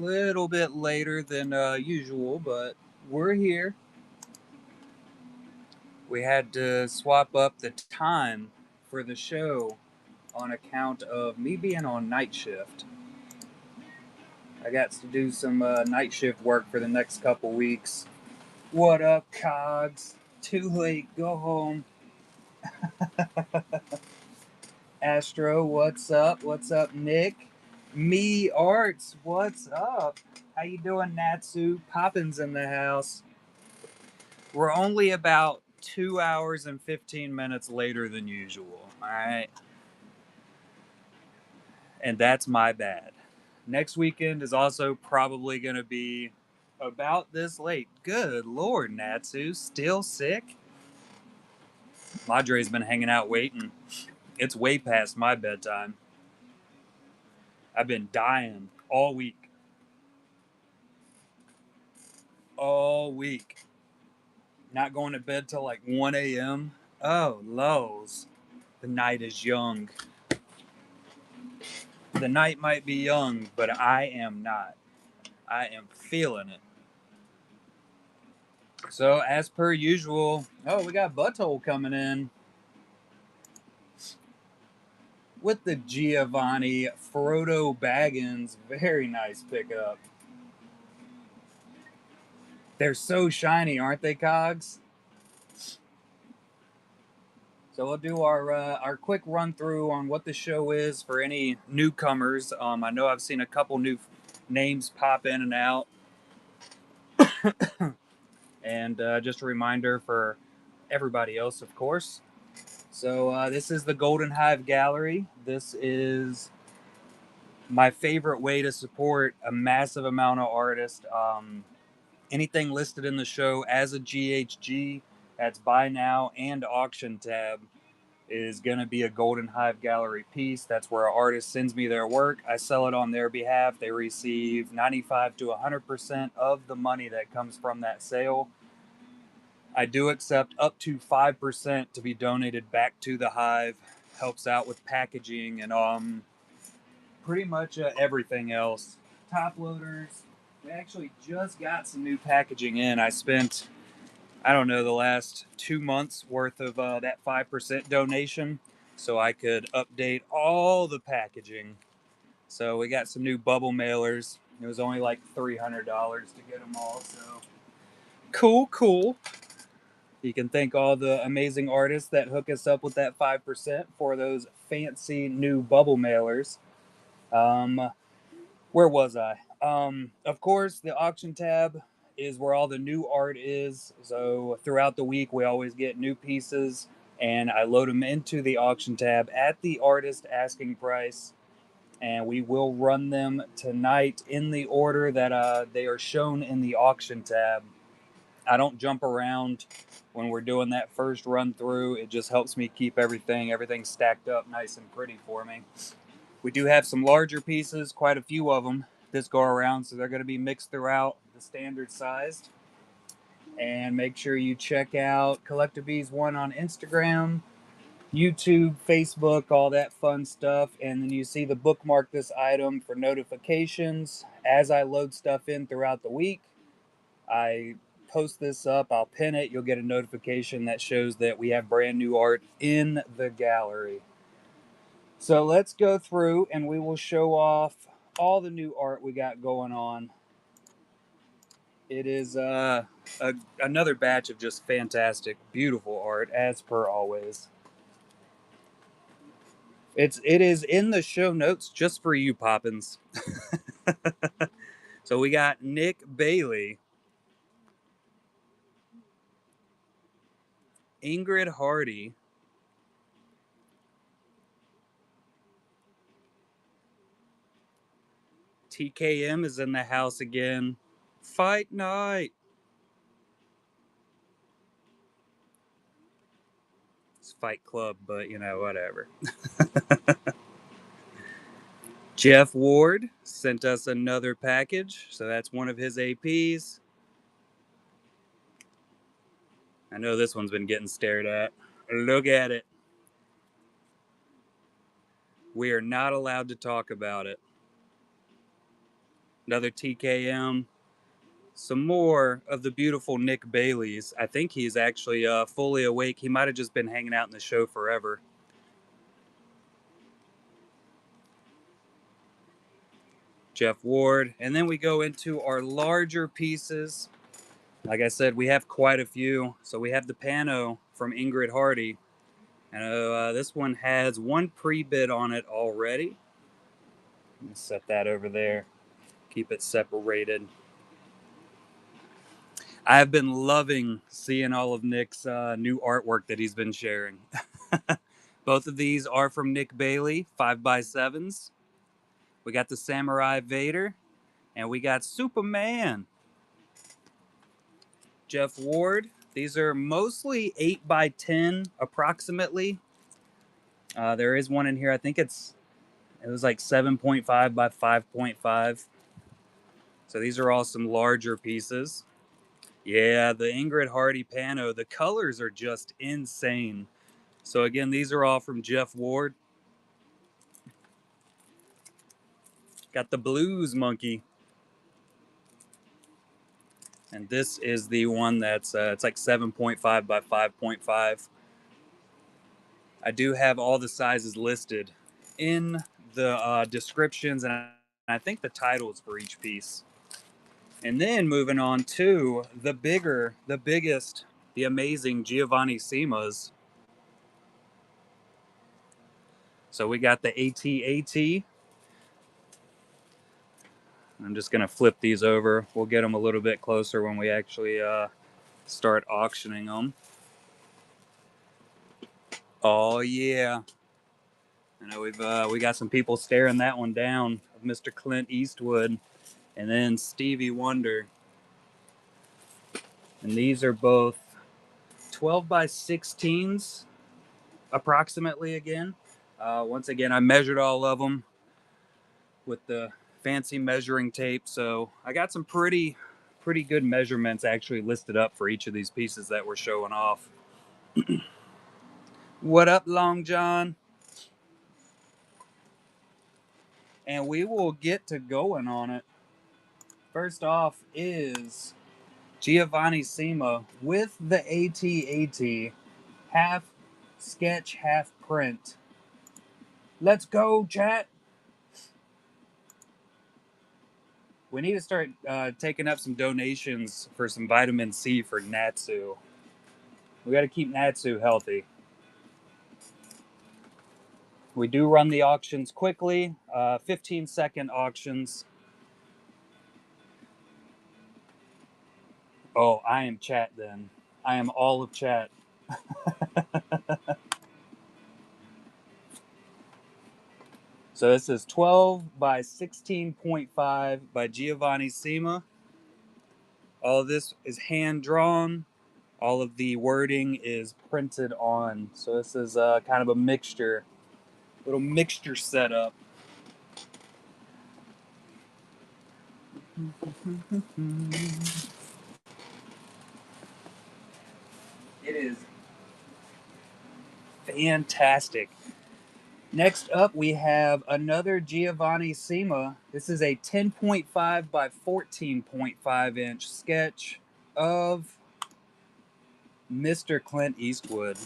little bit later than usual, but we're here. We had to swap up the time for the show on account of me being on night shift. I got to do some night shift work for the next couple weeks. What up, Cogs? Too late, go home. Astro, what's up? What's up, Nick? Me Arts, what's up? How you doing, Natsu? Poppins in the house. We're only about 2 hours and 15 minutes later than usual. All right. And that's my bad. Next weekend is also probably going to be about this late. Good Lord, Natsu. Still sick? Madre's been hanging out waiting. It's way past my bedtime. I've been dying all week. All week. Not going to bed till like 1 a.m. Oh, lows. The night is young. The night might be young, but I am not. I am feeling it. So, as per usual, oh, we got Butthole coming in with the Giovanni Frodo Baggins. Very nice pickup. They're so shiny, aren't they, Cogs? So we'll do our quick run through on what the show is for any newcomers. I know I've seen a couple new names pop in and out. And just a reminder for everybody else, of course. So this is the Golden Hive Gallery. This is my favorite way to support a massive amount of artists. Anything listed in the show as a GHG, that's buy now and auction tab, is going to be a Golden Hive Gallery piece. That's where an artist sends me their work. I sell it on their behalf. They receive 95 to 100% of the money that comes from that sale. I do accept up to 5% to be donated back to the Hive. Helps out with packaging and pretty much everything else. Top loaders. We actually just got some new packaging in. I spent, I don't know, the last 2 months worth of that 5% donation so I could update all the packaging. So we got some new bubble mailers. It was only like $300 to get them all. So cool. You can thank all the amazing artists that hook us up with that 5% for those fancy new bubble mailers. Where was I? Of course, the auction tab is where all the new art is. So throughout the week, we always get new pieces, and I load them into the auction tab at the artist asking price. And we will run them tonight in the order that they are shown in the auction tab. I don't jump around when we're doing that first run through. It just helps me keep everything stacked up nice and pretty for me. We do have some larger pieces, quite a few of them this go around, so they're going to be mixed throughout the standard sized. And make sure you check out Collective Bees One on Instagram, YouTube, Facebook, all that fun stuff. And then you see the bookmark this item for notifications. As I load stuff in throughout the week, I post this up, I'll pin it, you'll get a notification that shows that we have brand new art in the gallery. So let's go through and we will show off all the new art we got going on. It is another batch of just fantastic, beautiful art, as per always. It is in the show notes just for you, Poppins. So we got Nick Bailey, Ingrid Hardy, TKM is in the house again. Fight night. It's Fight Club, but whatever. Jeff Ward sent us another package, so that's one of his APs. I know this one's been getting stared at. Look at it. We are not allowed to talk about it. Another TKM. Some more of the beautiful Nick Bailey's. I think he's actually fully awake. He might have just been hanging out in the show forever. Jeff Ward. And then we go into our larger pieces. Like I said, we have quite a few. So we have the Pano from Ingrid Hardy. And this one has one pre-bid on it already. Let me set that over there. Keep it separated. I've been loving seeing all of Nick's new artwork that he's been sharing. Both of these are from Nick Bailey, 5x7s. We got the Samurai Vader, and we got Superman. Jeff Ward. These are mostly 8x10 approximately. There is one in here. I think it was like 7.5 by 5.5. So these are all some larger pieces. Yeah, the Ingrid Hardy Pano. The colors are just insane. So again, these are all from Jeff Ward. Got the Blues Monkey. And this is the one that's it's like 7.5 by 5.5. I do have all the sizes listed in the descriptions, and I think the titles for each piece. And then moving on to the biggest, the amazing Giovanni Simas. So we got the AT-AT. I'm just going to flip these over. We'll get them a little bit closer when we actually start auctioning them. Oh, yeah. I know we got some people staring that one down. Mr. Clint Eastwood and then Stevie Wonder. And these are both 12x16s approximately again. Once again, I measured all of them with the fancy measuring tape. So I got some pretty good measurements actually listed up for each of these pieces that we're showing off. What up, Long John? And we will get to going on it. First off is Giovanni Sima with the AT-AT, half sketch, half print. Let's go, chat. We need to start taking up some donations for some vitamin C for Natsu. We got to keep Natsu healthy. We do run the auctions quickly, 15-second auctions. Oh, I am chat then. I am all of chat. So this is 12 by 16.5 by Giovanni Sima. All of this is hand drawn. All of the wording is printed on. So this is kind of a mixture, little mixture setup. It is fantastic. Next up, we have another Giovanni Sima. This is a 10.5 by 14.5 inch sketch of Mr. Clint Eastwood.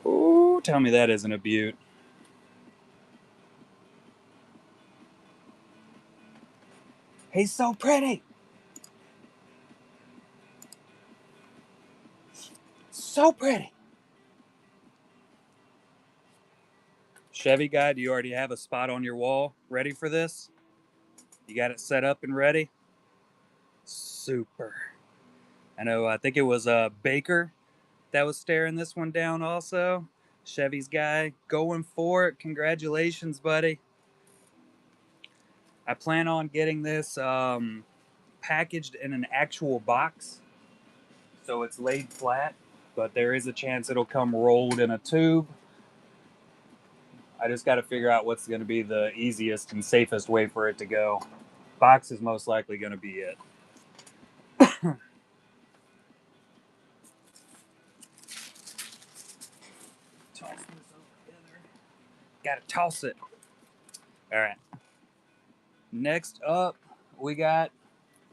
Ooh, tell me that isn't a beaut. He's so pretty. So pretty. Chevy guy, do you already have a spot on your wall ready for this? You got it set up and ready? Super. I know, I think it was Baker that was staring this one down also. Chevy's guy going for it. Congratulations, buddy. I plan on getting this packaged in an actual box so it's laid flat, but there is a chance it'll come rolled in a tube. I just got to figure out what's going to be the easiest and safest way for it to go. Box is most likely going to be it. Toss this over together. Gotta toss it. All right. Next up, we got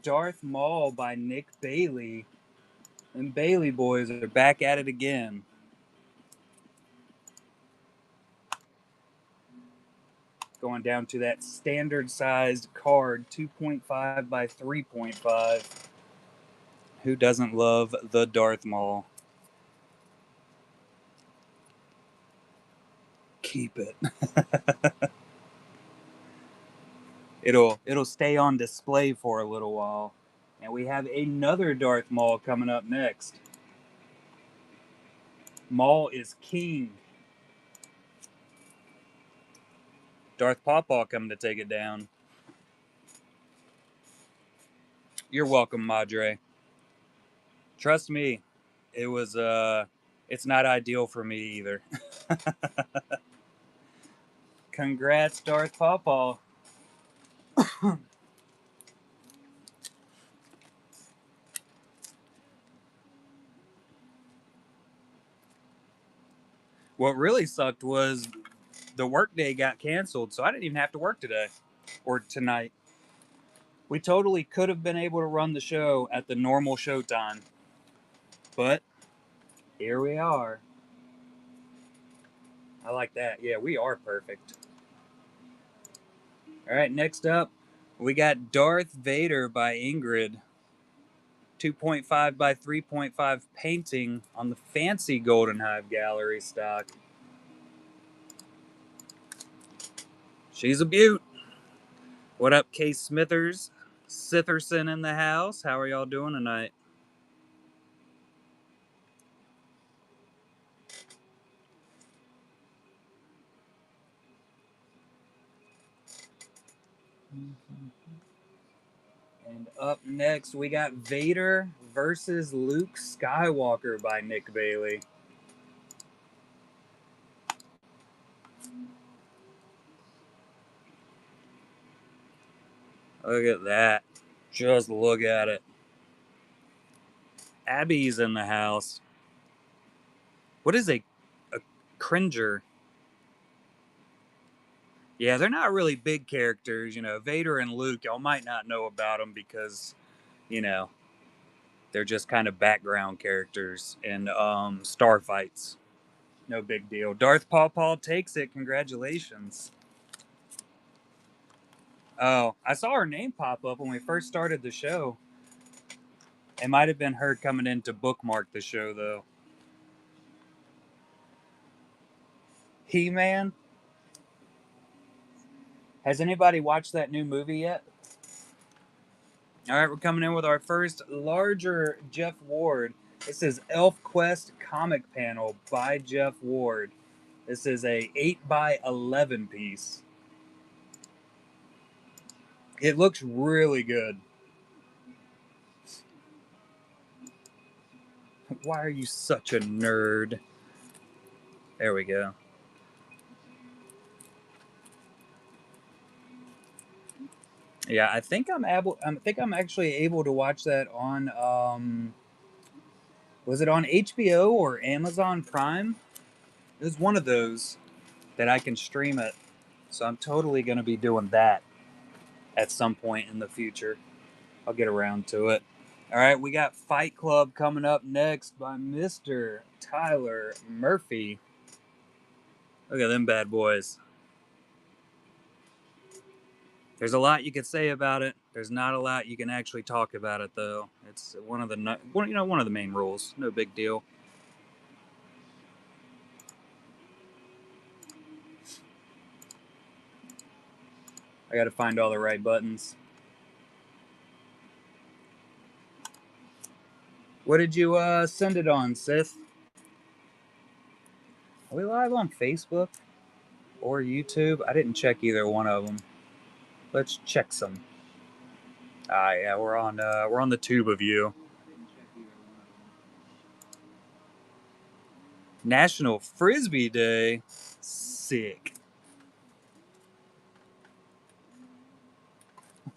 Darth Maul by Nick Bailey. And Bailey boys are back at it again. Going down to that standard sized card, 2.5 by 3.5. Who doesn't love the Darth Maul? Keep it. It'll stay on display for a little while. And we have another Darth Maul coming up next. Maul is king. Darth Pawpaw coming to take it down. You're welcome, Madre. Trust me, it was it's not ideal for me either. Congrats, Darth Pawpaw. What really sucked was the workday got canceled, so I didn't even have to work today or tonight. We totally could have been able to run the show at the normal show time, but here we are. I like that. Yeah, we are perfect. All right, next up, we got Darth Vader by Ingrid. 2.5 by 3.5 painting on the fancy Golden Hive Gallery stock. She's a beaut. What up, Case Smithers? Sitherson in the house. How are y'all doing tonight? And up next, we got Vader versus Luke Skywalker by Nick Bailey. Look at that. Just look at it. Abby's in the house. What is a cringer? Yeah, they're not really big characters. You know, Vader and Luke, y'all might not know about them because, you know, they're just kind of background characters in star fights. No big deal. Darth Paw takes it. Congratulations. Oh, I saw her name pop up when we first started the show. It might have been her coming in to bookmark the show, though. He Man. Has anybody watched that new movie yet? All right, we're coming in with our first larger Jeff Ward. This is Elf Quest comic panel by Jeff Ward. This is a 8 by 11 piece. It looks really good. Why are you such a nerd? There we go. Yeah, I think I'm able. I think I'm actually able to watch that on. Was it on HBO or Amazon Prime? It was one of those that I can stream it. So I'm totally going to be doing that at some point in the future. I'll get around to it. All right, we got Fight Club coming up next by Mr. Tyler Murphy. Look at them bad boys. There's a lot you could say about it. There's not a lot you can actually talk about it, though. It's one of the one of the main rules. No big deal. I got to find all the right buttons. What did you send it on, Sith? Are we live on Facebook or YouTube? I didn't check either one of them. Let's check some. Ah, yeah, we're on the tube of you. National Frisbee Day. Sick.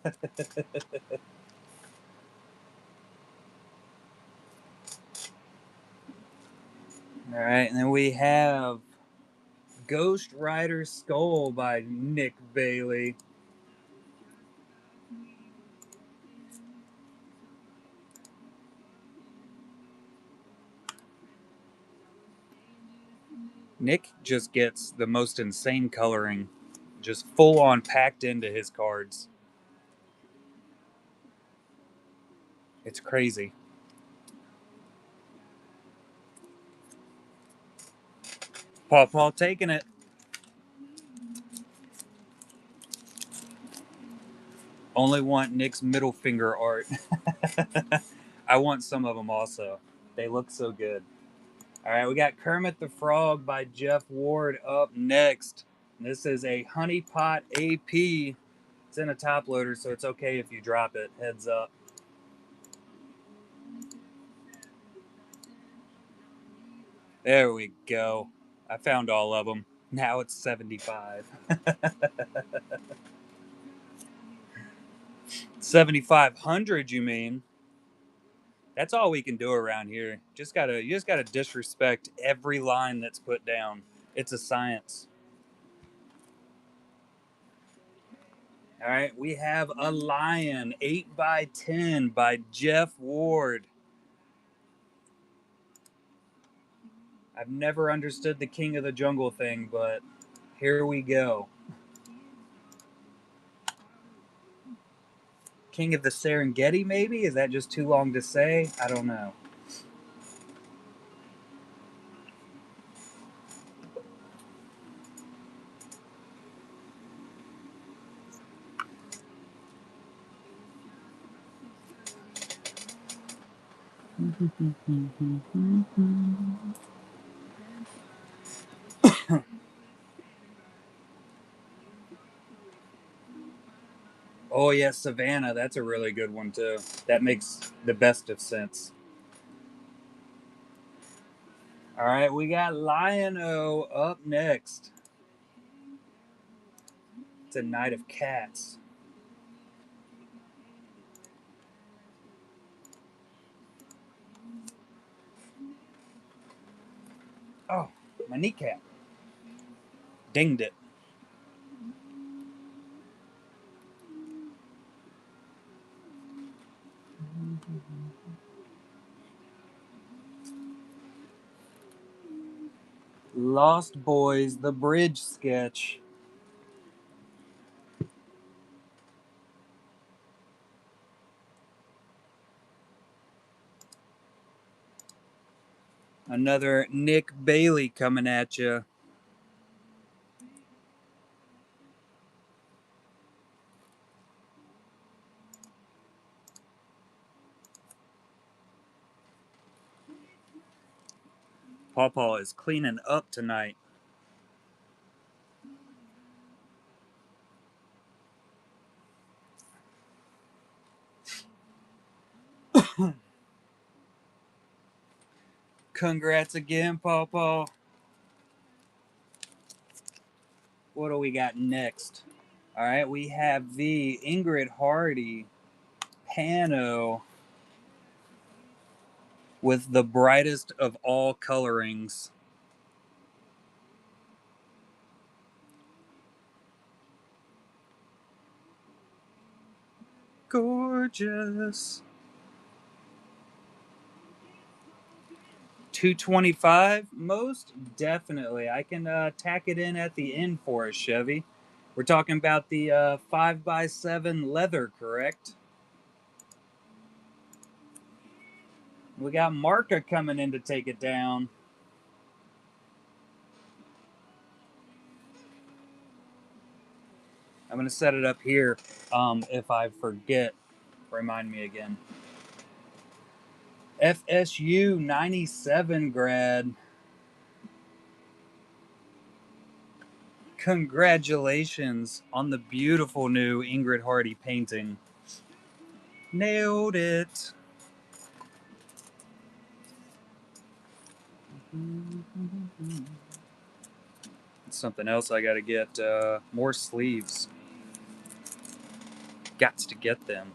All right, and then we have Ghost Rider Skull by Nick Bailey. Nick just gets the most insane coloring, just full on packed into his cards. It's crazy. Paw taking it. Only want Nick's middle finger art. I want some of them also. They look so good. All right, we got Kermit the Frog by Jeff Ward up next. This is a Honey Pot AP. It's in a top loader, so it's okay if you drop it. Heads up. There we go. I found all of them. Now it's 75. 7,500, you mean? That's all we can do around here. You just gotta disrespect every line that's put down. It's a science. All right, we have a lion, 8x10 by Jeff Ward. I've never understood the King of the Jungle thing, but here we go. King of the Serengeti, maybe? Is that just too long to say? I don't know. Oh, yeah, Savannah. That's a really good one, too. That makes the best of sense. All right, we got Lion-O up next. It's a Knight of Cats. Oh, my kneecap. Dinged it. Lost Boys, the bridge sketch. Another Nick Bailey coming at you. Paw is cleaning up tonight. Congrats again, Paw. What do we got next? All right, we have the Ingrid Hardy Pano with the brightest of all colorings. Gorgeous. 225, most definitely. I can tack it in at the end for us, Chevy. We're talking about the 5x7 leather, correct? We got Marka coming in to take it down. I'm going to set it up here. If I forget, remind me again. FSU 97 grad. Congratulations on the beautiful new Ingrid Hardy painting. Nailed it. Something else I got to get more sleeves. Gots to get them.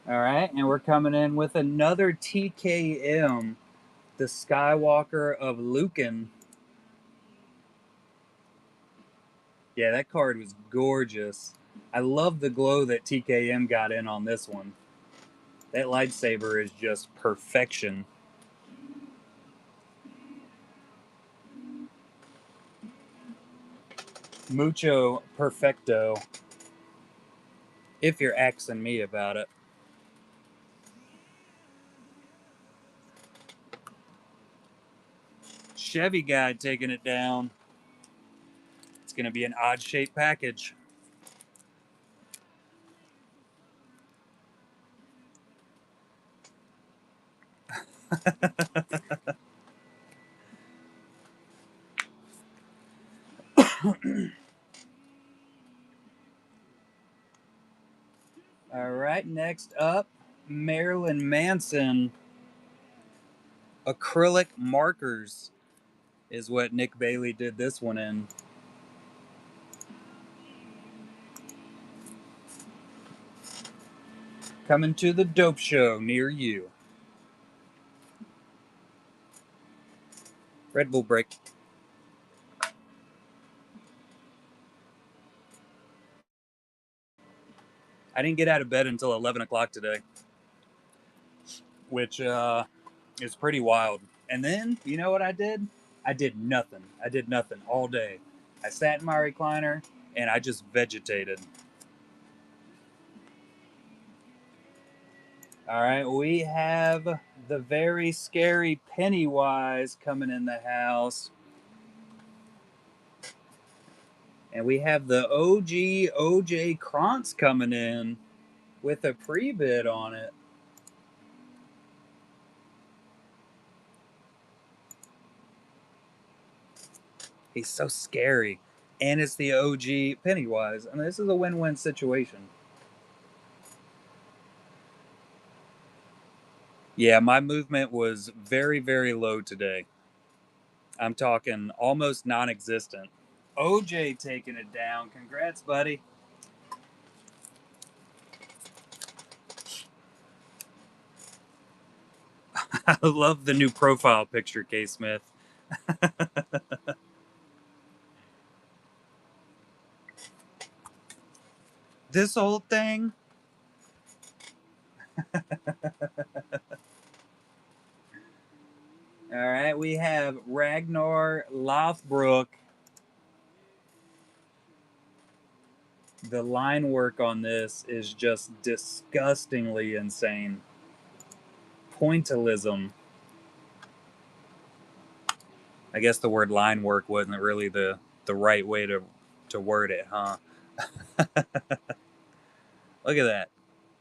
All right, and we're coming in with another TKM, the Skywalker of Lucan. Yeah, that card was gorgeous. I love the glow that TKM got in on this one. That lightsaber is just perfection. Mucho perfecto, if you're asking me about it. Chevy guy taking it down. It's going to be an odd shaped package. All right, next up, Marilyn Manson acrylic markers is what Nick Bailey did this one in. Coming to the dope show near you. Red Bull break. I didn't get out of bed until 11 o'clock today, which is pretty wild. And then, you know what I did? I did nothing. I did nothing all day. I sat in my recliner and I just vegetated. All right, we have the very scary Pennywise coming in the house. And we have the OG OJ Krantz coming in with a pre-bid on it. He's so scary. And it's the OG Pennywise. I mean, this is a win-win situation. Yeah, my movement was very, very low today. I'm talking almost non existent. OJ taking it down. Congrats, buddy. I love the new profile picture, K. Smith. This old thing. All right, we have Ragnar Lothbrok. The line work on this is just disgustingly insane. Pointillism. I guess the word line work wasn't really the right way to word it, huh? Look at that.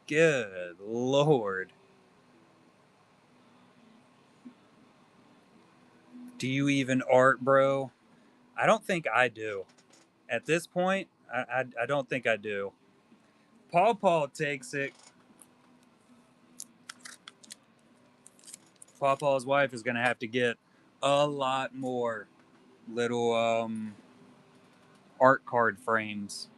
Good Lord. Do you even art, bro? I don't think I do. At this point, I don't think I do. Paul takes it. Paul's wife is going to have to get a lot more little art card frames.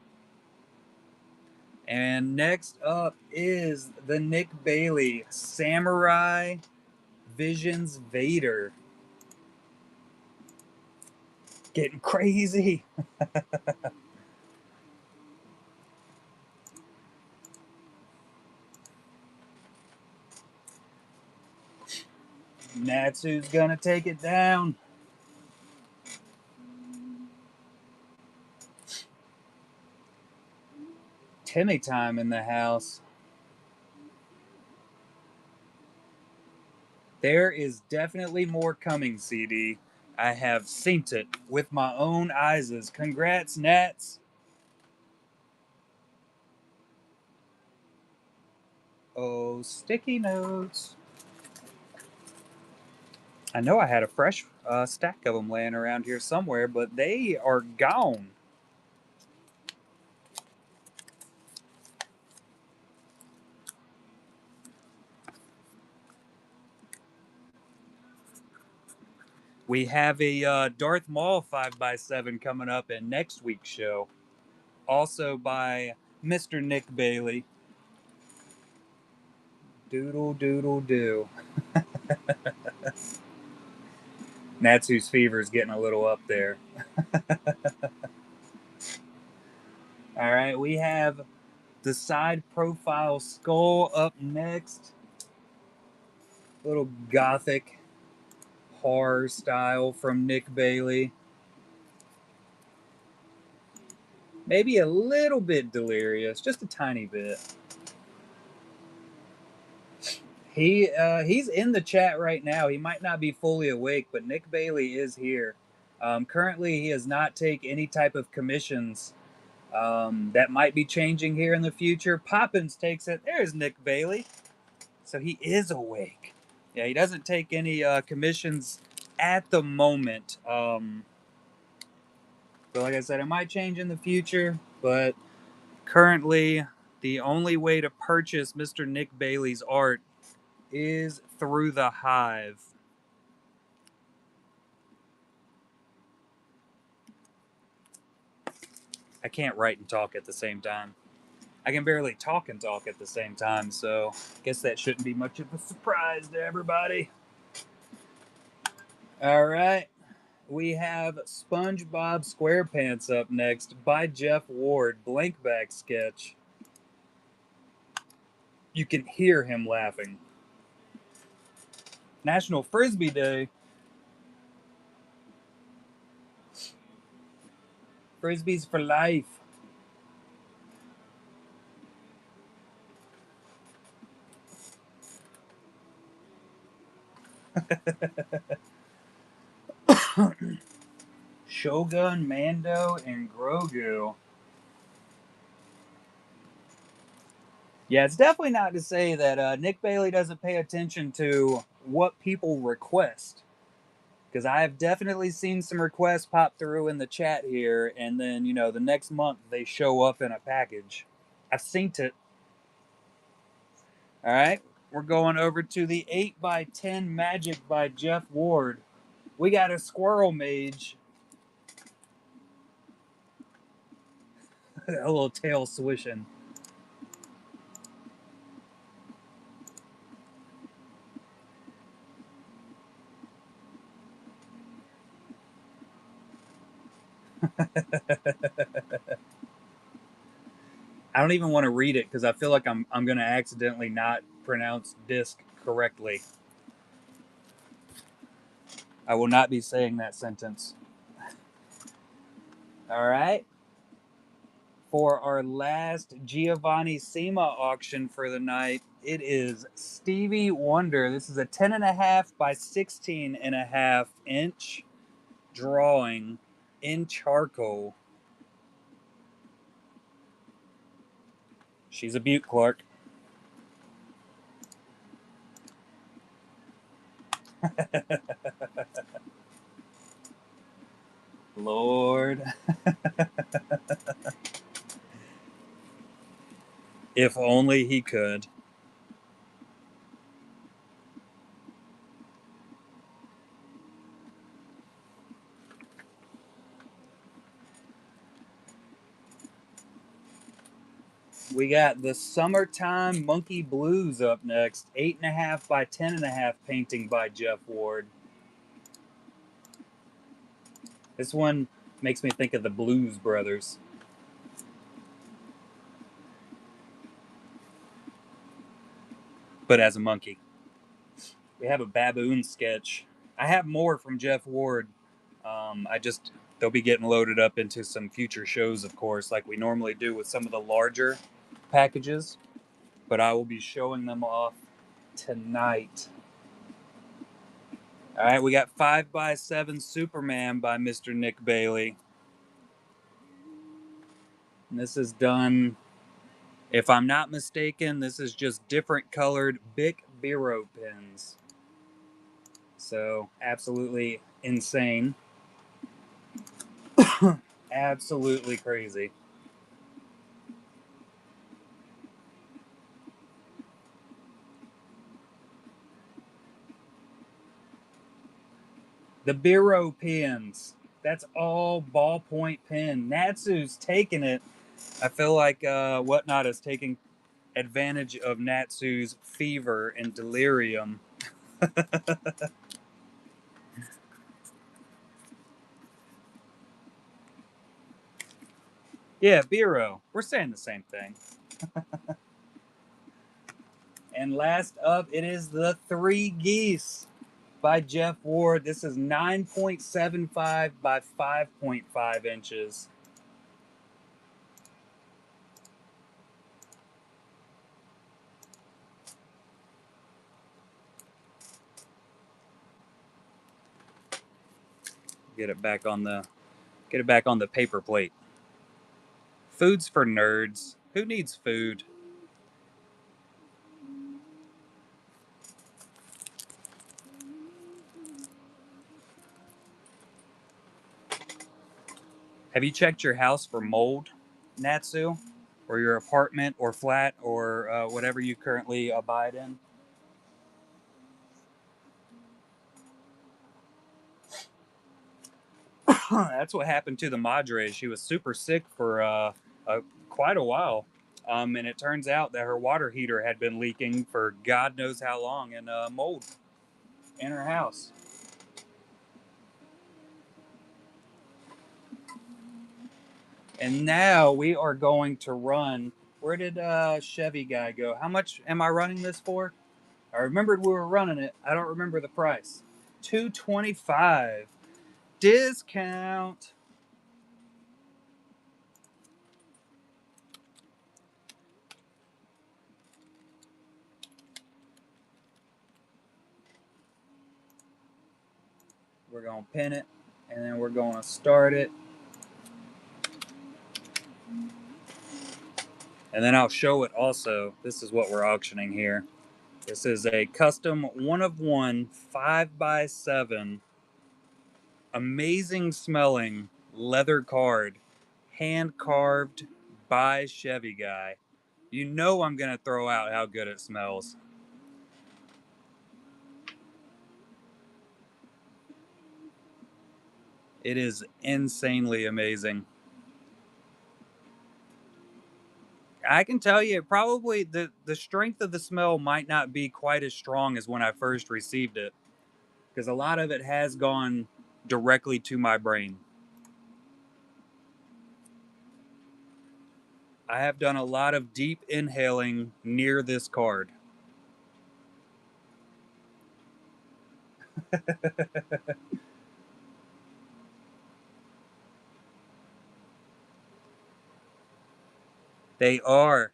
And next up is the Nick Bailey Samurai Visions Vader. Getting crazy. Natsu's gonna take it down. Timmy time in the house. There is definitely more coming, CD. I have seen it with my own eyes. Congrats, Nats. Oh, sticky notes. I know I had a fresh stack of them laying around here somewhere, but they are gone. We have a Darth Maul 5x7 coming up in next week's show. Also by Mr. Nick Bailey. Doodle doodle do. Natsu's fever is getting a little up there. All right, we have the side profile skull up next. Little gothic horror style from Nick Bailey. Maybe a little bit delirious, just a tiny bit. He's in the chat right now. He might not be fully awake, but Nick Bailey is here. Currently, he does not take any type of commissions. That might be changing here in the future. Poppins takes it. There's Nick Bailey. So he is awake. Yeah, he doesn't take any commissions at the moment. But like I said, it might change in the future. But currently, the only way to purchase Mr. Nick Bailey's art is through the Hive. I can't write and talk at the same time. I can barely talk and talk at the same time, so I guess that shouldn't be much of a surprise to everybody. All right. We have SpongeBob SquarePants up next by Jeff Ward, blank back sketch. You can hear him laughing. National Frisbee Day. Frisbees for life. Shogun, Mando, and Grogu. Yeah, it's definitely not to say that Nick Bailey doesn't pay attention to what people request. Because I have definitely seen some requests pop through in the chat here, and then, the next month they show up in a package. I've seen it. All right, we're going over to the 8x10 Magic by Jeff Ward. We got a Squirrel Mage. A little tail swishing. I don't even want to read it because I feel like I'm going to accidentally not pronounce disc correctly. I will not be saying that sentence. All right. For our last Giovanni Sima auction for the night, it is Stevie Wonder. This is a 10.5 by 16.5 inch drawing in charcoal. She's a beaut, Clark. Lord. If only he could. We got the Summertime Monkey Blues up next. 8.5 by 10.5 painting by Jeff Ward. This one makes me think of the Blues Brothers. But as a monkey. We have a baboon sketch. I have more from Jeff Ward. They'll be getting loaded up into some future shows, of course, like we normally do with some of the larger packages. But I will be showing them off tonight. All right, we got 5x7 Superman by Mr. Nick Bailey. And this is done, if I'm not mistaken, this is just different colored Bic Biro pens. So, absolutely insane. Absolutely crazy. The Biro pens. That's all ballpoint pen. Natsu's taking it. I feel like Whatnot is taking advantage of Natsu's fever and delirium. Yeah, Biro. We're saying the same thing. And last up, it is the Three Geese by Jeff Ward. This is 9.75 by 5.5 inches. Get it back on the paper plate. Food's for nerds. Who needs food? Have you checked your house for mold, Natsu? Or your apartment or flat or whatever you currently abide in? That's what happened to the Madre. She was super sick for quite a while. And it turns out that her water heater had been leaking for God knows how long and mold in her house. And now we are going to run. Where did Chevy guy go? How much am I running this for? I remembered we were running it. I don't remember the price. 225 discount. We're going to pin it and then we're going to start it. And then I'll show it also. This is what we're auctioning here. This is a custom one of one 5x7 amazing smelling leather card, hand carved by Chevy Guy. You know I'm going to throw out how good it smells. It is insanely amazing. I can tell you, probably the strength of the smell might not be quite as strong as when I first received it, because a lot of it has gone directly to my brain. I have done a lot of deep inhaling near this card. They are.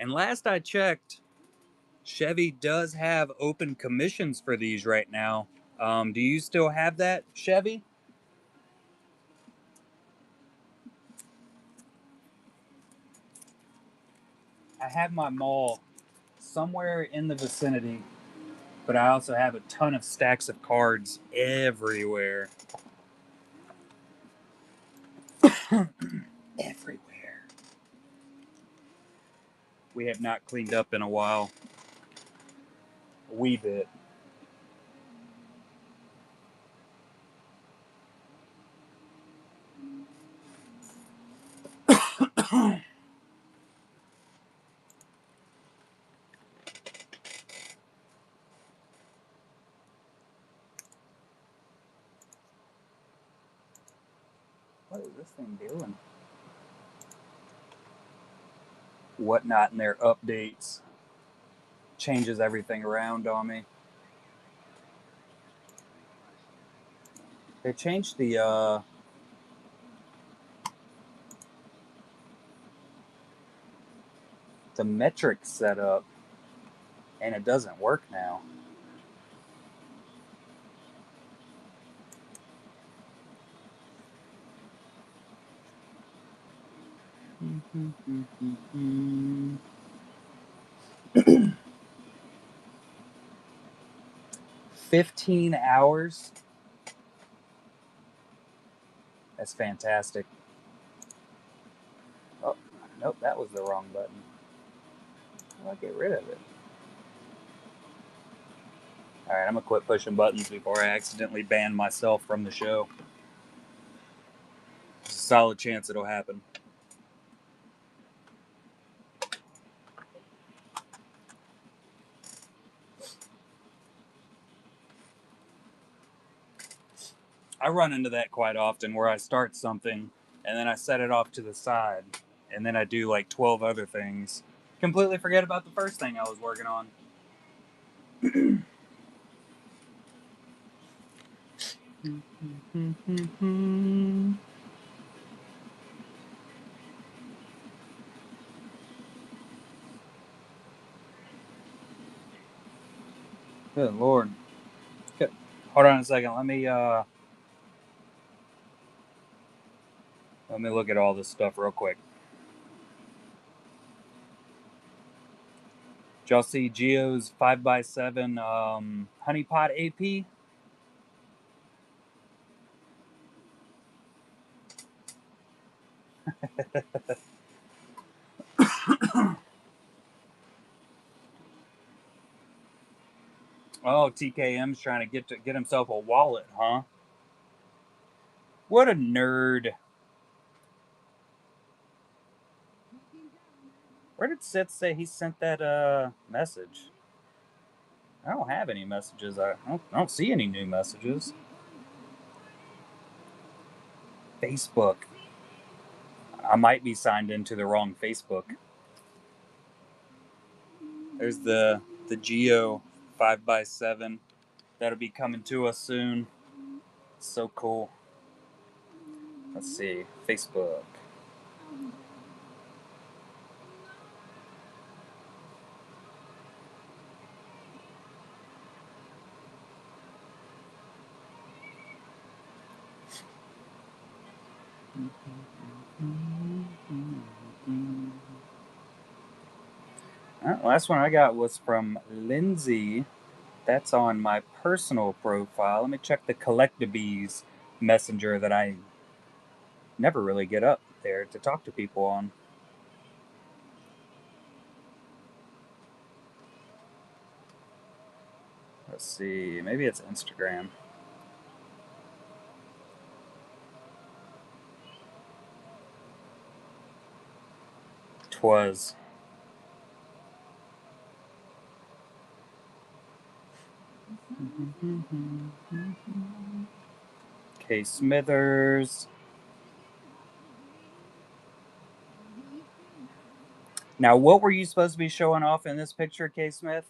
And last I checked, Chevy does have open commissions for these right now. Do you still have that, Chevy? I have my mall somewhere in the vicinity, but I also have a ton of stacks of cards everywhere. Everywhere. We have not cleaned up in a while. A wee bit. What is this thing doing? Whatnot in their updates changes everything around on me. They changed the metric setup, and it doesn't work now. Mm-hmm. 15 hours. That's fantastic. Nope, that was the wrong button. How do I get rid of it? Alright, I'm gonna quit pushing buttons before I accidentally ban myself from the show. There's a solid chance it'll happen. I run into that quite often where I start something and then I set it off to the side and then I do like 12 other things. Completely forget about the first thing I was working on. Good lord. Okay. Hold on a second. Let me look at all this stuff real quick. Did y'all see Geo's 5x7 honeypot AP? Oh, TKM's trying to get himself a wallet, huh? What a nerd. Where did Seth say he sent that message? I don't have any messages. I don't see any new messages. Facebook. I might be signed into the wrong Facebook. There's the Geo 5x7. That'll be coming to us soon. So cool. Let's see. Facebook. Last one I got was from Lindsay. That's on my personal profile. Let me check the Collectabees messenger that I never really get up there to talk to people on. Let's see. Maybe it's Instagram. Twas. K. Smithers. Now, what were you supposed to be showing off in this picture, K. Smith?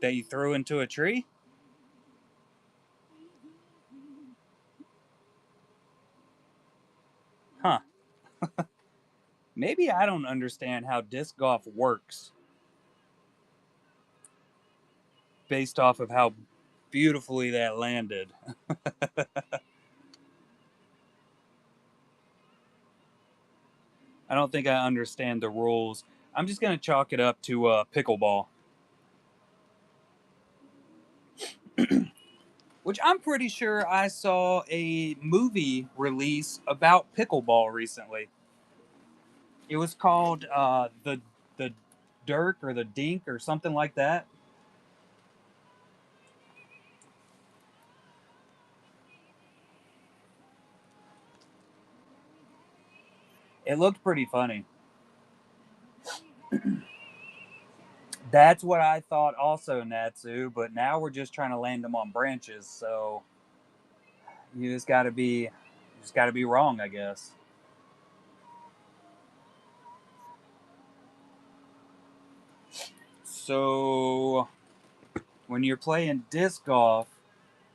That you threw into a tree? Huh. Maybe I don't understand how disc golf works based off of how beautifully that landed. I don't think I understand the rules. I'm just going to chalk it up to pickleball. Which I'm pretty sure I saw a movie release about pickleball recently. It was called the Dirk or the Dink or something like that. It looked pretty funny. That's what I thought also, Natsu, but now we're just trying to land them on branches, so you just gotta be wrong, I guess. So when you're playing disc golf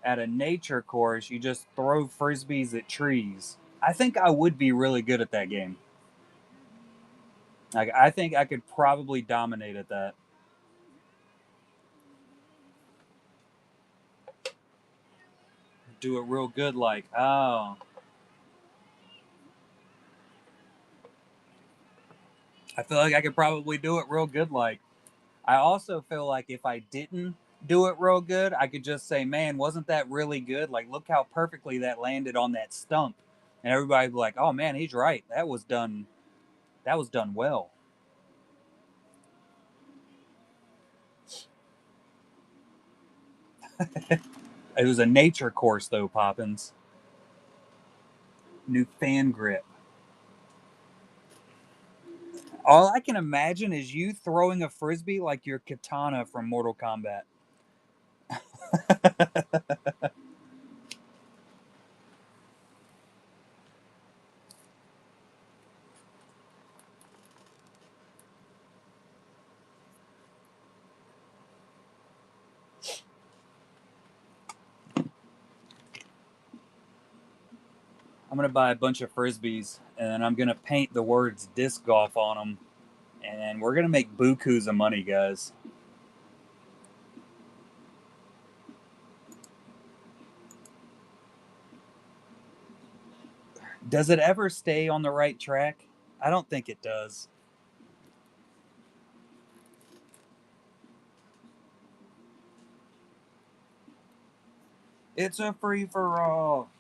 at a nature course, you just throw frisbees at trees. I think I would be really good at that game. Like I think I could probably dominate at that. Do it real good, like oh. I feel like I could probably do it real good, like. I also feel like if I didn't do it real good, I could just say, man, wasn't that really good? Like, look how perfectly that landed on that stump. And everybody would be like, oh man, he's right. That was done well. It was a nature course though, Poppins. New fan grip. All I can imagine is you throwing a frisbee like your katana from Mortal Kombat. I'm gonna buy a bunch of frisbees and I'm gonna paint the words disc golf on them, and we're gonna make bukus of money, guys. Does it ever stay on the right track? I don't think it does. It's a free for all.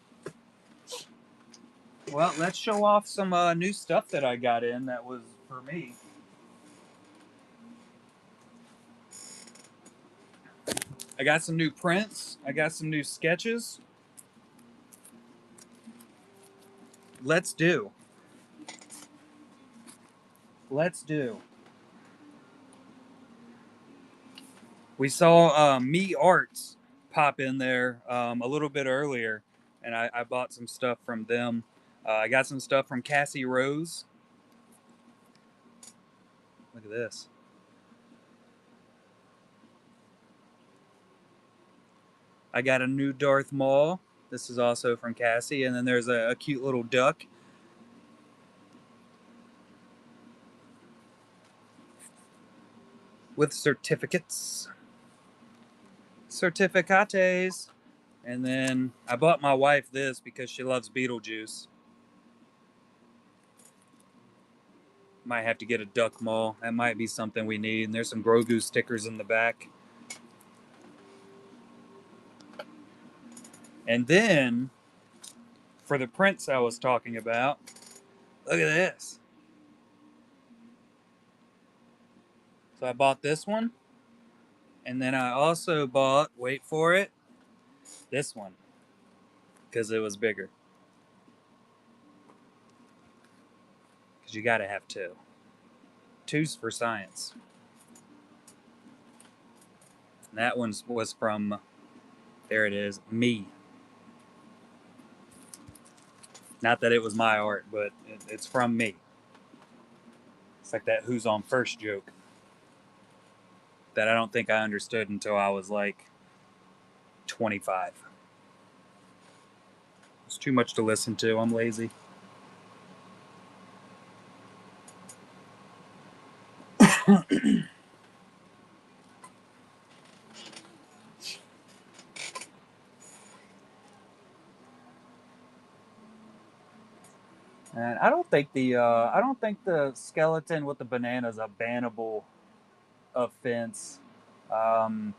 Well, let's show off some new stuff that I got in that was for me. I got some new prints. I got some new sketches. Let's do. Let's do. We saw Me Arts pop in there a little bit earlier, and I bought some stuff from them. I got some stuff from Cassie Rose. Look at this. I got a new Darth Maul. This is also from Cassie, and then there's a cute little duck with certificates. Certificates. And then I bought my wife this because she loves Beetlejuice. Might have to get a duck maul. That might be something we need. And there's some Grogu stickers in the back. And then, for the prints I was talking about, look at this. So I bought this one. And then I also bought, wait for it, this one. Because it was bigger. Because you got to have two. Two's for science. And that one was from, there it is, me. Not that it was my art, but it's from me. It's like that who's on first joke that I don't think I understood until I was like 25. It's too much to listen to. I'm lazy. And I don't think the skeleton with the banana is a bannable offense. Um,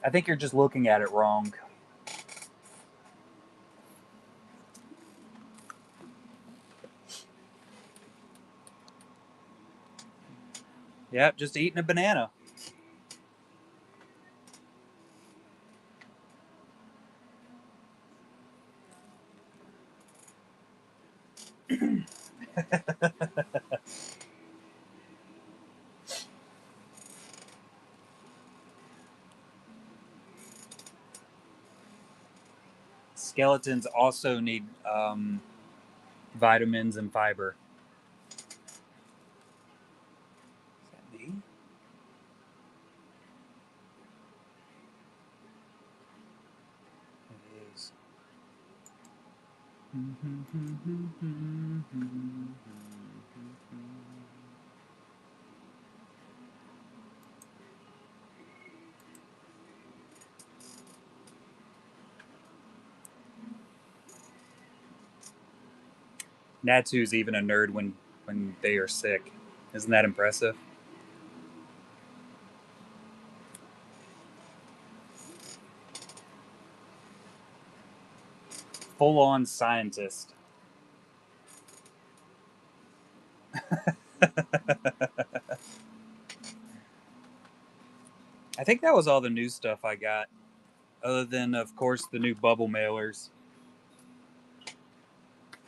I think you're just looking at it wrong. Yep, just eating a banana. Skeletons also need vitamins and fiber. Is that me? It is. Natsu's even a nerd when they are sick. Isn't that impressive? full-on scientist. I think that was all the new stuff I got, other than, of course, the new bubble mailers.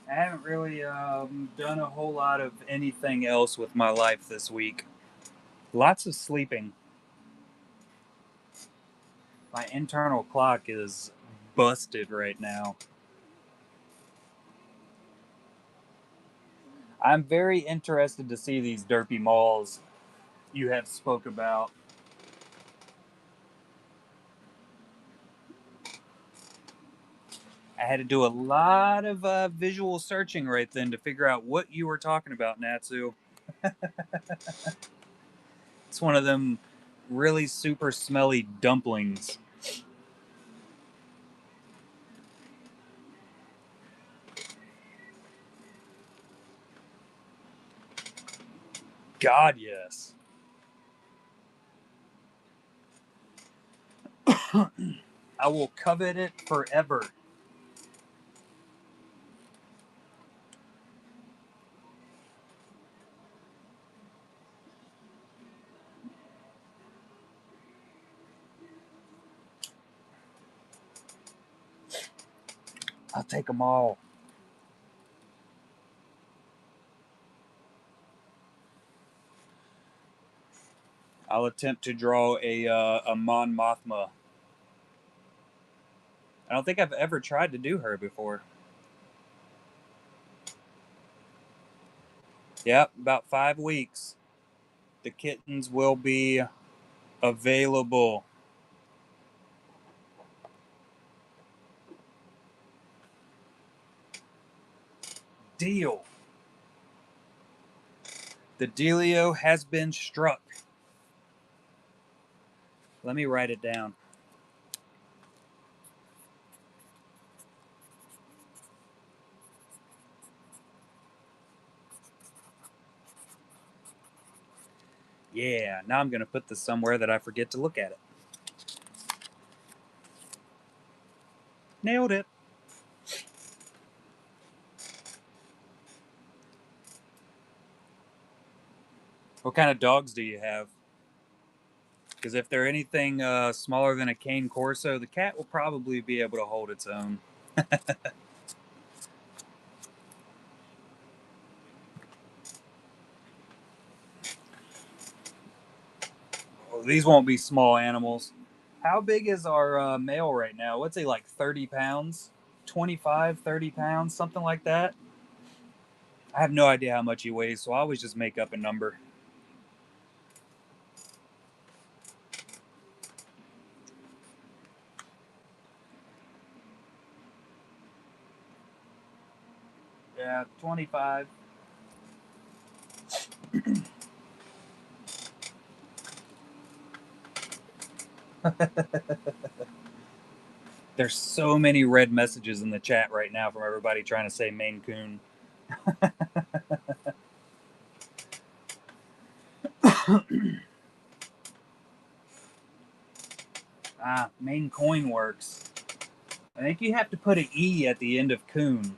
I haven't really done a whole lot of anything else with my life this week. Lots of sleeping. My internal clock is busted right now. I'm very interested to see these derpy malls you have spoke about. I had to do a lot of visual searching right then to figure out what you were talking about, Natsu. It's one of them really super smelly dumplings. God, yes. I will covet it forever. I'll take them all. I'll attempt to draw a Mon Mothma. I don't think I've ever tried to do her before. Yep, about 5 weeks. The kittens will be available. Deal. The dealio has been struck. Let me write it down. Yeah, now I'm going to put this somewhere that I forget to look at it. Nailed it. What kind of dogs do you have? Because if they're anything smaller than a cane corso, the cat will probably be able to hold its own. Oh, these won't be small animals. How big is our male right now? What's he, like 30 pounds? 25, 30 pounds, something like that? I have no idea how much he weighs, so I always just make up a number. Yeah, 25. There's so many red messages in the chat right now from everybody trying to say Maine Coon. Maine Coin works. I think you have to put an E at the end of Coon,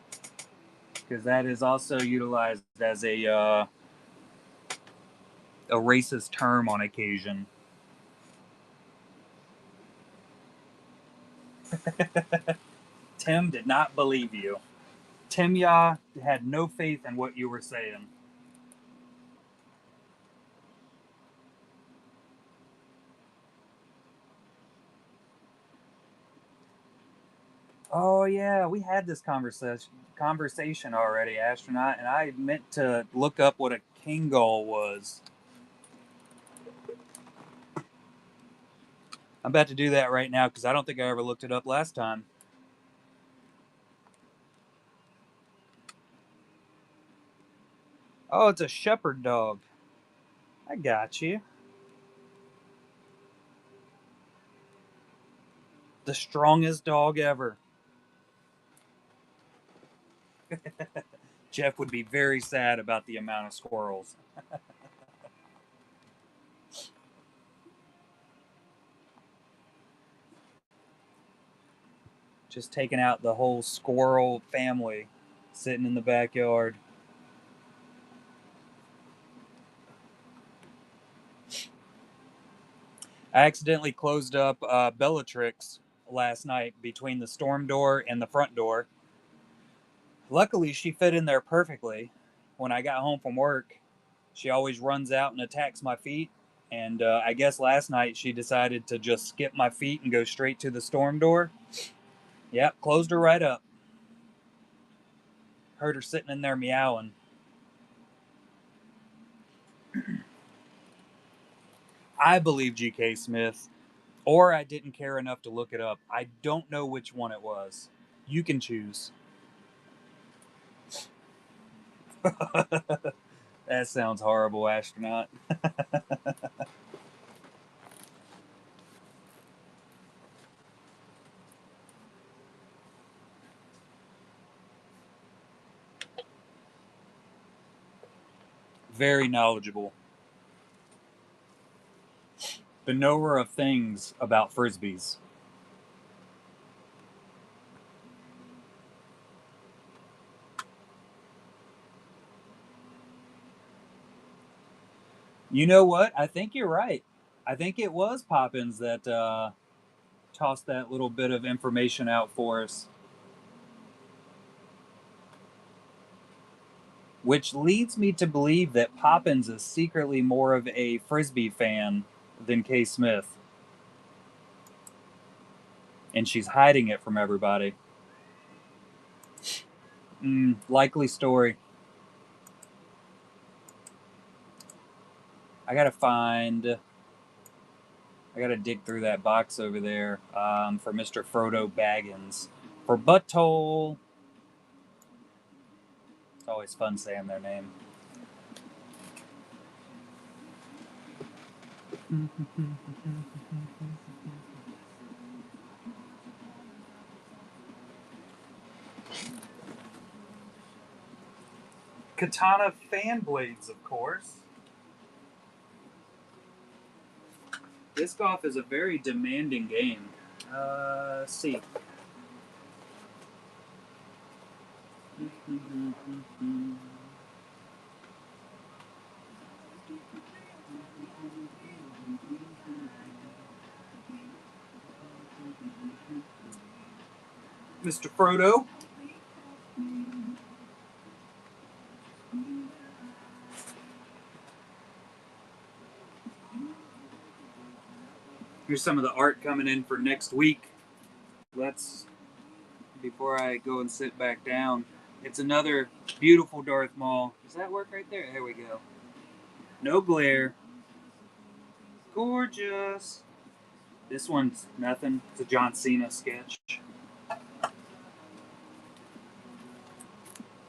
because that is also utilized as a racist term on occasion. Tim did not believe you. Tim Ya had no faith in what you were saying. Oh yeah, we had this conversation already, astronaut, and I meant to look up what a Kangol was. I'm about to do that right now because I don't think I ever looked it up last time. Oh, it's a shepherd dog. I got you. The strongest dog ever. Jeff would be very sad about the amount of squirrels. Just taking out the whole squirrel family sitting in the backyard. I accidentally closed up Bellatrix last night between the storm door and the front door. Luckily, she fit in there perfectly. When I got home from work, she always runs out and attacks my feet. And I guess last night she decided to just skip my feet and go straight to the storm door. Yep, closed her right up. Heard her sitting in there meowing. I believe G.K. Smith, or I didn't care enough to look it up. I don't know which one it was. You can choose. That sounds horrible, astronaut. Very knowledgeable. The knower of things about frisbees. You know what? I think you're right. I think it was Poppins that tossed that little bit of information out for us. Which leads me to believe that Poppins is secretly more of a frisbee fan than K. Smith. And she's hiding it from everybody. Likely story. I gotta find. I gotta dig through that box over there for Mr. Frodo Baggins. For Butthole. It's always fun saying their name. Katana fan blades, of course. Disc golf is a very demanding game. Let's see. Mr. Frodo. Here's some of the art coming in for next week. Let's, before I go and sit back down, it's another beautiful Darth Maul. Does that work right there? There we go. No glare. Gorgeous. This one's nothing. It's a John Cena sketch.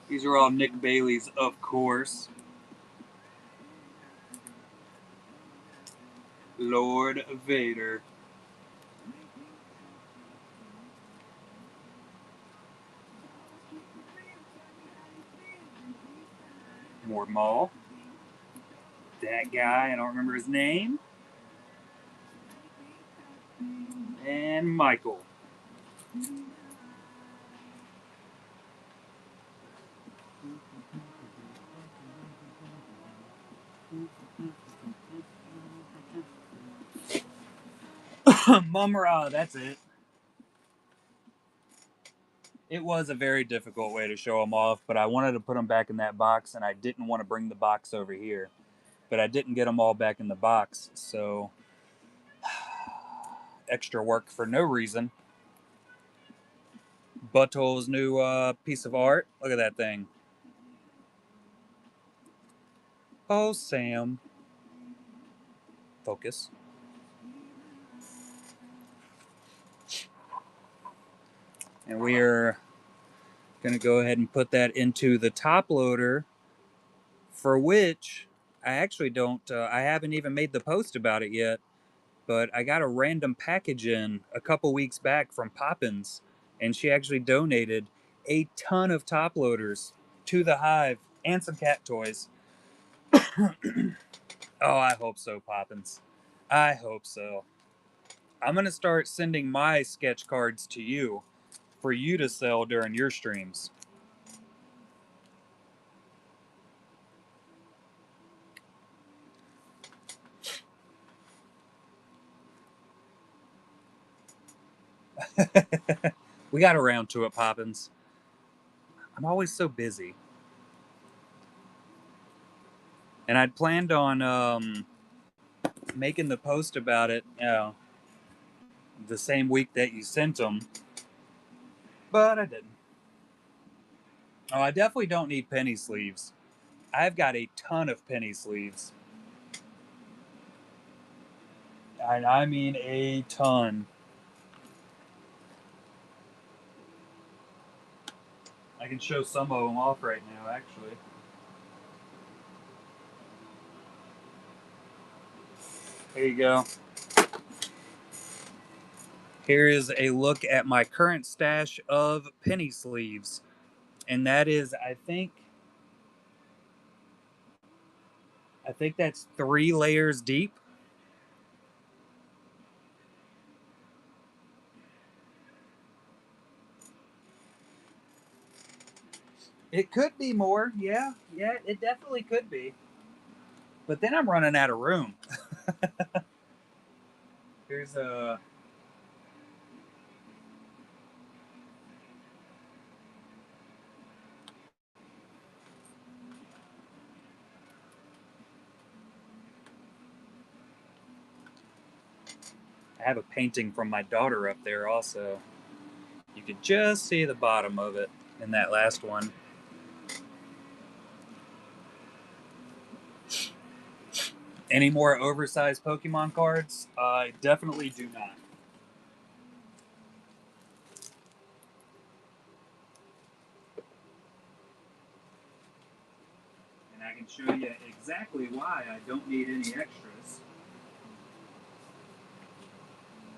These are all Nick Bailey's, of course. Lord Vader. More Maul. That guy, I don't remember his name. And Michael. Mumra, that's it. It was a very difficult way to show them off, but I wanted to put them back in that box, and I didn't want to bring the box over here. But I didn't get them all back in the box, so extra work for no reason. Butthole's new piece of art. Look at that thing. Oh, Sam. Focus. And we are going to go ahead and put that into the top loader, for which I actually don't, I haven't even made the post about it yet, but I got a random package in a couple weeks back from Poppins, and she actually donated a ton of top loaders to the Hive and some cat toys. Oh, I hope so, Poppins. I hope so. I'm going to start sending my sketch cards to you for you to sell during your streams? We got around to it, Poppins. I'm always so busy. And I'd planned on making the post about it, the same week that you sent them, but I didn't. Oh, I definitely don't need penny sleeves. I've got a ton of penny sleeves. And I mean a ton. I can show some of them off right now, actually. Here you go. Here is a look at my current stash of penny sleeves. And that is, I think that's 3 layers deep. It could be more, yeah. Yeah, it definitely could be. But then I'm running out of room. Here's a. I have a painting from my daughter up there also. You could just see the bottom of it in that last one. Any more oversized Pokemon cards? I definitely do not. And I can show you exactly why I don't need any extras.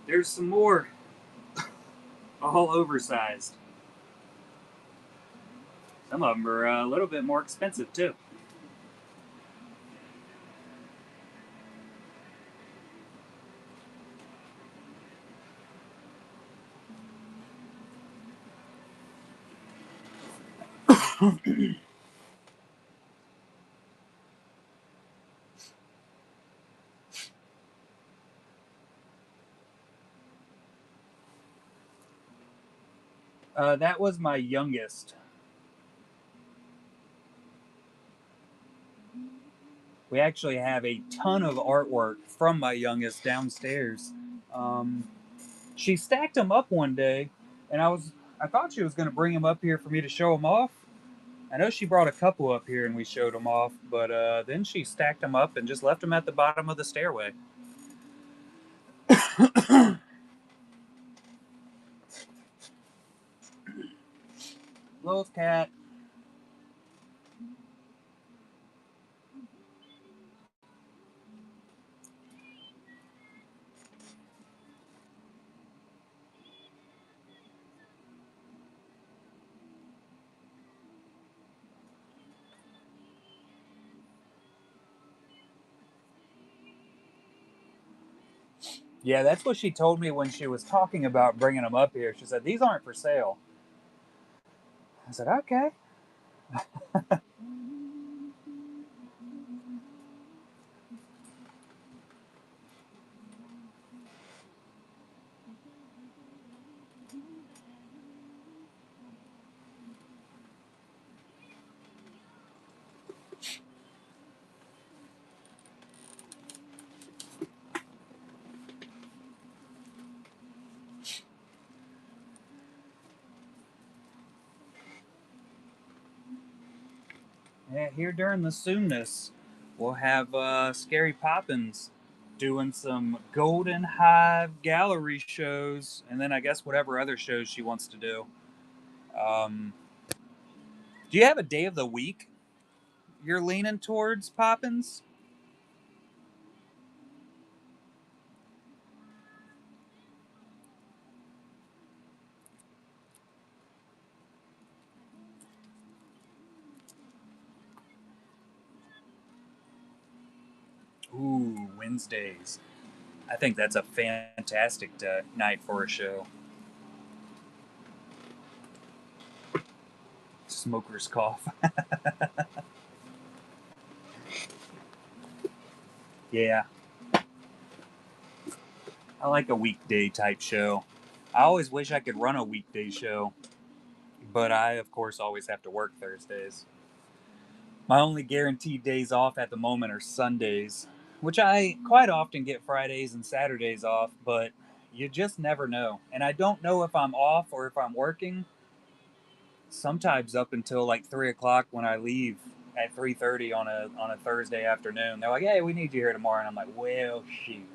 There's some more, all oversized. Some of them are a little bit more expensive too. That was my youngest. We actually have a ton of artwork from my youngest downstairs. Um, she stacked them up one day, and I thought she was going to bring them up here for me to show them off. I know she brought a couple up here and we showed them off, but then she stacked them up and just left them at the bottom of the stairway. Little cat. Yeah, that's what she told me when she was talking about bringing them up here. She said, "These aren't for sale." I said, "Okay." Yeah, here during the soonness, we'll have Scary Poppins doing some Golden Hive gallery shows, and then I guess whatever other shows she wants to do. Um, do you have a day of the week you're leaning towards, Poppins? Ooh, Wednesdays. I think that's a fantastic night for a show. Smoker's cough. Yeah, I like a weekday type show. I always wish I could run a weekday show, but I, of course, always have to work Thursdays. My only guaranteed days off at the moment are Sundays, which I quite often get Fridays and Saturdays off, but you just never know. And I don't know if I'm off or if I'm working. Sometimes up until like 3 o'clock when I leave at 3:30 on a Thursday afternoon, they're like, "Hey, we need you here tomorrow," and I'm like, "Well, shoot."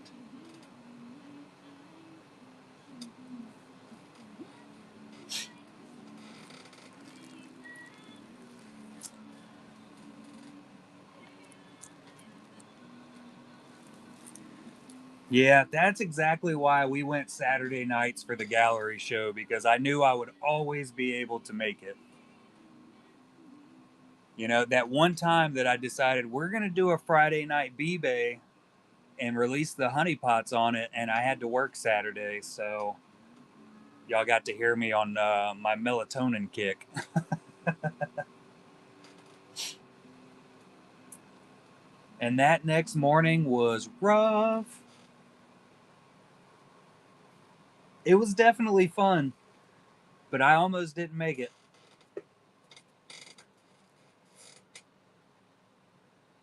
Yeah, that's exactly why we went Saturday nights for the gallery show because I knew I would always be able to make it. You know, that one time that I decided we're going to do a Friday night B-Bay and release the honeypots on it, and I had to work Saturday, so y'all got to hear me on my melatonin kick. And that next morning was rough. It was definitely fun, but I almost didn't make it.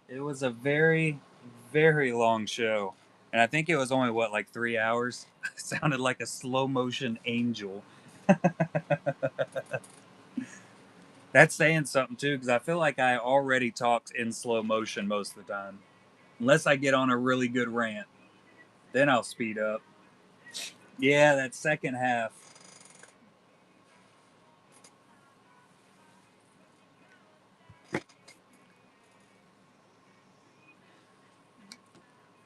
It was a very, very long show. And I think it was only, what, like 3 hours? Sounded like a slow motion angel. That's saying something too, because I feel like I already talked in slow motion most of the time. Unless I get on a really good rant, then I'll speed up. Yeah, that second half.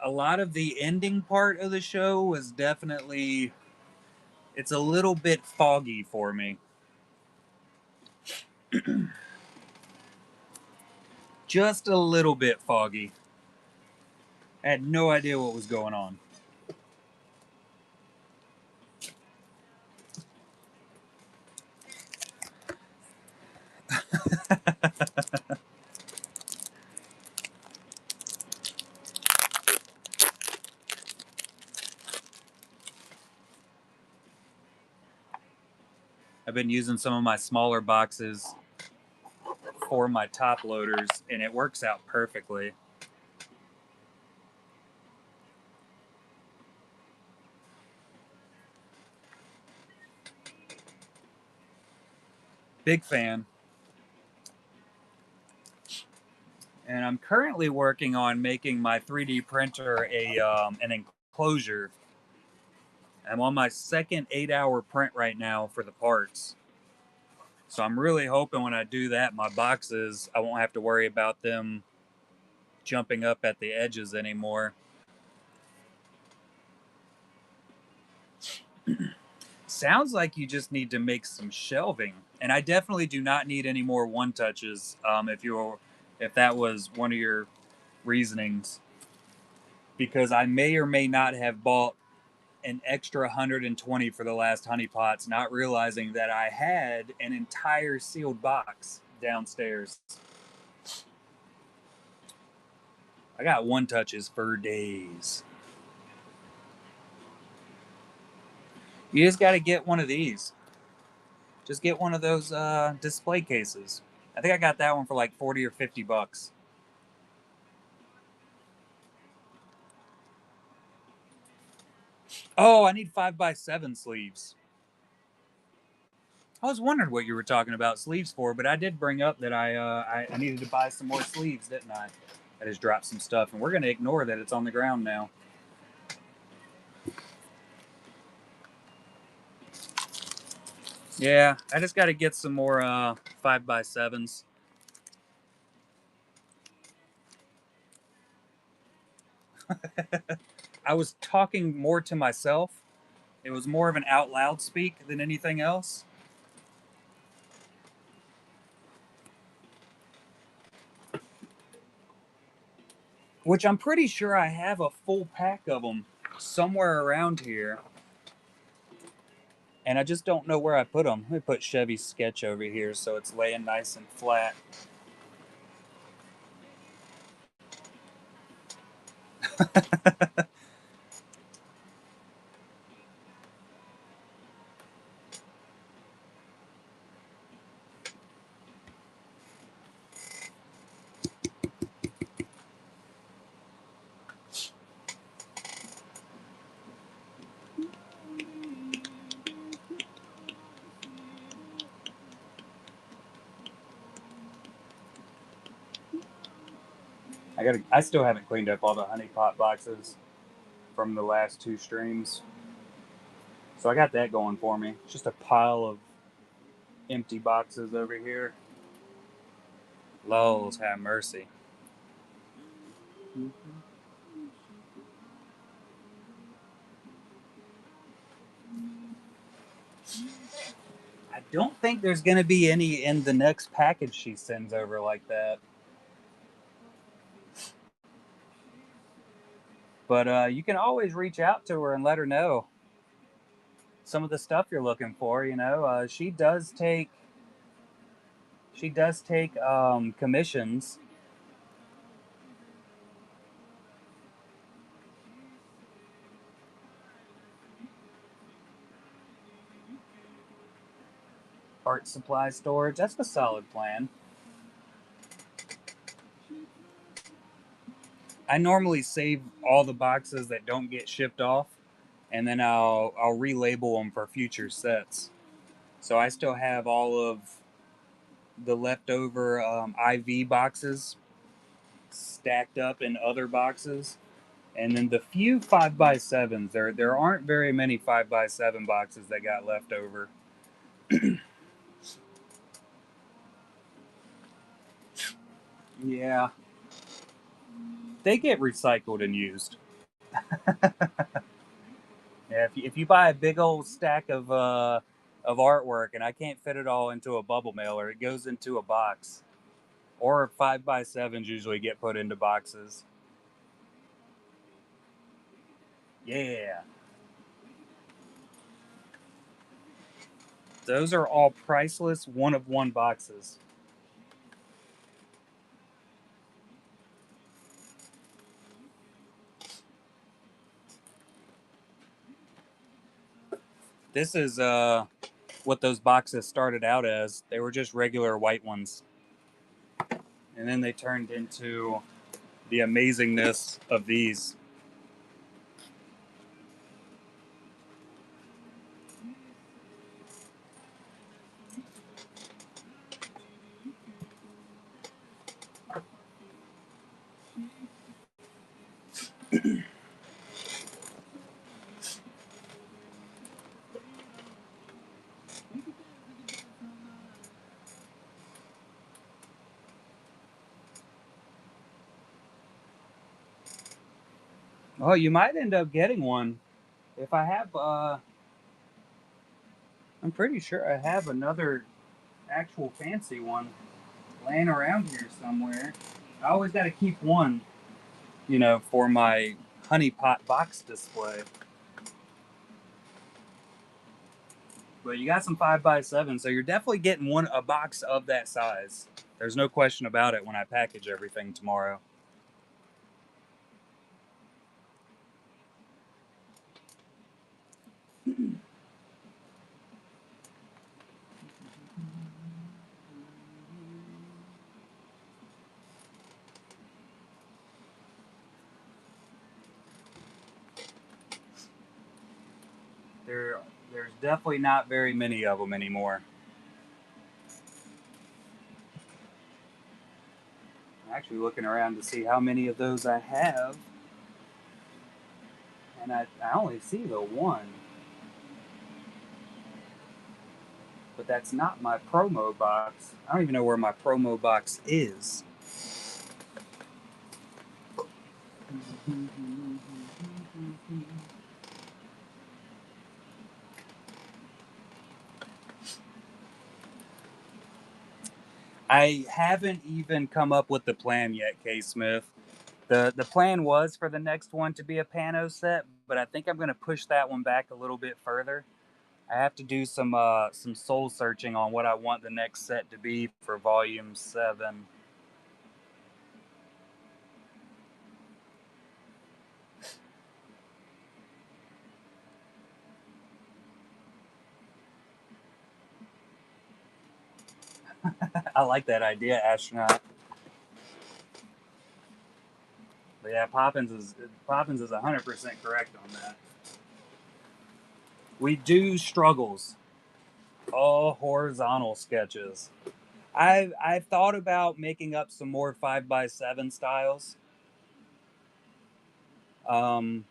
A lot of the ending part of the show was definitely, it's a little bit foggy for me. Just a little bit foggy. I had no idea what was going on. I've been using some of my smaller boxes for my top loaders, and it works out perfectly. Big fan. And I'm currently working on making my 3D printer an enclosure. I'm on my second 8 hour print right now for the parts. So I'm really hoping when I do that, my boxes, I won't have to worry about them jumping up at the edges anymore. Sounds like you just need to make some shelving, and I definitely do not need any more one touches. If that was one of your reasonings, because I may or may not have bought an extra 120 for the last honeypots, not realizing that I had an entire sealed box downstairs. I got one touches for days. You just got to get one of these. Just get one of those display cases. I think I got that one for like 40 or 50 bucks. Oh, I need 5x7 sleeves. I was wondering what you were talking about sleeves for, but I did bring up that I needed to buy some more sleeves, didn't I? I just dropped some stuff, and we're going to ignore that it's on the ground now. Yeah, I just got to get some more 5x7s. I was talking more to myself. It was more of an out loud speak than anything else. Which I'm pretty sure I have a full pack of them somewhere around here. and I just don't know where I put them. Let me put Chevy Sketch over here so it's laying nice and flat. I still haven't cleaned up all the honey pot boxes from the last two streams. So I got that going for me. It's just a pile of empty boxes over here. Lulz, have mercy. I don't think there's going to be any in the next package she sends over like that. But you can always reach out to her and let her know some of the stuff you're looking for. You know, she does take commissions. Art supply storage. That's the solid plan. I normally save all the boxes that don't get shipped off, and then I'll relabel them for future sets. So I still have all of the leftover IV boxes stacked up in other boxes, and then the few 5x7s. There aren't very many 5x7 boxes that got left over. Yeah, they get recycled and used. Yeah, if you buy a big old stack of artwork and I can't fit it all into a bubble mailer, it goes into a box. Or 5x7s usually get put into boxes. Yeah, those are all priceless one of one boxes. This is what those boxes started out as. They were just regular white ones, and then they turned into the amazingness of these. Oh, you might end up getting one. If I have, I'm pretty sure I have another actual fancy one laying around here somewhere. I always got to keep one, for my honey pot box display. But you got some 5x7, so you're definitely getting a box of that size. There's no question about it when I package everything tomorrow. There, there's definitely not very many of them anymore. I'm actually looking around to see how many of those I have, and I only see the one. But that's not my promo box. I don't even know where my promo box is. I haven't even come up with the plan yet, K Smith. The plan was for the next one to be a Pano set, but I think I'm going to push that one back a little bit further. I have to do some soul searching on what I want the next set to be for volume 7. I like that idea, astronaut. But yeah, Poppins is 100% correct on that. We do struggles, all horizontal sketches. I've thought about making up some more 5x7 styles um,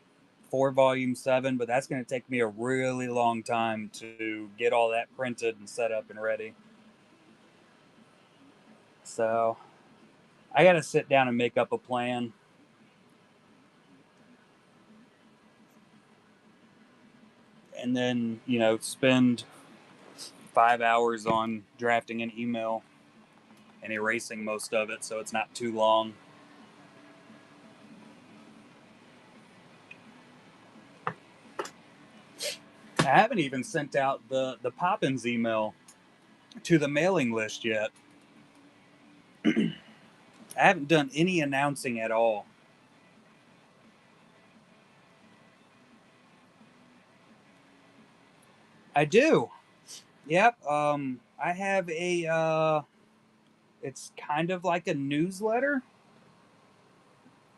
for volume 7, but that's going to take me a really long time to get all that printed and set up and ready. So I got to sit down and make up a plan, and then spend 5 hours on drafting an email and erasing most of it so it's not too long. I haven't even sent out the Poppins email to the mailing list yet. I haven't done any announcing at all. I do. Yep. I have a. It's kind of like a newsletter.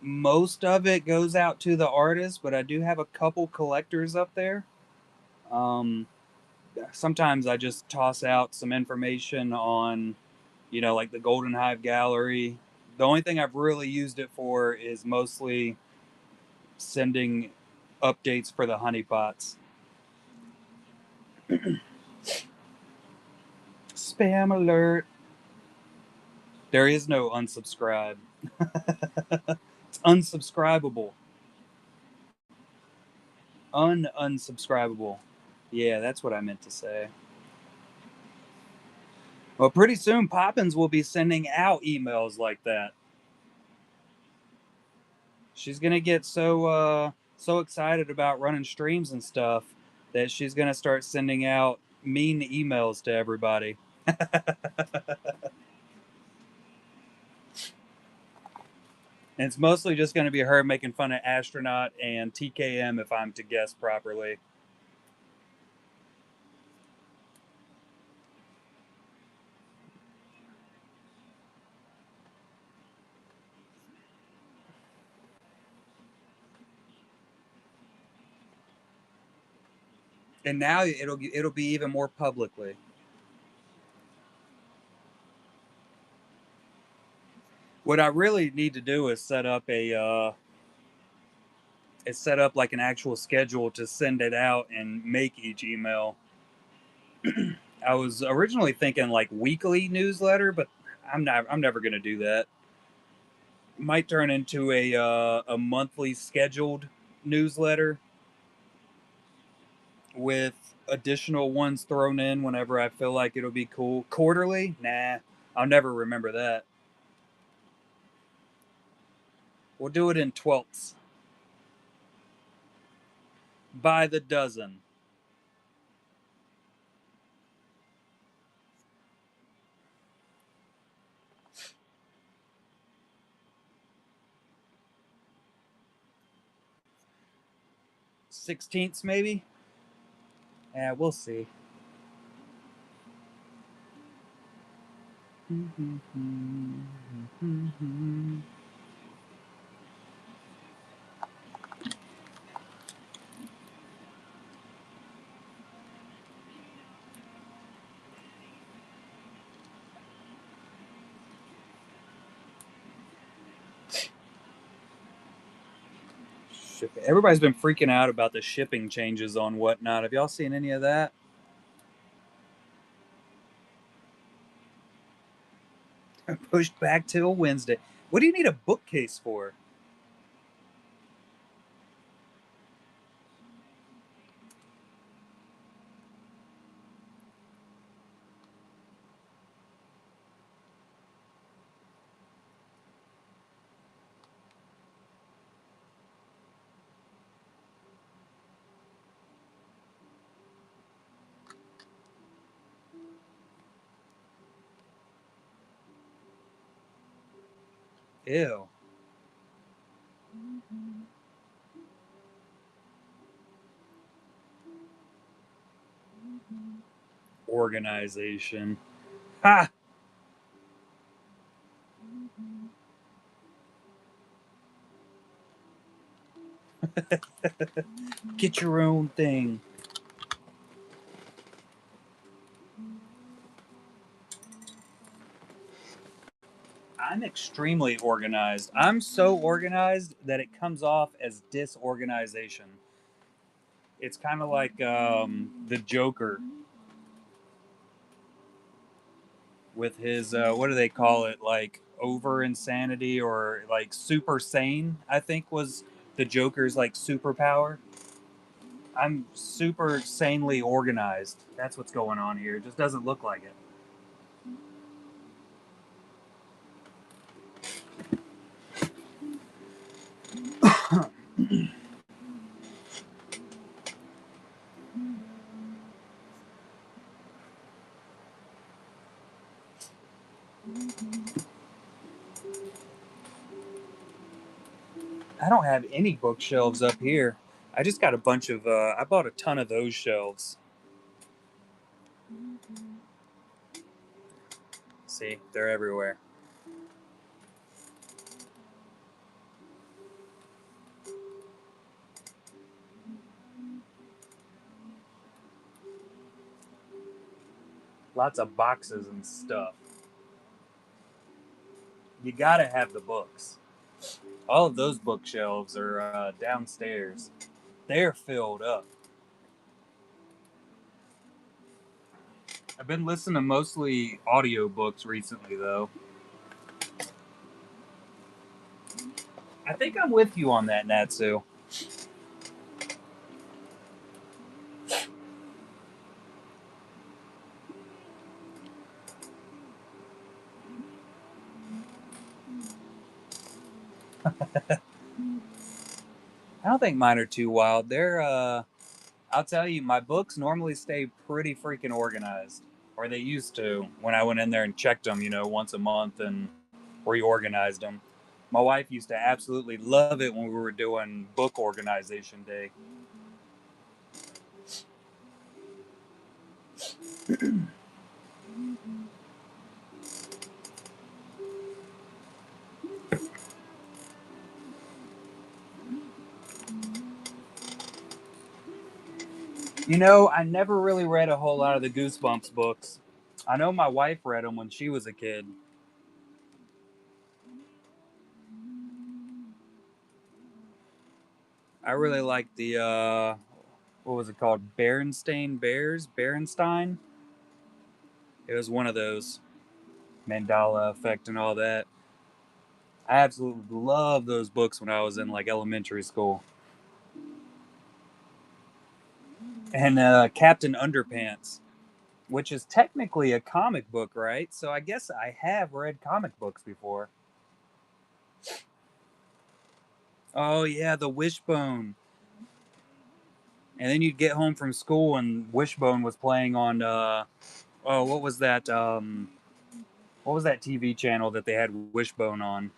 Most of it goes out to the artist, but I do have a couple collectors up there. Um, Sometimes I just toss out some information on, like the Golden Hive Gallery. The only thing I've really used it for is mostly sending updates for the honeypots. Spam alert. There is no unsubscribe. It's unsubscribable. Unsubscribable. Yeah, that's what I meant to say. Well, pretty soon Poppins will be sending out emails like that. She's gonna get so excited about running streams and stuff that she's gonna start sending out mean emails to everybody. And it's mostly just going to be her making fun of Astronaut and TKM, if I'm to guess properly. And now it'll be even more publicly. What I really need to do is set up like an actual schedule to send it out and make each email. I was originally thinking like weekly newsletter, but I'm never going to do that. Might turn into a monthly scheduled newsletter with additional ones thrown in whenever I feel like it'll be cool. Quarterly? Nah, I'll never remember that. We'll do it in twelfths. By the dozen. 16ths, maybe? Yeah, we'll see. Everybody's been freaking out about the shipping changes on whatnot. Have y'all seen any of that? Pushed back till Wednesday. What do you need a bookcase for? Ew. Organization. Ha! Get your own thing. I'm extremely organized. I'm so organized that it comes off as disorganization. It's kind of like the Joker with his what do they call it? Like over insanity or like super sane, I think was the Joker's like superpower. I'm super sanely organized. That's what's going on here. It just doesn't look like it. I don't have any bookshelves up here. I just got a bunch of I bought a ton of those shelves. See, they're everywhere. Lots of boxes and stuff. You gotta have the books. All of those bookshelves are downstairs. They're filled up. I've been listening to mostly audiobooks recently, though. I think I'm with you on that, Natsu. I don't think mine are too wild. I'll tell you, my books normally stay pretty freaking organized. Or they used to when I went in there and checked them, once a month and reorganized them. My wife used to absolutely love it when we were doing book organization day. I never really read a whole lot of the Goosebumps books. I know my wife read them when she was a kid. I really liked the what was it called? Berenstain Bears? Berenstein? It was one of those. Mandela effect and all that. I absolutely loved those books when I was in like elementary school. And Captain Underpants, which is technically a comic book, right? So I guess I have read comic books before. Oh yeah, the Wishbone. And then you'd get home from school and Wishbone was playing on oh what was that TV channel that they had Wishbone on?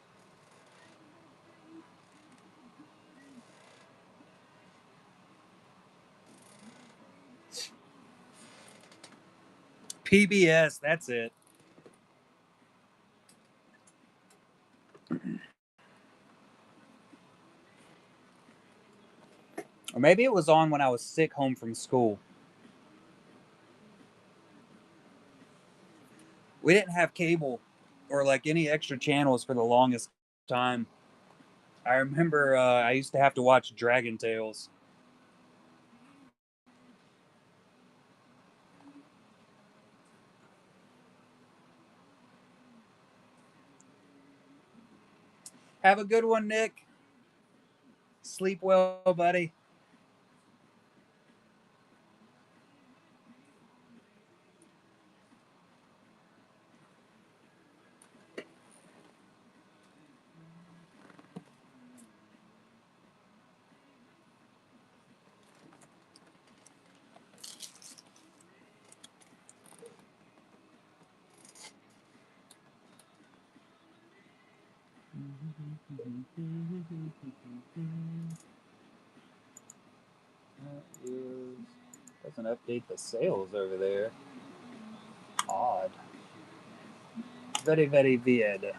PBS, that's it. Or maybe it was on when I was sick home from school. We didn't have cable or like any extra channels for the longest time. I remember I used to have to watch Dragon Tales. Have a good one, Nick. Sleep well, buddy. That is, doesn't update the sales over there. Odd. Very, very weird.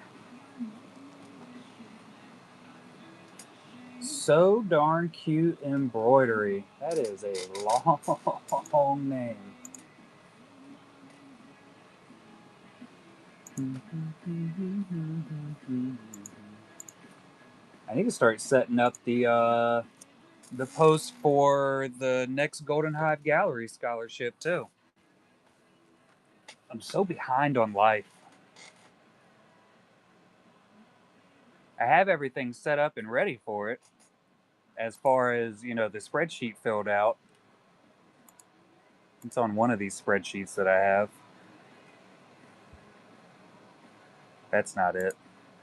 So darn cute embroidery. That is a long name. I need to start setting up the post for the next Golden Hive Gallery scholarship too. I'm so behind on life. I have everything set up and ready for it, as far as the spreadsheet filled out. It's on one of these spreadsheets that I have. That's not it.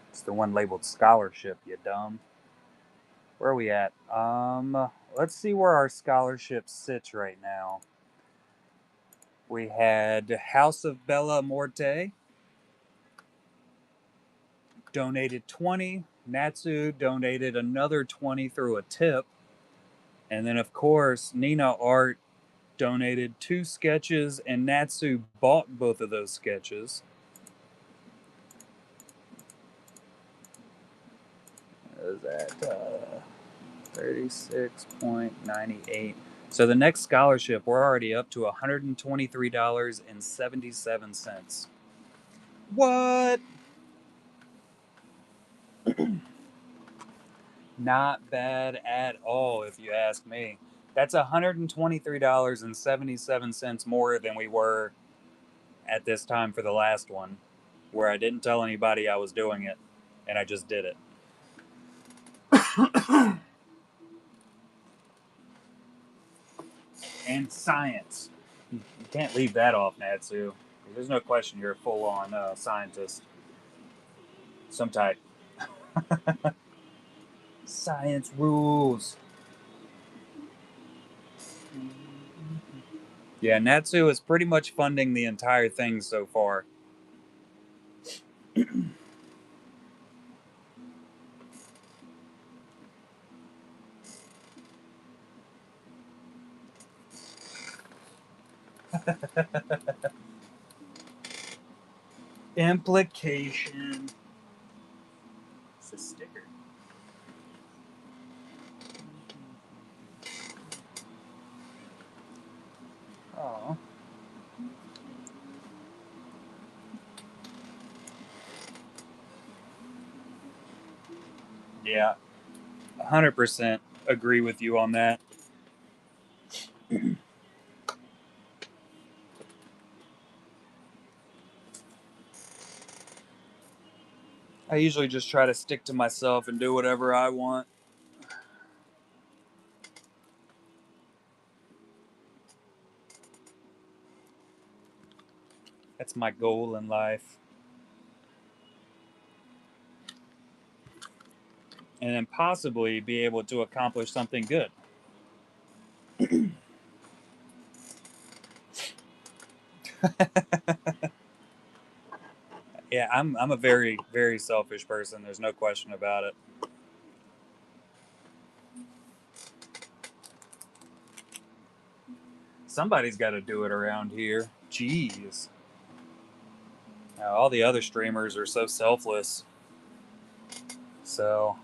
It's the one labeled scholarship, you dumb. Where are we at? Let's see where our scholarship sits right now. We had House of Bella Morte donated 20. Natsu donated another 20 through a tip. And then, of course, Nina Art donated 2 sketches, and Natsu bought both of those sketches. Is that 36.98? So the next scholarship, we're already up to $123.77. What? Not bad at all, if you ask me. That's $123.77 more than we were at this time for the last one, where I didn't tell anybody I was doing it, and I just did it. And science. You can't leave that off, Natsu. There's no question you're a full-on scientist. Some type. Science rules. Yeah, Natsu is pretty much funding the entire thing so far. Implication. It's a sticker. Oh. Yeah, 100% agree with you on that. I usually just try to stick to myself and do whatever I want. That's my goal in life. And then possibly be able to accomplish something good. Yeah, I'm a very, very selfish person. There's no question about it. Somebody's got to do it around here. Jeez. Now, all the other streamers are so selfless. So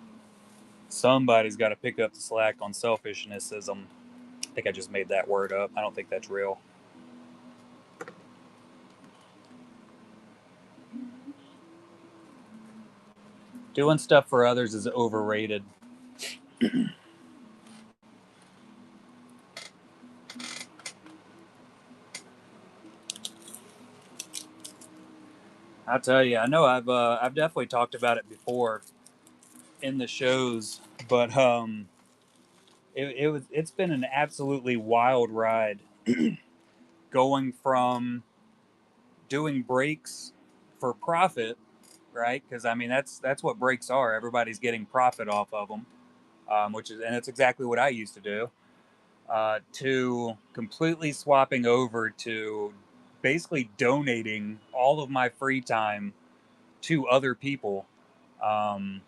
somebody's got to pick up the slack on selfishnessism. I think I just made that word up. I don't think that's real. Doing stuff for others is overrated. I'll tell you, I know I've definitely talked about it before in the shows, but it's been an absolutely wild ride going from doing breaks for profit, right? Because I mean that's what breaks are. Everybody's getting profit off of them, which is and it's exactly what I used to do. To completely swapping over to basically donating all of my free time to other people. Um,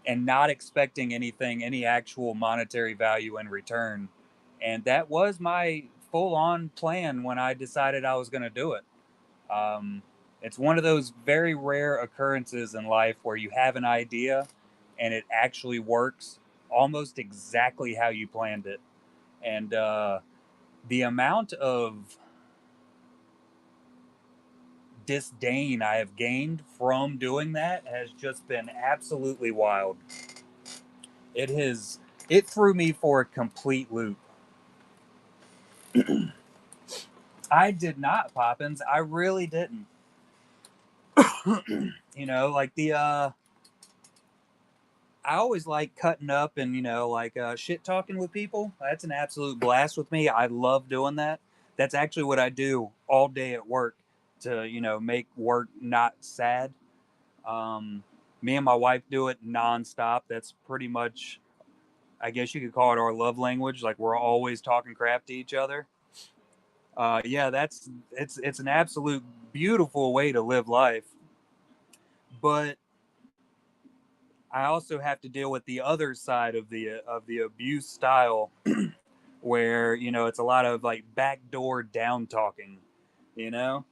and not expecting anything, any actual monetary value in return. And that was my full on plan when I decided I was going to do it. Um, it's one of those very rare occurrences in life where you have an idea and it actually works almost exactly how you planned it. And the amount of disdain I have gained from doing that has just been absolutely wild. It has, it threw me for a complete loop. I did not, Poppins. I really didn't. Like I always like cutting up and like shit talking with people. That's an absolute blast with me. I love doing that. That's actually what I do all day at work to make work not sad. Um, Me and my wife do it nonstop. That's pretty much, I guess you could call it our love language. Like we're always talking crap to each other. Yeah, it's an absolute beautiful way to live life. But I also have to deal with the other side of the abuse style, where it's a lot of like backdoor down talking. You know,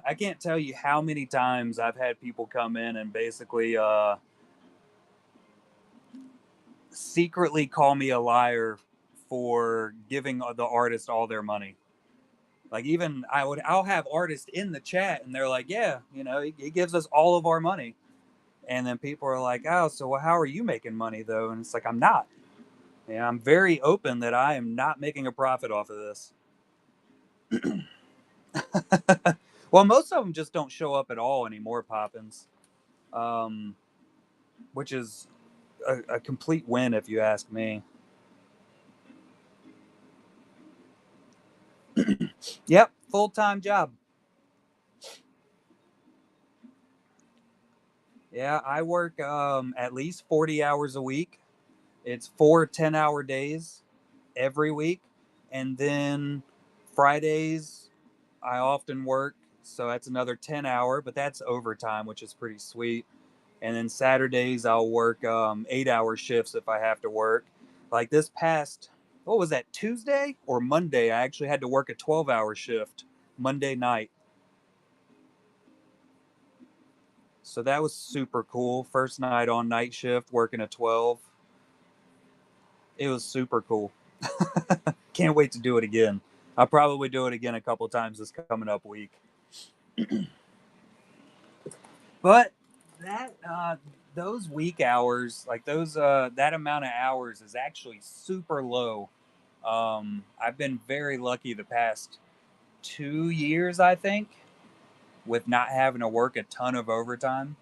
I can't tell you how many times I've had people come in and basically secretly call me a liar for giving the artist all their money. Like even I'll have artists in the chat and they're like, yeah, he gives us all of our money. And then people are like, oh, so how are you making money though? And it's like, I'm not. Yeah, I'm very open that I am not making a profit off of this. Well, most of them just don't show up at all anymore, Poppins. Um, which is a complete win if you ask me. Yep, full time job. Yeah, I work at least 40 hours a week. It's 4 10-hour days every week. And then Fridays, I often work. So that's another 10 hour, but that's overtime, which is pretty sweet. And then Saturdays, I'll work 8 hour shifts if I have to work. Like this past, what was that, Tuesday or Monday? I actually had to work a 12-hour shift Monday night. So that was super cool. First night on night shift, working a 12. It was super cool. Can't wait to do it again. I'll probably do it again a couple times this coming up week. But that those week hours, like those that amount of hours is actually super low. I've been very lucky the past 2 years, I think, with not having to work a ton of overtime.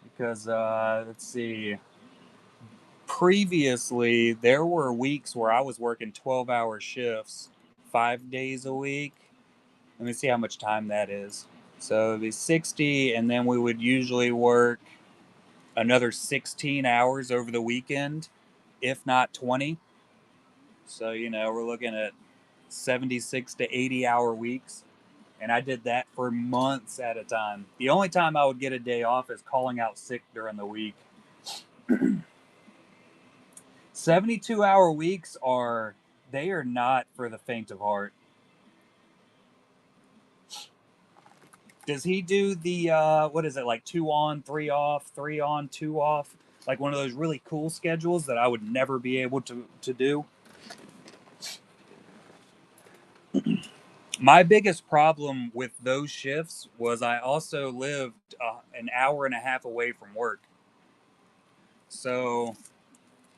Because let's see, previously there were weeks where I was working 12-hour shifts 5 days a week. Let me see how much time that is. So it'd be 60, and then we would usually work another 16 hours over the weekend, if not 20. So, we're looking at 76 to 80-hour weeks. And I did that for months at a time. The only time I would get a day off is calling out sick during the week. 72-hour weeks they are not for the faint of heart. Does he do the what is it, like 2 on, 3 off, 3 on, 2 off? Like one of those really cool schedules that I would never be able to do. My biggest problem with those shifts was I also lived an hour and a half away from work. So,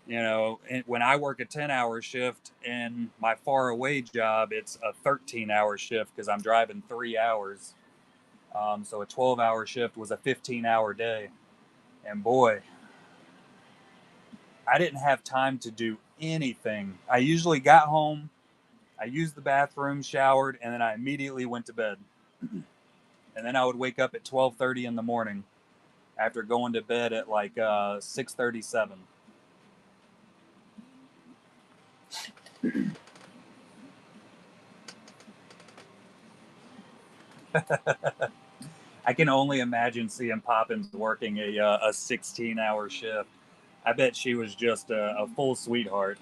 when I work a 10-hour shift in my far away job, it's a 13-hour shift because I'm driving 3 hours. So a 12-hour shift was a 15-hour day. And boy, I didn't have time to do anything. I usually got home, I used the bathroom, showered, and then I immediately went to bed. And then I would wake up at 12:30 in the morning after going to bed at like 6:37. I can only imagine seeing Poppins working a 16-hour shift. I bet she was just a full sweetheart.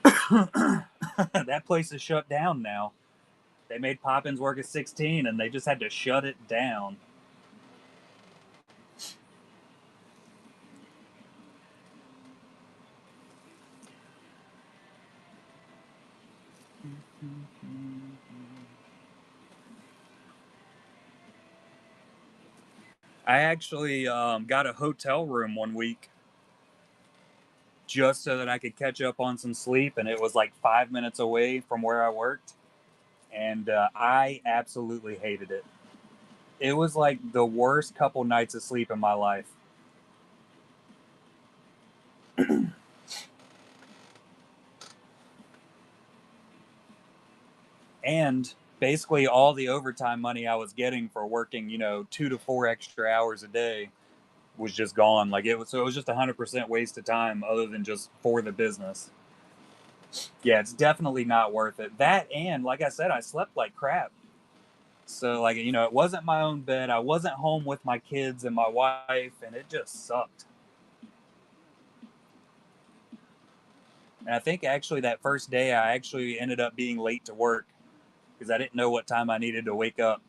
That place is shut down now. They made Poppins work at 16 and they just had to shut it down. I actually got a hotel room one week just so that I could catch up on some sleep, and it was like 5 minutes away from where I worked, and I absolutely hated it. It was like the worst couple nights of sleep in my life. And basically, all the overtime money I was getting for working, 2 to 4 extra hours a day was just gone. Like it was, so it was just 100% waste of time, other than just for the business. Yeah, it's definitely not worth it. That, and like I said, I slept like crap. So like it wasn't my own bed. I wasn't home with my kids and my wife, and it just sucked. And I think actually that first day I actually ended up being late to work because I didn't know what time I needed to wake up.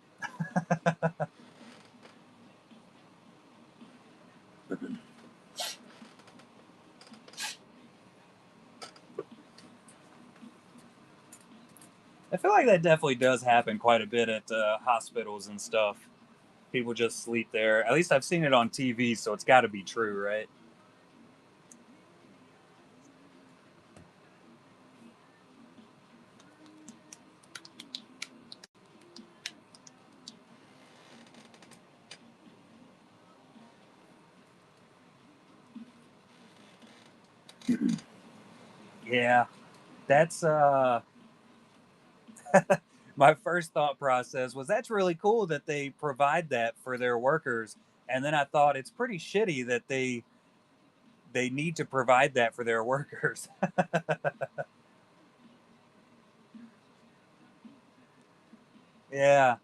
I feel like that definitely does happen quite a bit at hospitals and stuff. People just sleep there. At least I've seen it on TV, so it's got to be true, right? Yeah, that's my first thought process was that's really cool that they provide that for their workers, and then I thought it's pretty shitty that they need to provide that for their workers. Yeah,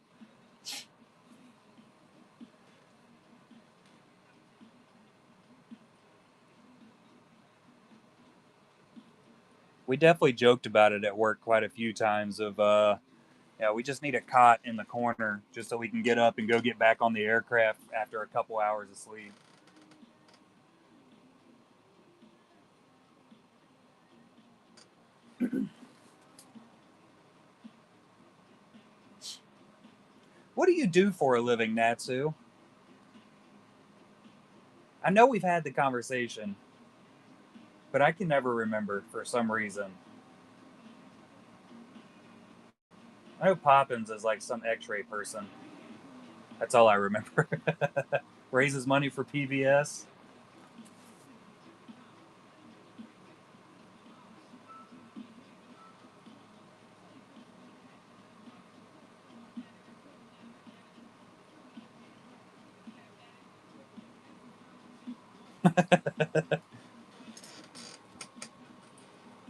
we definitely joked about it at work quite a few times. Of yeah, we just need a cot in the corner just so we can get up and go get back on the aircraft after a couple hours of sleep. What do you do for a living, Natsu? I know we've had the conversation, but I can never remember for some reason. I know Poppins is like some X-ray person. That's all I remember. Raises money for PBS.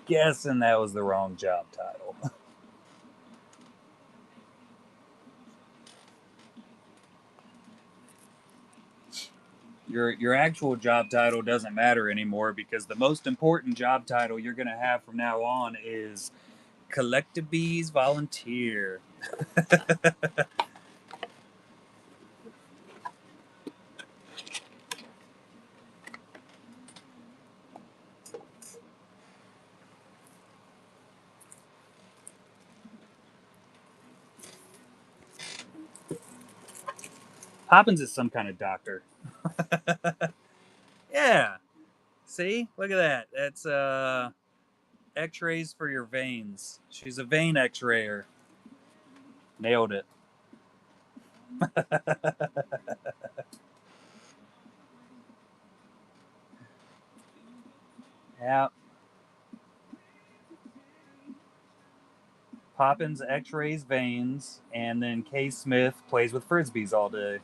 Guessing that was the wrong job title. Your actual job title doesn't matter anymore because the most important job title you're going to have from now on is Collectabees Volunteer. Poppins is some kind of doctor. Yeah. See? Look at that. That's x-rays for your veins. She's a vein x-rayer. Nailed it. Yeah. Poppins x-rays veins, and then K. Smith plays with frisbees all day.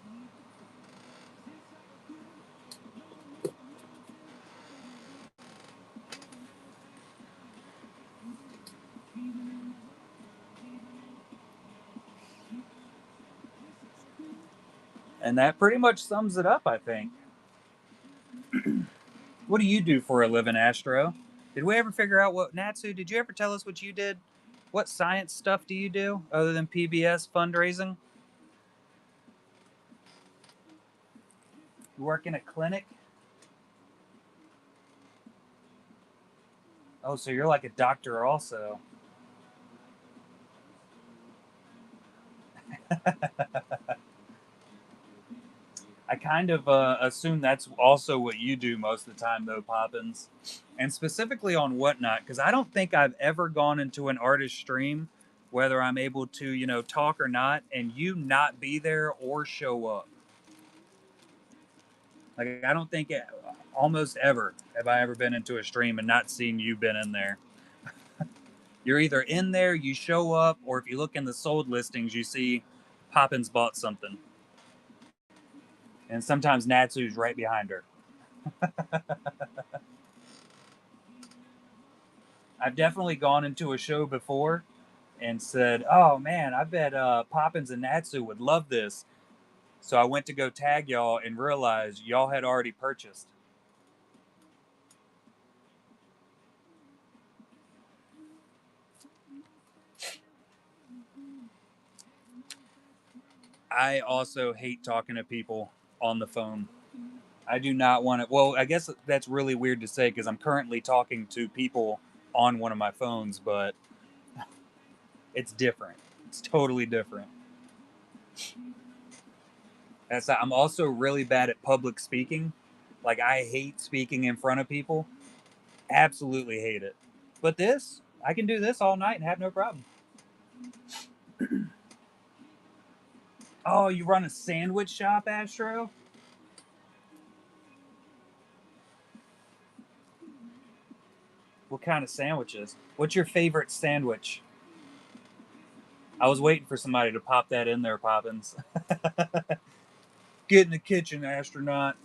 And that pretty much sums it up, I think. What do you do for a living, Astro? Did we ever figure out what Natsu? Did you ever tell us what you did? What science stuff do you do other than PBS fundraising? You work in a clinic? Oh, so you're like a doctor also. I kind of assume that's also what you do most of the time, though, Poppins. And specifically on Whatnot, because I don't think I've ever gone into an artist stream, whether I'm able to, talk or not, and you not be there or show up. Like, I don't think almost ever have I ever been into a stream and not seen you been in there. You're either in there, you show up, or if you look in the sold listings, you see Poppins bought something. And sometimes Natsu's right behind her. I've definitely gone into a show before and said, "Oh man, I bet Poppins and Natsu would love this." So I went to go tag y'all and realized y'all had already purchased. I also hate talking to people on the phone. I do not want to. Well, I guess that's really weird to say because I'm currently talking to people on one of my phones, but it's different. It's totally different. I'm also really bad at public speaking. Like I hate speaking in front of people. Absolutely hate it. But this, I can do this all night and have no problem. Oh, you run a sandwich shop, Astro? What kind of sandwiches? What's your favorite sandwich? I was waiting for somebody to pop that in there, Poppins. Get in the kitchen, astronaut.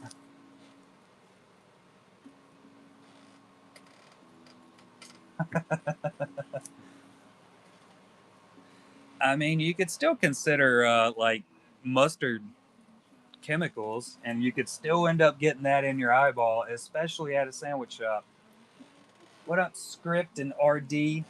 I mean, you could still consider like mustard chemicals, and you could still end up getting that in your eyeball, especially at a sandwich shop. What up, Script and RD?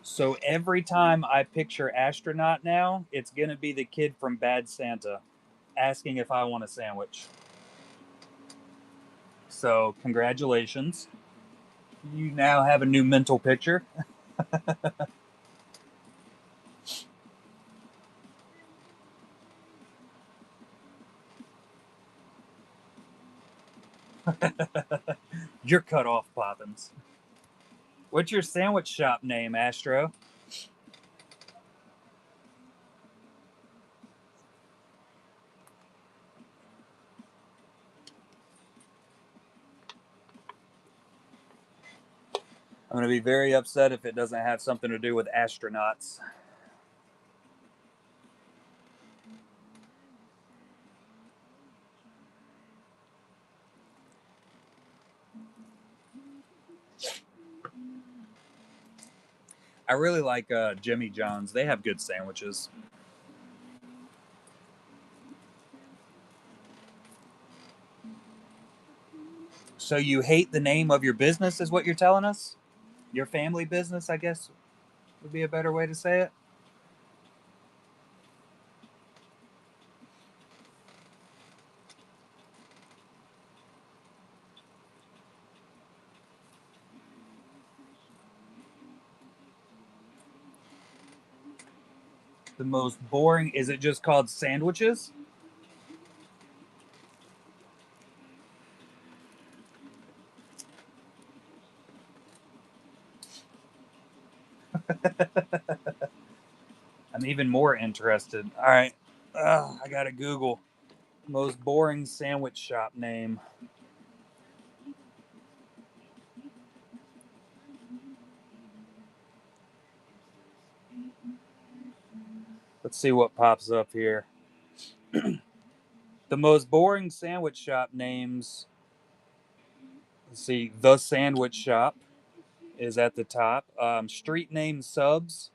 So every time I picture astronaut now, it's gonna be the kid from Bad Santa asking if I want a sandwich. So congratulations, you now have a new mental picture. You're cut off, Poppins. What's your sandwich shop name, Astro? I'm gonna be very upset if it doesn't have something to do with astronauts. I really like Jimmy John's. They have good sandwiches. So you hate the name of your business, is what you're telling us? Your family business, I guess, would be a better way to say it. The most boring, is it just called sandwiches? I'm even more interested. All right. I got to Google most boring sandwich shop name. Let's see what pops up here. The most boring sandwich shop names See, the sandwich shop is at the top. Street name subs.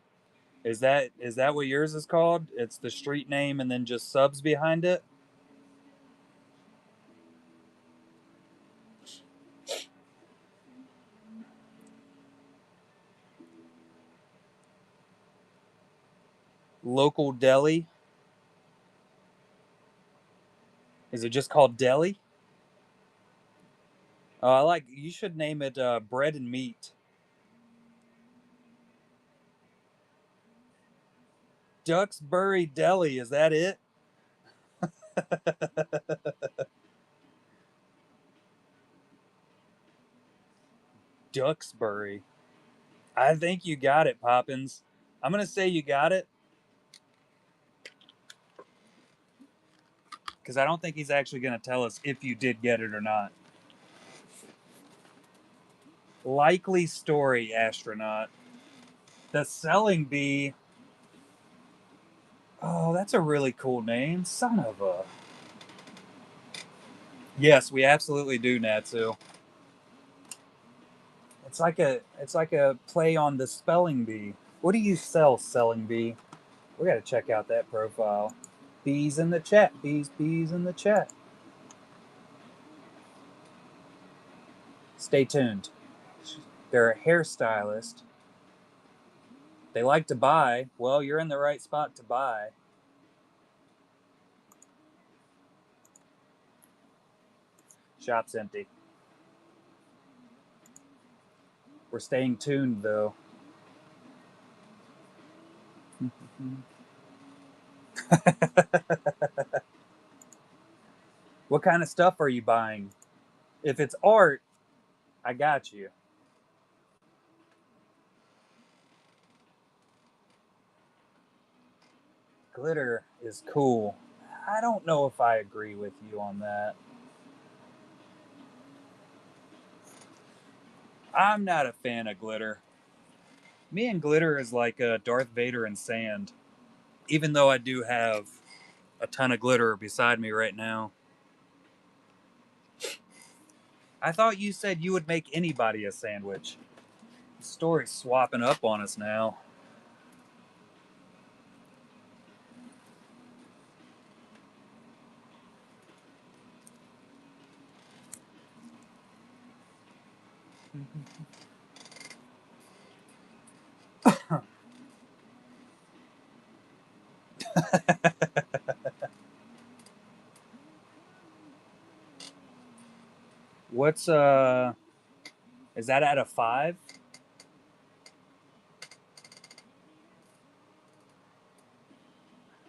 Is that what yours is called? It's the street name and then just subs behind it. Local deli. Is it just called deli? I like. You should name it bread and meat. Duxbury Deli. Is that it? Duxbury. I think you got it, Poppins. I'm gonna say you got it because I don't think he's actually gonna tell us if you did get it or not. Likely story, astronaut. The selling bee. Oh, that's a really cool name. Son of a. Yes, we absolutely do, Natsu. It's like a play on the spelling bee. What do you sell, selling bee? We got to check out that profile. Bees in the chat. Bees in the chat. Stay tuned. They're a hairstylist. They like to buy. Well, you're in the right spot to buy. Shop's empty. We're staying tuned, though. What kind of stuff are you buying? If it's art, I got you. Glitter is cool. I don't know if I agree with you on that. I'm not a fan of glitter. Me and glitter is like Darth Vader and sand. Even though I do have a ton of glitter beside me right now. I thought you said you would make anybody a sandwich. The story's swapping up on us now. What's is that out of 5?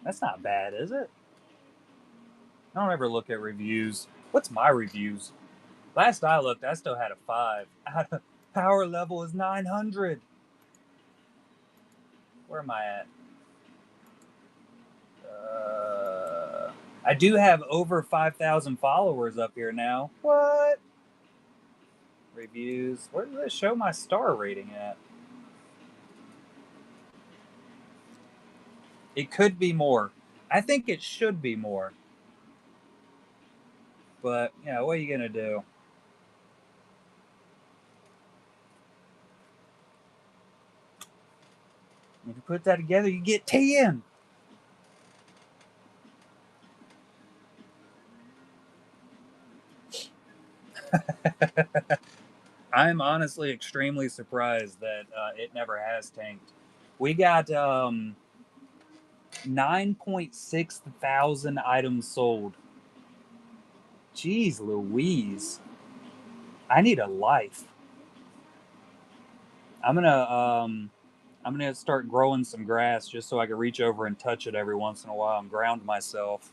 That's not bad, is it? I don't ever look at reviews. What's my reviews? Last I looked, I still had a 5. Power level is 900. Where am I at? I do have over 5,000 followers up here now. What? Reviews. Where does it show my star rating at? It could be more. I think it should be more. But, what are you going to do? If you put that together, you get 10. I'm honestly extremely surprised that it never has tanked. We got 9.6 thousand items sold. Jeez Louise. I need a life. I'm gonna start growing some grass just so I can reach over and touch it every once in a while and ground myself.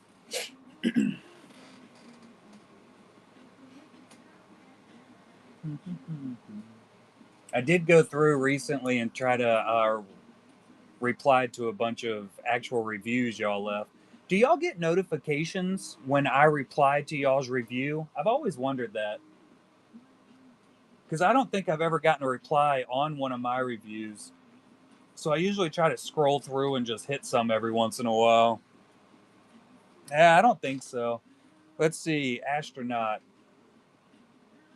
I did go through recently and try to reply to a bunch of actual reviews y'all left. Do y'all get notifications when I reply to y'all's review? I've always wondered that. Because I don't think I've ever gotten a reply on one of my reviews. So I usually try to scroll through and just hit some every once in a while. Yeah, I don't think so. Let's see. Astronaut.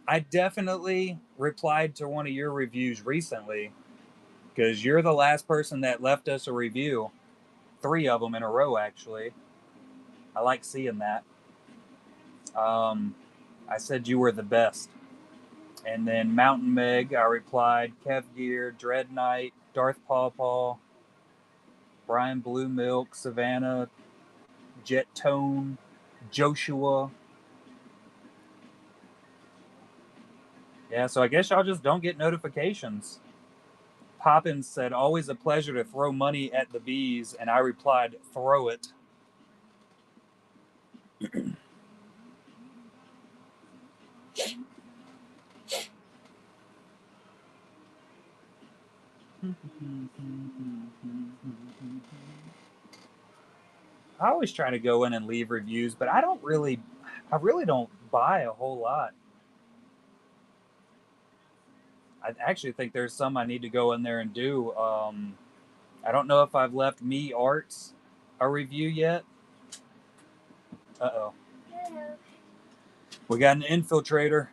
I definitely replied to one of your reviews recently because you're the last person that left us a review. 3 of them in a row, actually. I like seeing that. Um, I said you were the best. And then Mountain Meg, I replied, Kev Gear, Dread Knight, Darth Pawpaw, Brian Blue Milk, Savannah, Jet Tone, Joshua. Yeah, so I guess y'all just don't get notifications. Poppins said, always a pleasure to throw money at the bees. And I replied, throw it. I always try to go in and leave reviews, but I really don't buy a whole lot. I actually think there's some I need to go in there and do. I don't know if I've left Me Arts a review yet. Uh oh. We got an infiltrator.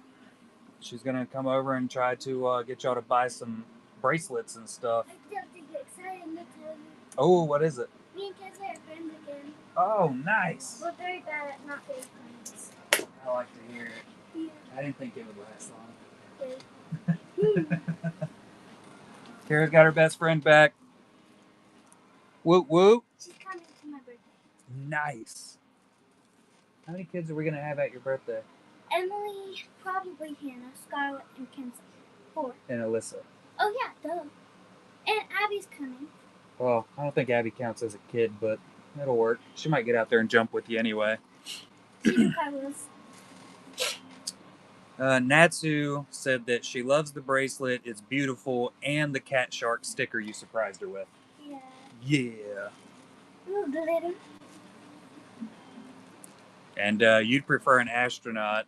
She's gonna come over and try to get y'all to buy some bracelets and stuff. I still think excited to tell you. Oh, what is it? Me and Kids are friends again. Oh, nice. We're very bad at not being friends. I like to hear it. Yeah. I didn't think it would last long. Okay. Kara's got her best friend back. Whoop whoop. She's coming to my birthday. Nice. How many kids are we gonna have at your birthday? Emily, probably Hannah, Scarlett, and Kenzie. 4. And Alyssa. Oh yeah, duh. And Abby's coming. Well, I don't think Abby counts as a kid, but it'll work. She might get out there and jump with you anyway. She probably was. Natsu said that she loves the bracelet, it's beautiful, and the cat shark sticker you surprised her with. Yeah. Yeah. Ooh, glitter. And you'd prefer an astronaut.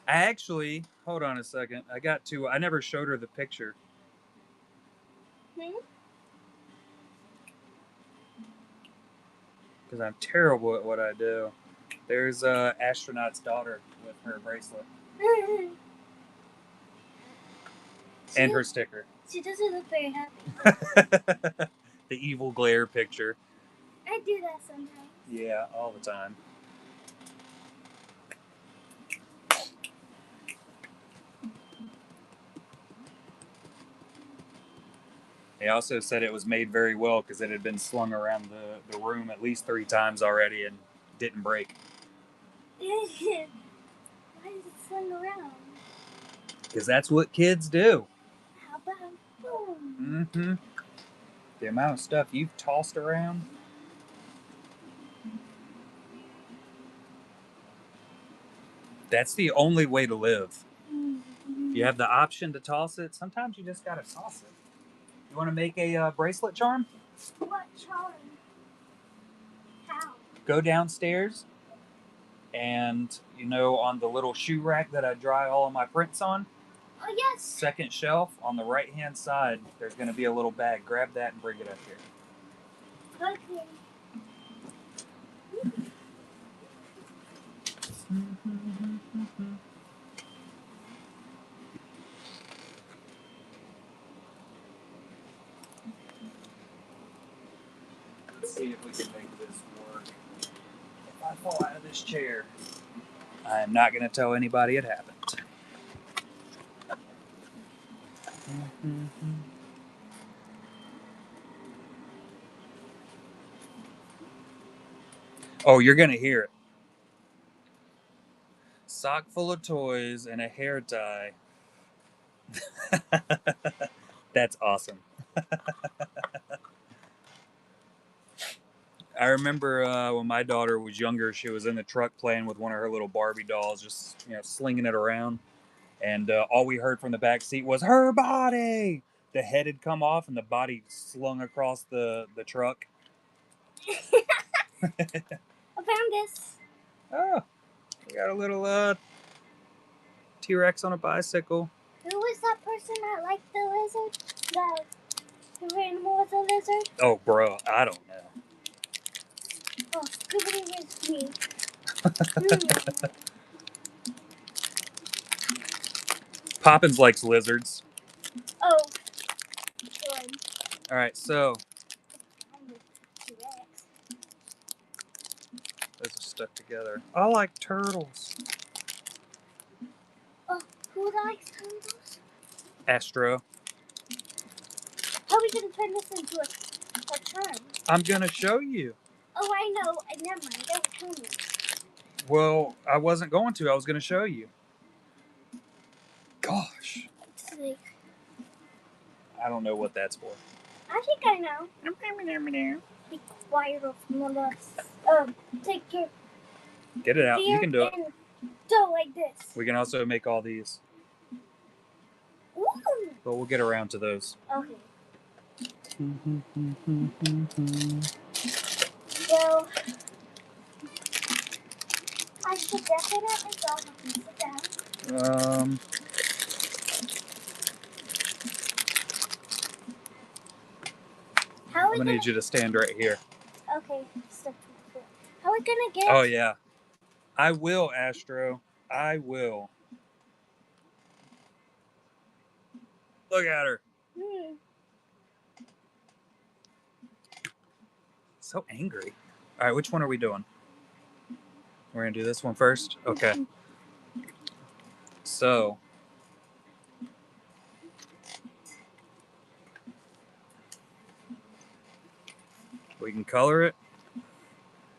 I actually, hold on a second. I never showed her the picture. Because I'm terrible at what I do. There's astronaut's daughter with her bracelet. And her sticker. She doesn't look very happy. The evil glare picture. I do that sometimes. Yeah, all the time. They also said it was made very well because it had been slung around the room at least 3 times already and didn't break. Why is it slung around? Because that's what kids do. How about boom? Mm-hmm. The amount of stuff you've tossed around. That's the only way to live. If you have the option to toss it, sometimes you just gotta toss it. You want to make a bracelet charm? What charm? How? Go downstairs and, on the little shoe rack that I dry all of my prints on. Oh, yes. Second shelf on the right-hand side, there's going to be a little bag. Grab that and bring it up here. Okay. Let's see if we can make this work. If I fall out of this chair, I am not going to tell anybody it happened. Oh, you're going to hear it. Sock full of toys and a hair tie. That's awesome. I remember when my daughter was younger, she was in the truck playing with one of her little Barbie dolls, just slinging it around. And all we heard from the back seat was her body. The head had come off and the body slung across the truck. I found this. Oh, we got a little T-Rex on a bicycle. Who was that person that liked the lizard? The animal was a lizard? Oh, bro, I don't know. Oh, Scooby is me. Poppins likes lizards. Oh, good. All right, so those are stuck together. I like turtles. Oh, who likes turtles? Astro. How are we gonna turn this into a term? I'm gonna show you. Oh, I know. Never mind. Don't tell me. Well, I wasn't going to. I was gonna show you. Gosh. It's like, I don't know what that's for. I think I know. Be quiet of mollusks. Take your Get it out. You can do it. and go like this. We can also make all these. Ooh. But we'll get around to those. Okay. Well, I should definitely go and sit down. How are I'm we gonna need you to stand right here. Okay. How are we gonna get? Oh yeah. I will, Astro. I will. Look at her. So angry. All right, which one are we doing? We're gonna do this one first? Okay. So. We can color it.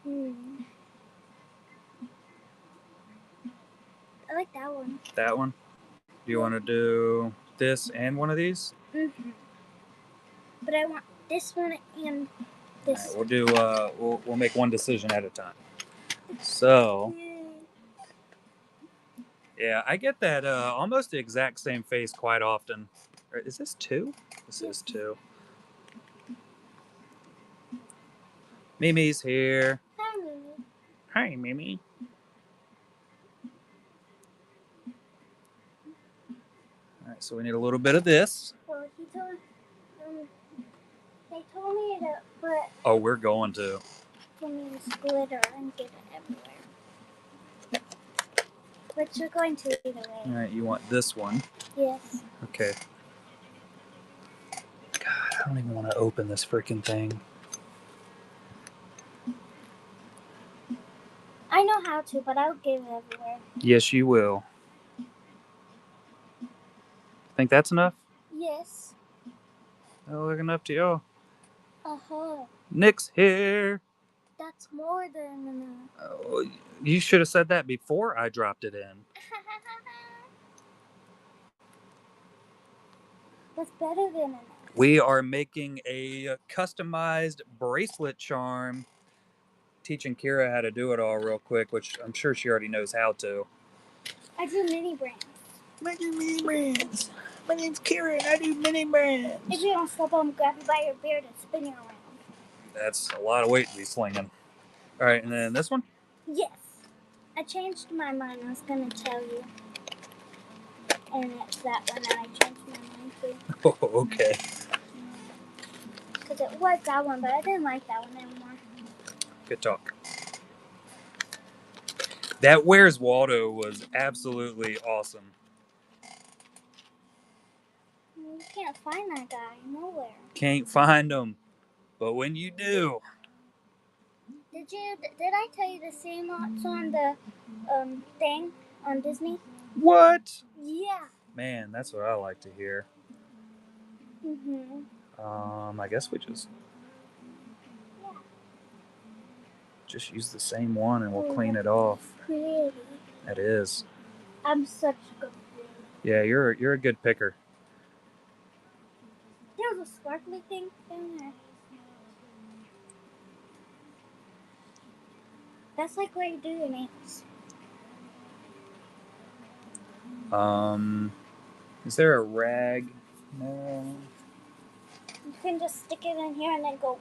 I like that one. That one? Do you want to do this and one of these? But I want this one and this. All right, we'll do. We'll make one decision at a time. So. Yeah, I get that almost the exact same face quite often. Is this 2? This is 2. Mimi's here. Hi, Mimi. Hi, Mimi. All right, so we need a little bit of this. Well, they told me to put. Oh, we're going to. For me to glitter and get it everywhere. But you're going to either way. All right, you want this one? Yes. Okay. God, I don't even want to open this freaking thing. I know how to, but I'll get it everywhere. Yes, you will. Think that's enough? Yes. Oh, look enough to you. Uh-huh. Nick's here. That's more than enough. Oh, you should have said that before I dropped it in. That's better than enough. We are making a customized bracelet charm. Teaching Kira how to do it all real quick, which I'm sure she already knows how to. I do mini brands. I do mini brands. My name's Kira and I do mini brands. If you don't stop, I'm grab you by your beard and spin you around. That's a lot of weight to be slinging. All right, and then this one? Yes. I changed my mind. I was going to tell you. And it's that one that I changed my mind to. Oh, okay. Because it was that one, but I didn't like that one anymore. Good talk. That Where's Waldo was absolutely awesome. You can't find that guy nowhere. Can't find him. But when you do... Did I tell you the same what's on the thing on Disney? What? Yeah. Man, that's what I like to hear. I guess we just use the same one and we'll clean it off. Pretty. It is. I'm such a good player. Yeah, you're a good picker. There's a sparkly thing down there. That's like where you do your nails. Is there a rag? No. You can just stick it in here and then go.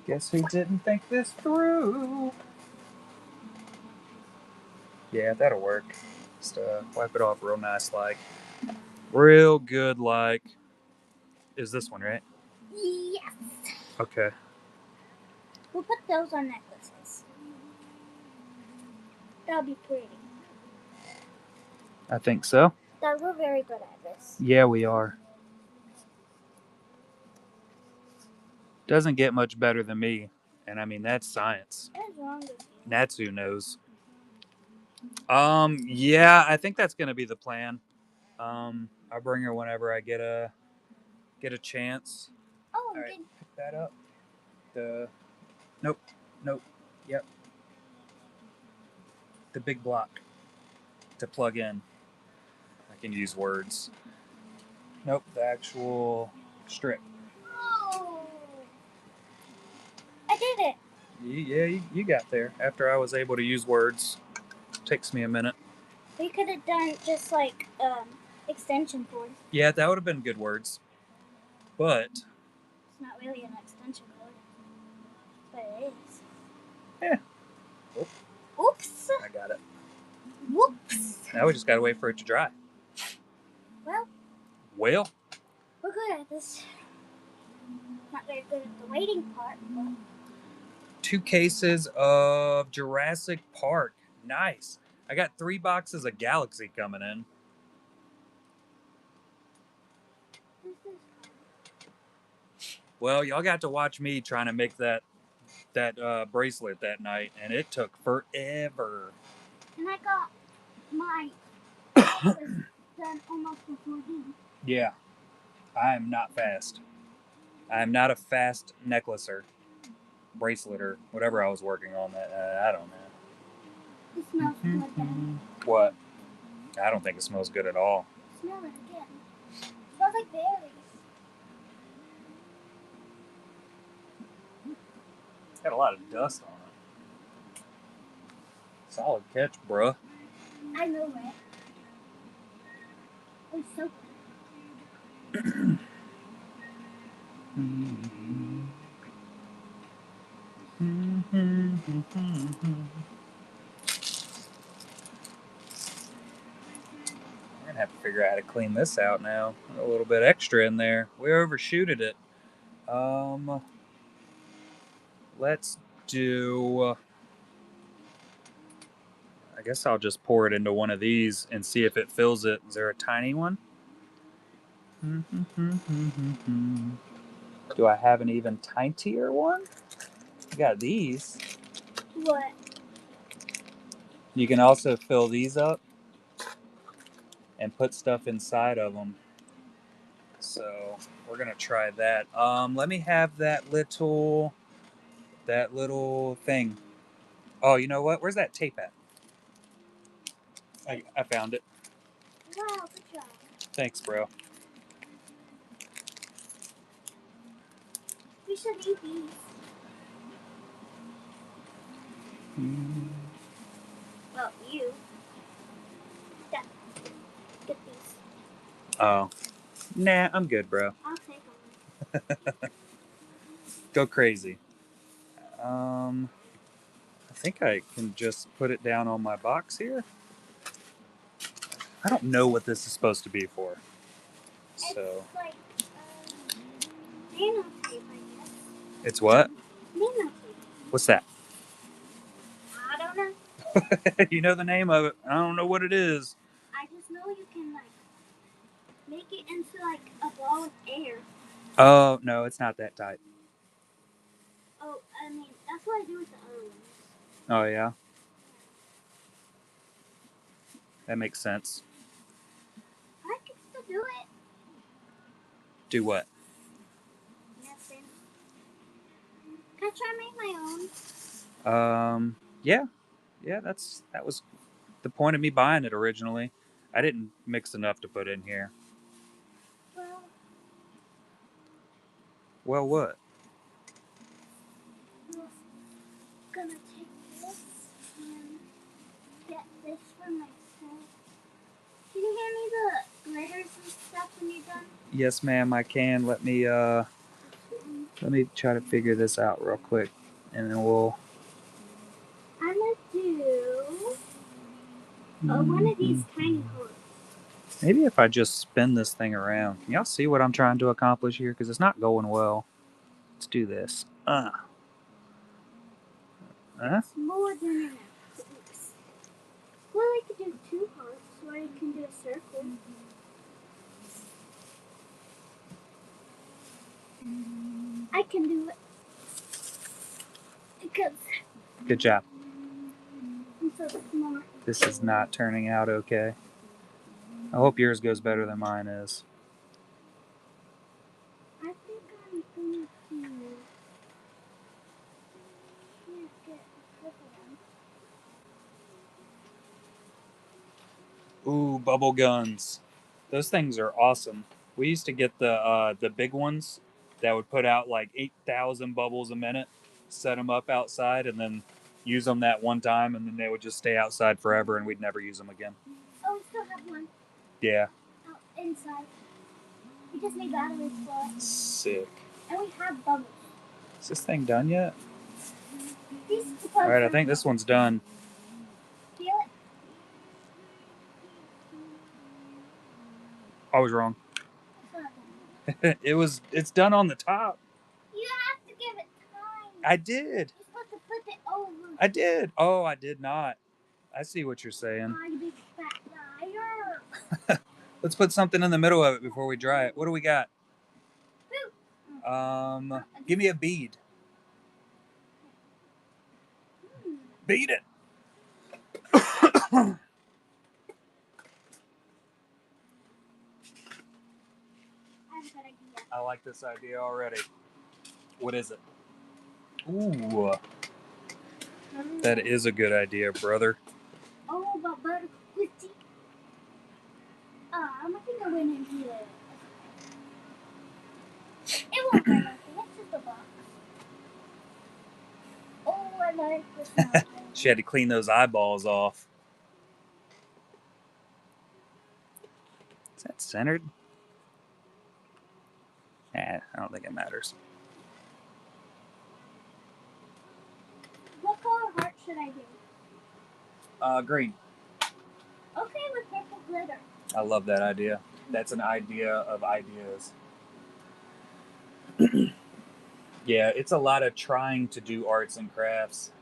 Guess who didn't think this through? Yeah, that'll work. Just wipe it off real nice like. Real good like. Is this one, right? Yes. Okay. We'll put those on necklaces. That'll be pretty. I think so. Dad, we're very good at this. Yeah, we are. Doesn't get much better than me. And I mean, that's science. What is wrong with you? Natsu knows. Yeah, I think that's gonna be the plan. I'll bring her whenever I get a chance. Oh, All right, good. pick that up. Nope, nope. Yep, the big block to plug in. I can use words. Nope, the actual strip. Oh, I did it. Yeah, you got there. After I was able to use words. Takes me a minute. We could have done just like extension cord. Yeah, that would have been good words. But It's not really an extension cord, but it is. yeah. Oops. I got it. Whoops. Now we just gotta wait for it to dry. Well, Well, we're good at this. Not very good at the waiting part, but 2 cases of Jurassic Park. Nice. I got 3 boxes of Galaxy coming in. this is. Well, y'all got to watch me trying to make that bracelet that night, and it took forever. And I got my boxes done almost before him. Yeah, I am not fast. I am not a fast necklacer, braceleter, whatever I was working on. That I don't know. It smells good, Daddy. What? I don't think it smells good at all. Smell it again. It smells like berries. It's got a lot of dust on it. Solid catch, bruh. I know it. It was so We're gonna have to figure out how to clean this out now. A little bit extra in there. We overshooted it. Let's do. I guess I'll just pour it into one of these and see if it fills it. Is there a tiny one? Do I have an even tinier one? I got these. What? You can also fill these up and put stuff inside of them. So we're gonna try that. Let me have that little thing. Oh, you know what? Where's that tape at? I found it. Wow, good job. Thanks, bro. We should eat these. Well, you. Dad, get these. Oh, nah, I'm good, bro. I'll take them. Go crazy. I think I can just put it down on my box here. I don't know what this is supposed to be for. So It's like nano tape, I guess. it's what? Nano tape. What's that? I don't know. You know the name of it. I don't know what it is. I just know you can like make it into like a ball of air. Oh no, it's not that tight. Oh, I mean that's what I do with the other ones. Oh yeah, that makes sense. I can still do it. Do what? Nothing. Can I try to make my Yeah. That was the point of me buying it originally. I didn't mix enough to put in here. own? Well, what? I'm gonna take this and get this for myself. Can you hand me the glitters and stuff when you're done? Yes, ma'am. I can. Let me try to figure this out real quick, and then we'll. I'm gonna do one of these tiny hearts. Maybe if I just spin this thing around. Can y'all see what I'm trying to accomplish here? Because it's not going well. Let's do this. It's more than enough. Well, I could do 2 hearts. Or you can do a circle. I can do it. Because Good job. I'm so smart. This is not turning out okay. I hope yours goes better than mine is. I think I'm gonna do. Can't get a couple of them. Ooh, bubble guns. Those things are awesome. We used to get the big ones that would put out like 8,000 bubbles a minute, set them up outside, and then use them that one time, and then they would just stay outside forever, and we'd never use them again. Oh, we still have one Yeah. out inside. We just need batteries for it. Sick. And we have bubbles. Is this thing done yet? These All right, I think this one's done. Feel it? I was wrong. It's not done. It's done on the top. You have to give it time. I did. You're supposed to flip it over. I did. Oh, I did not. I see what you're saying. Oh, you big fat liar. Let's put something in the middle of it before we dry it. What do we got? Give me a bead. Beat it. I have a good idea. I like this idea already. What is it? Ooh, that is a good idea, brother. Oh, but butter cookie. I think I went in here. It won't hurt nothing. It's just a box. Oh, I like this one. She had to clean those eyeballs off. Is that centered? I don't think it matters. What color heart should I do? Green. Okay, with purple glitter. I love that idea. That's an idea of ideas. Yeah, it's a lot of trying to do arts and crafts.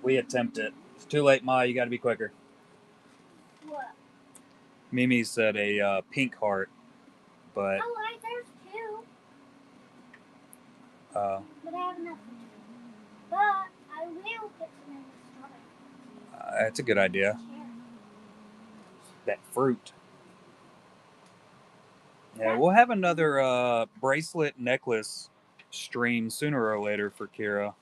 We attempt it. It's too late, Ma. You got to be quicker. What? Mimi said a pink heart, but Oh, there's two. uh, But I have enough for two. But I will put some in the strawberry. that's a good idea. Chair. That fruit. Yeah, we'll have another bracelet necklace stream sooner or later for Kira.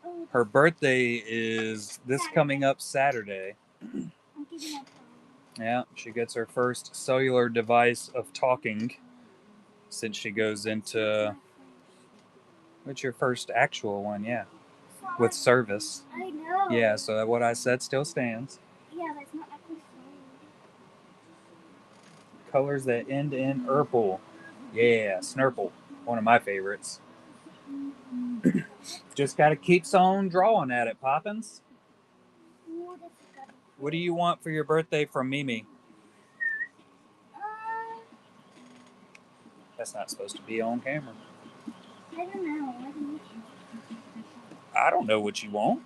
Oh, Her birthday is this coming up Saturday. I'm giving up. Yeah, she gets her first cellular device of talking since she goes into. What's your first actual one? Yeah, with service. I know. Yeah, so what I said still stands. Yeah, that's not actually Colors that end in purple. Yeah, Snurple. One of my favorites. Just got to keep on drawing at it, Poppins. What do you want for your birthday from Mimi? That's not supposed to be on camera. I don't know. I don't know what you want.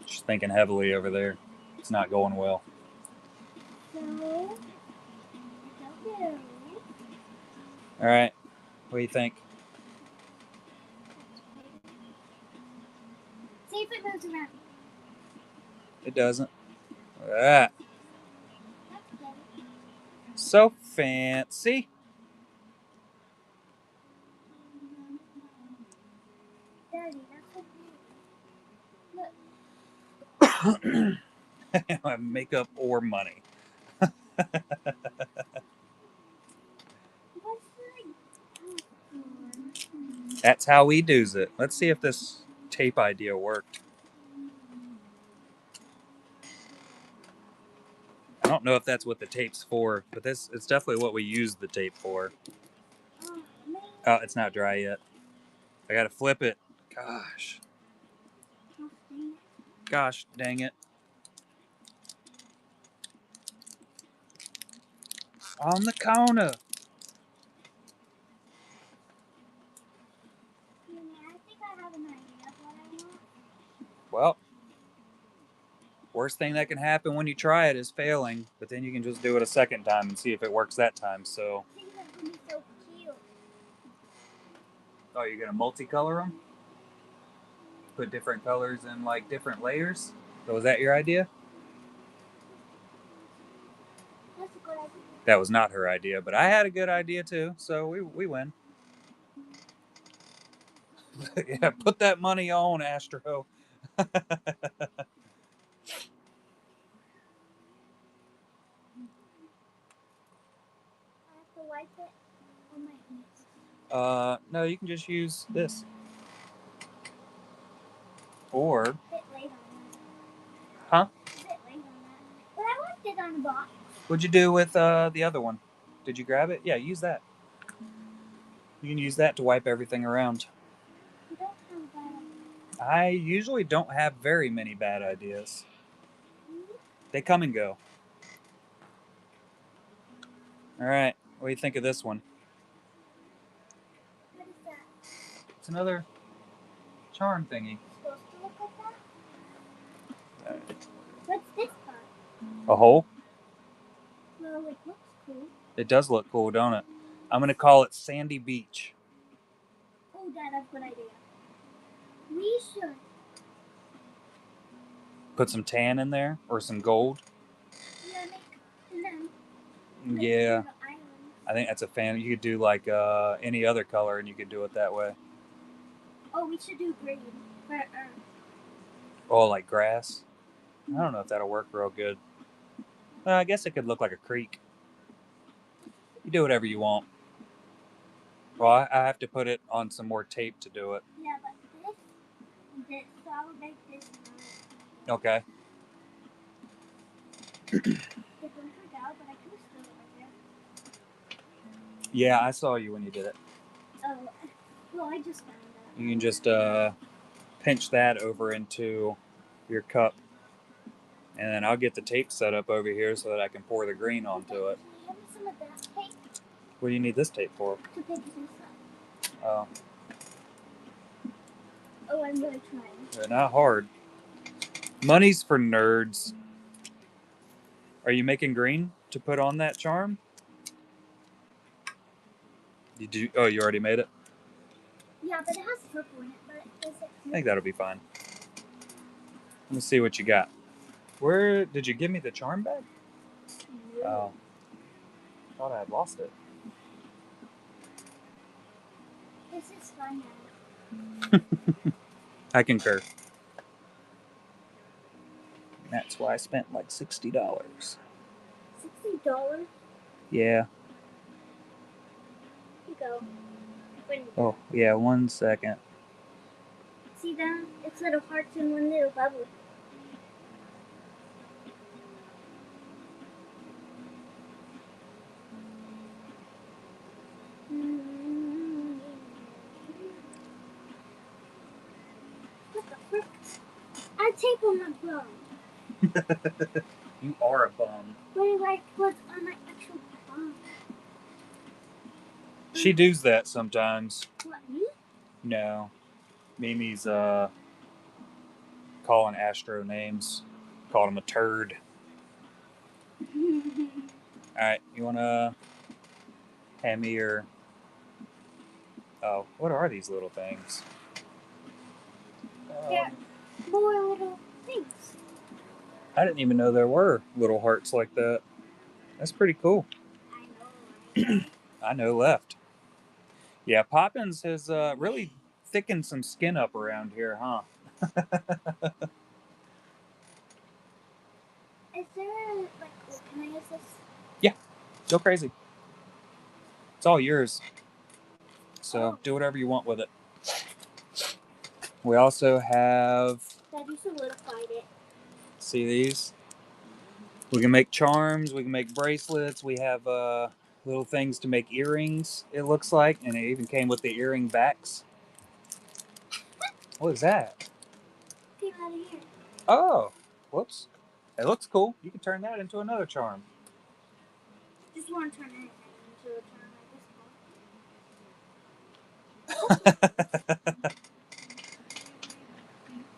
She's thinking heavily over there. It's not going well. So, All right. What do you think? see if it moves around. It doesn't. Look at that. That's better. So fancy. Daddy, that's so cute. Look. Makeup or money. That's how we do's it. Let's see if this tape idea worked. I don't know if that's what the tape's for, but it's definitely what we use the tape for. Oh, it's not dry yet. I gotta flip it. Gosh dang it. On the corner. Worst thing that can happen when you try it is failing, but then you can just do it a second time and see if it works that time. So, I think that's gonna be so cute. oh, you're gonna multicolor them? Put different colors in like different layers? So, was that your idea? That's a good idea. That was not her idea, but I had a good idea too, so we win. Yeah, put that money on, Astro. I have to wipe it on my hands. No, you can just use this. Or, A bit late on that. huh? A bit late on that. But I left it on the box. What'd you do with the other one? Did you grab it? Yeah, use that. You can use that to wipe everything around. You don't have that. I usually don't have very many bad ideas. They come and go. All right, what do you think of this one? What is that? It's another charm thingy. It's supposed to look like that? What's this part? A hole? Well, it looks cool. It does look cool, don't it? I'm gonna call it Sandy Beach. Oh, Dad, that's a good idea. We should. Put some tan in there or some gold. Yeah, make them. Yeah, I think that's a fan. You could do like any other color, and you could do it that way. Oh, we should do green for Earth. Oh, like grass. I don't know if that'll work real good. I guess it could look like a creek. You do whatever you want. Well, I have to put it on some more tape to do it. Yeah, but this, so I would make this. Okay. It doesn't hurt out, but I can still right there. Yeah, I saw you when you did it. Oh, well, I just found that. You can just pinch that over into your cup. And then I'll get the tape set up over here so that I can pour the green onto it. Can you have some of that tape What do you need this tape for? to pick this up? Oh, Oh, I'm really trying. they're not hard. Money's for nerds. Are you making green to put on that charm? Did you? Oh, you already made it? Yeah, but it has purple in it. But is it? I think that'll be fine. Let me see what you got. Where did you give me the charm back? Oh, thought I had lost it. This is fun now. I concur. That's why I spent like $60. $60? Yeah. Here you go. Oh, yeah, 1 second. See that? It's little hearts and one little bubble. What the frick? I tape on my bum. You are a bum. But it like was on my actual bum. She does that sometimes. What, me? No. Mimi's calling Astro names. Called him a turd. Alright, you wanna hand me your... Oh, what are these little things? They're more little things. I didn't even know there were little hearts like that. That's pretty cool. I know. I know left. Yeah, Poppins has really thickened some skin up around here, huh? Is there like, can I use this? Yeah, go crazy. It's all yours. So do whatever you want with it. We also have, Dad, you solidified it. see these? We can make charms, we can make bracelets, we have little things to make earrings, it looks like, and it even came with the earring backs. What is that? Get out of here. Oh, whoops. It looks cool. You can turn that into another charm. Just want to turn anything into a charm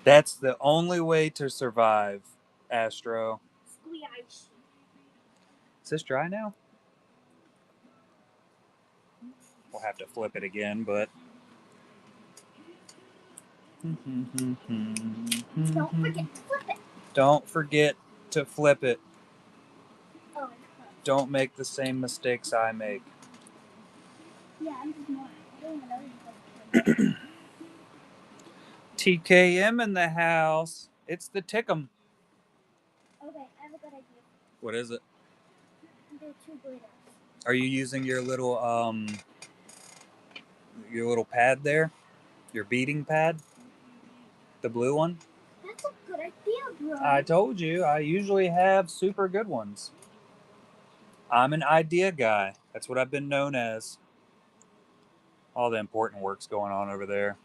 That's the only way to survive Astro. Squishy. Is this dry now? We'll have to flip it again, but. Don't forget to flip it. Don't forget to flip it. Oh, don't make the same mistakes I make. Yeah, I'm just more. I don't even know you. TKM in the house. It's the Tickum. Okay, I have a good idea. What is it? There are 2 glitters. Are you using your little pad there? Your beading pad? The blue one? That's a good idea, bro. I told you, I usually have super good ones. I'm an idea guy. That's what I've been known as. All the important work's going on over there.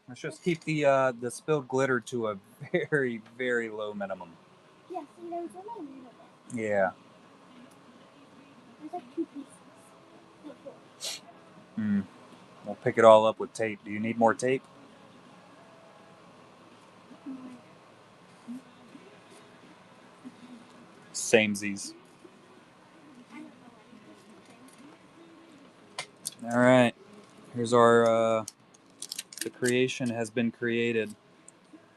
Let's just keep the spilled glitter to a very, very low minimum. Yeah, see, there's only a little bit. Yeah. There's like 2 pieces. We'll pick it all up with tape. Do you need more tape? Samesies. All right. Here's our. The creation has been created,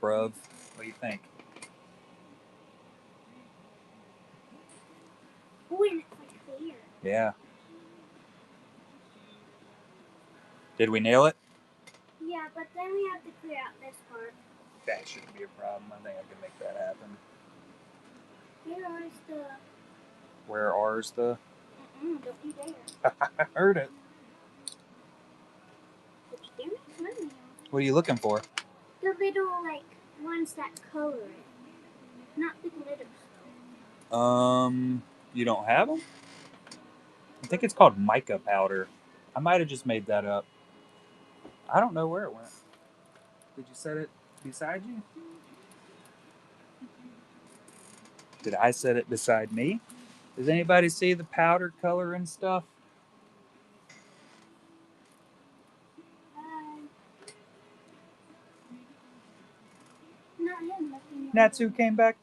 bruv. What do you think? Oh, and it's like clear. Yeah. Did we nail it? Yeah, but then we have to clear out this part. That shouldn't be a problem. I think I can make that happen. Where ours the? Don't you dare. I heard it. What are you looking for? The little, like, ones that color it. Not the glitters. You don't have them? I think it's called mica powder. I might have just made that up. I don't know where it went. Did you set it beside you? Did I set it beside me? Does anybody see the powder color and stuff? Not him looking. Natsu came back.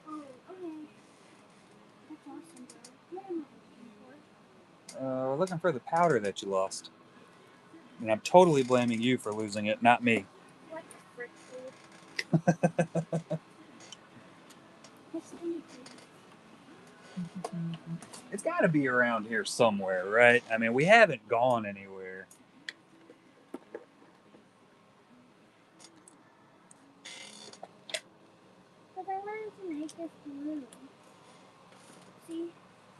Oh, okay. That's awesome, bro. What am I looking for? We're looking for the powder that you lost. And I'm totally blaming you for losing it, not me. What the frick, dude? It's got to be around here somewhere, right? I mean, we haven't gone anywhere. But I wanted to make this blue. See?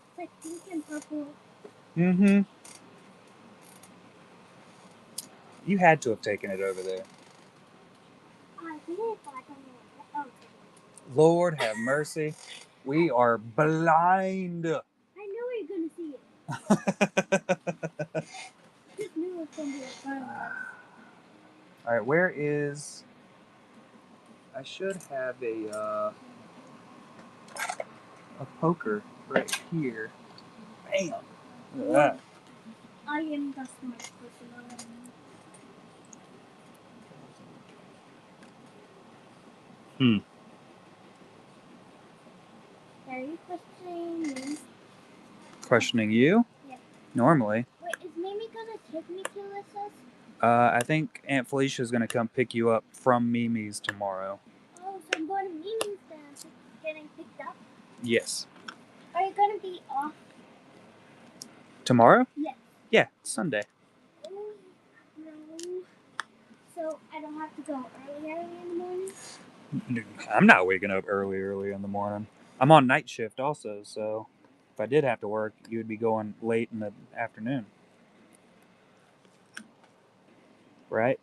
It's like pink and purple. Mm-hmm. You had to have taken it over there. I did, but I don't know what. Oh. Lord have mercy. We are blind. I knew you were going to see it. I just knew it was going to be a fun one. All right, where is... I should have a poker right here. Bam! Look at that. I am the smart person around. Are you questioning me? Questioning you? Yeah. Normally. Wait, is Mimi gonna take me to Alyssa's? I think Aunt Felicia's gonna come pick you up from Mimi's tomorrow. Oh, so I'm going to Mimi's then. Getting picked up? Yes. Are you gonna be off? Tomorrow? Yes. Yeah, Sunday. Oh, no. So I don't have to go early in the morning? I'm not waking up early in the morning. I'm on night shift also, so if I did have to work, you would be going late in the afternoon. Right?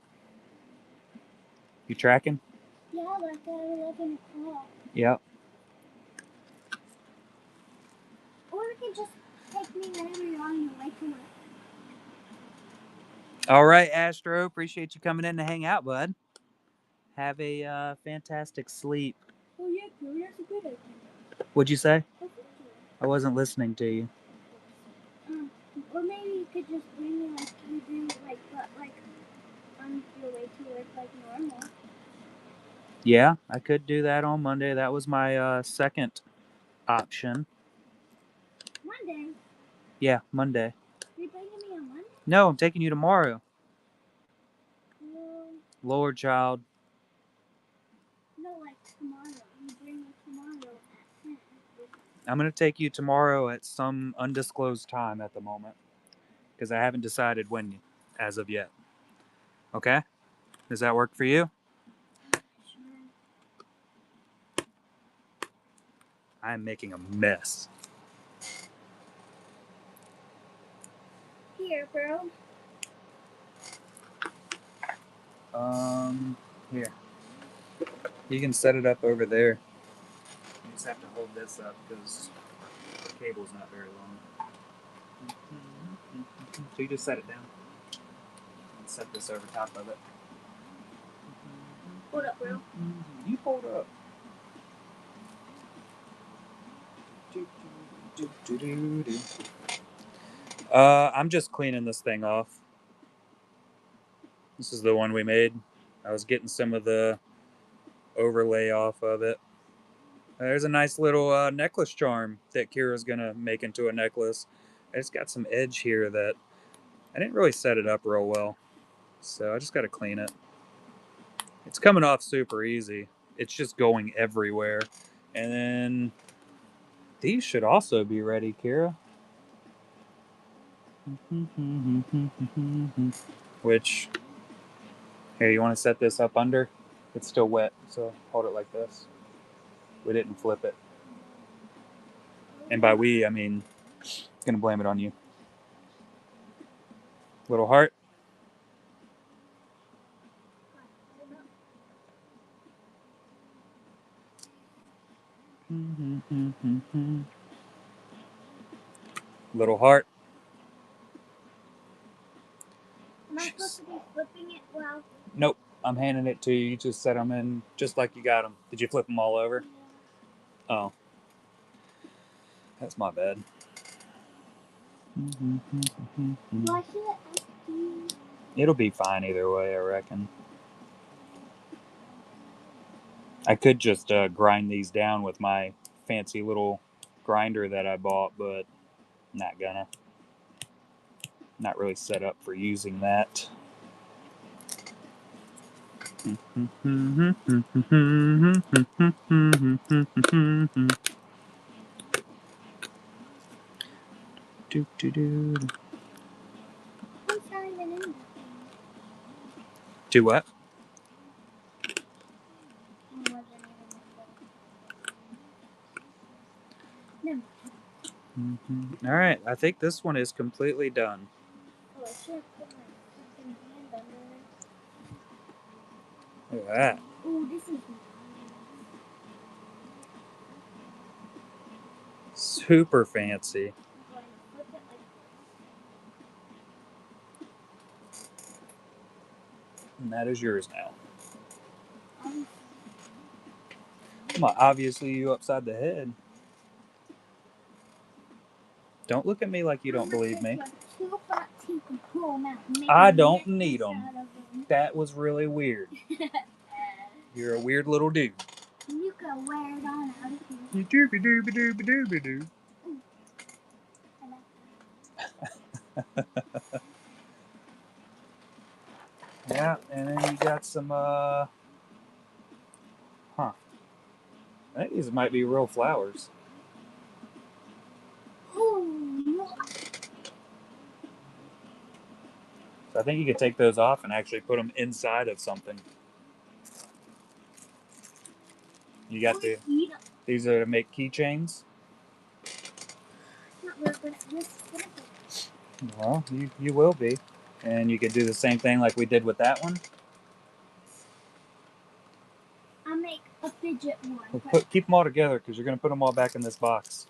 You tracking? Yeah, like at 11 o'clock. Yep. Or you can just take me whenever you're on your way to work. All right, Astro. Appreciate you coming in to hang out, bud. Have a fantastic sleep. Oh, yeah, cool. That's a good idea. What'd you say? Oh, thank you. I wasn't listening to you. Or maybe you could just bring me like you do, like, but like on your way to you look like normal. Yeah, I could do that on Monday. That was my second option. Monday? Yeah, Monday. You're bringing me on Monday? No, I'm taking you tomorrow. No, Lord, child. no, like tomorrow. You bring me tomorrow at 10. I'm going to take you tomorrow at some undisclosed time at the moment. Because I haven't decided when as of yet. Okay? Does that work for you? Sure. I'm making a mess. Here, bro. Here. You can set it up over there. You just have to hold this up because the cable's not very long. So you just set it down. And set this over top of it. Hold up, bro. You hold up. I'm just cleaning this thing off. This is the one we made. I was getting some of the overlay off of it. There's a nice little necklace charm that Kira's gonna make into a necklace. It's got some edge here that I didn't really set it up real well, so I just gotta clean it. It's coming off super easy. It's just going everywhere. And then these should also be ready, Kira. Which, here, you want to set this up under? It's still wet, so hold it like this. We didn't flip it. And by we, I mean, gonna blame it on you. Little heart. Little heart. Am I supposed to be flipping it well? Nope. I'm handing it to you. You just set them in just like you got them. Did you flip them all over? Yeah. Oh. That's my bad. Why should it ask you? It'll be fine either way, I reckon. I could just grind these down with my fancy little grinder that I bought, but not gonna. Not really set up for using that. Do, do, do. Who's not even in that thing? Do what? Oh, wasn't even in there. Never. All right, I think this one is completely done. Oh, I should have put my fucking hand under it. Look at that. Oh, this is nice. Super fancy. I'm going to flip it like And that is yours now. this. Come on, obviously you upside the head. Don't look at me like you don't believe me. Two front teeth and pull them out. I don't need them. That was really weird. You're a weird little dude. You can wear it on out of here. You doobie doobie doobie doobie doo. Yeah, and then you got some I think these might be real flowers. So I think you could take those off and actually put them inside of something. You got these are to make keychains. Well, you will be. And you could do the same thing like we did with that one. I'll make a fidget one. We'll keep them all together because you're going to put them all back in this box.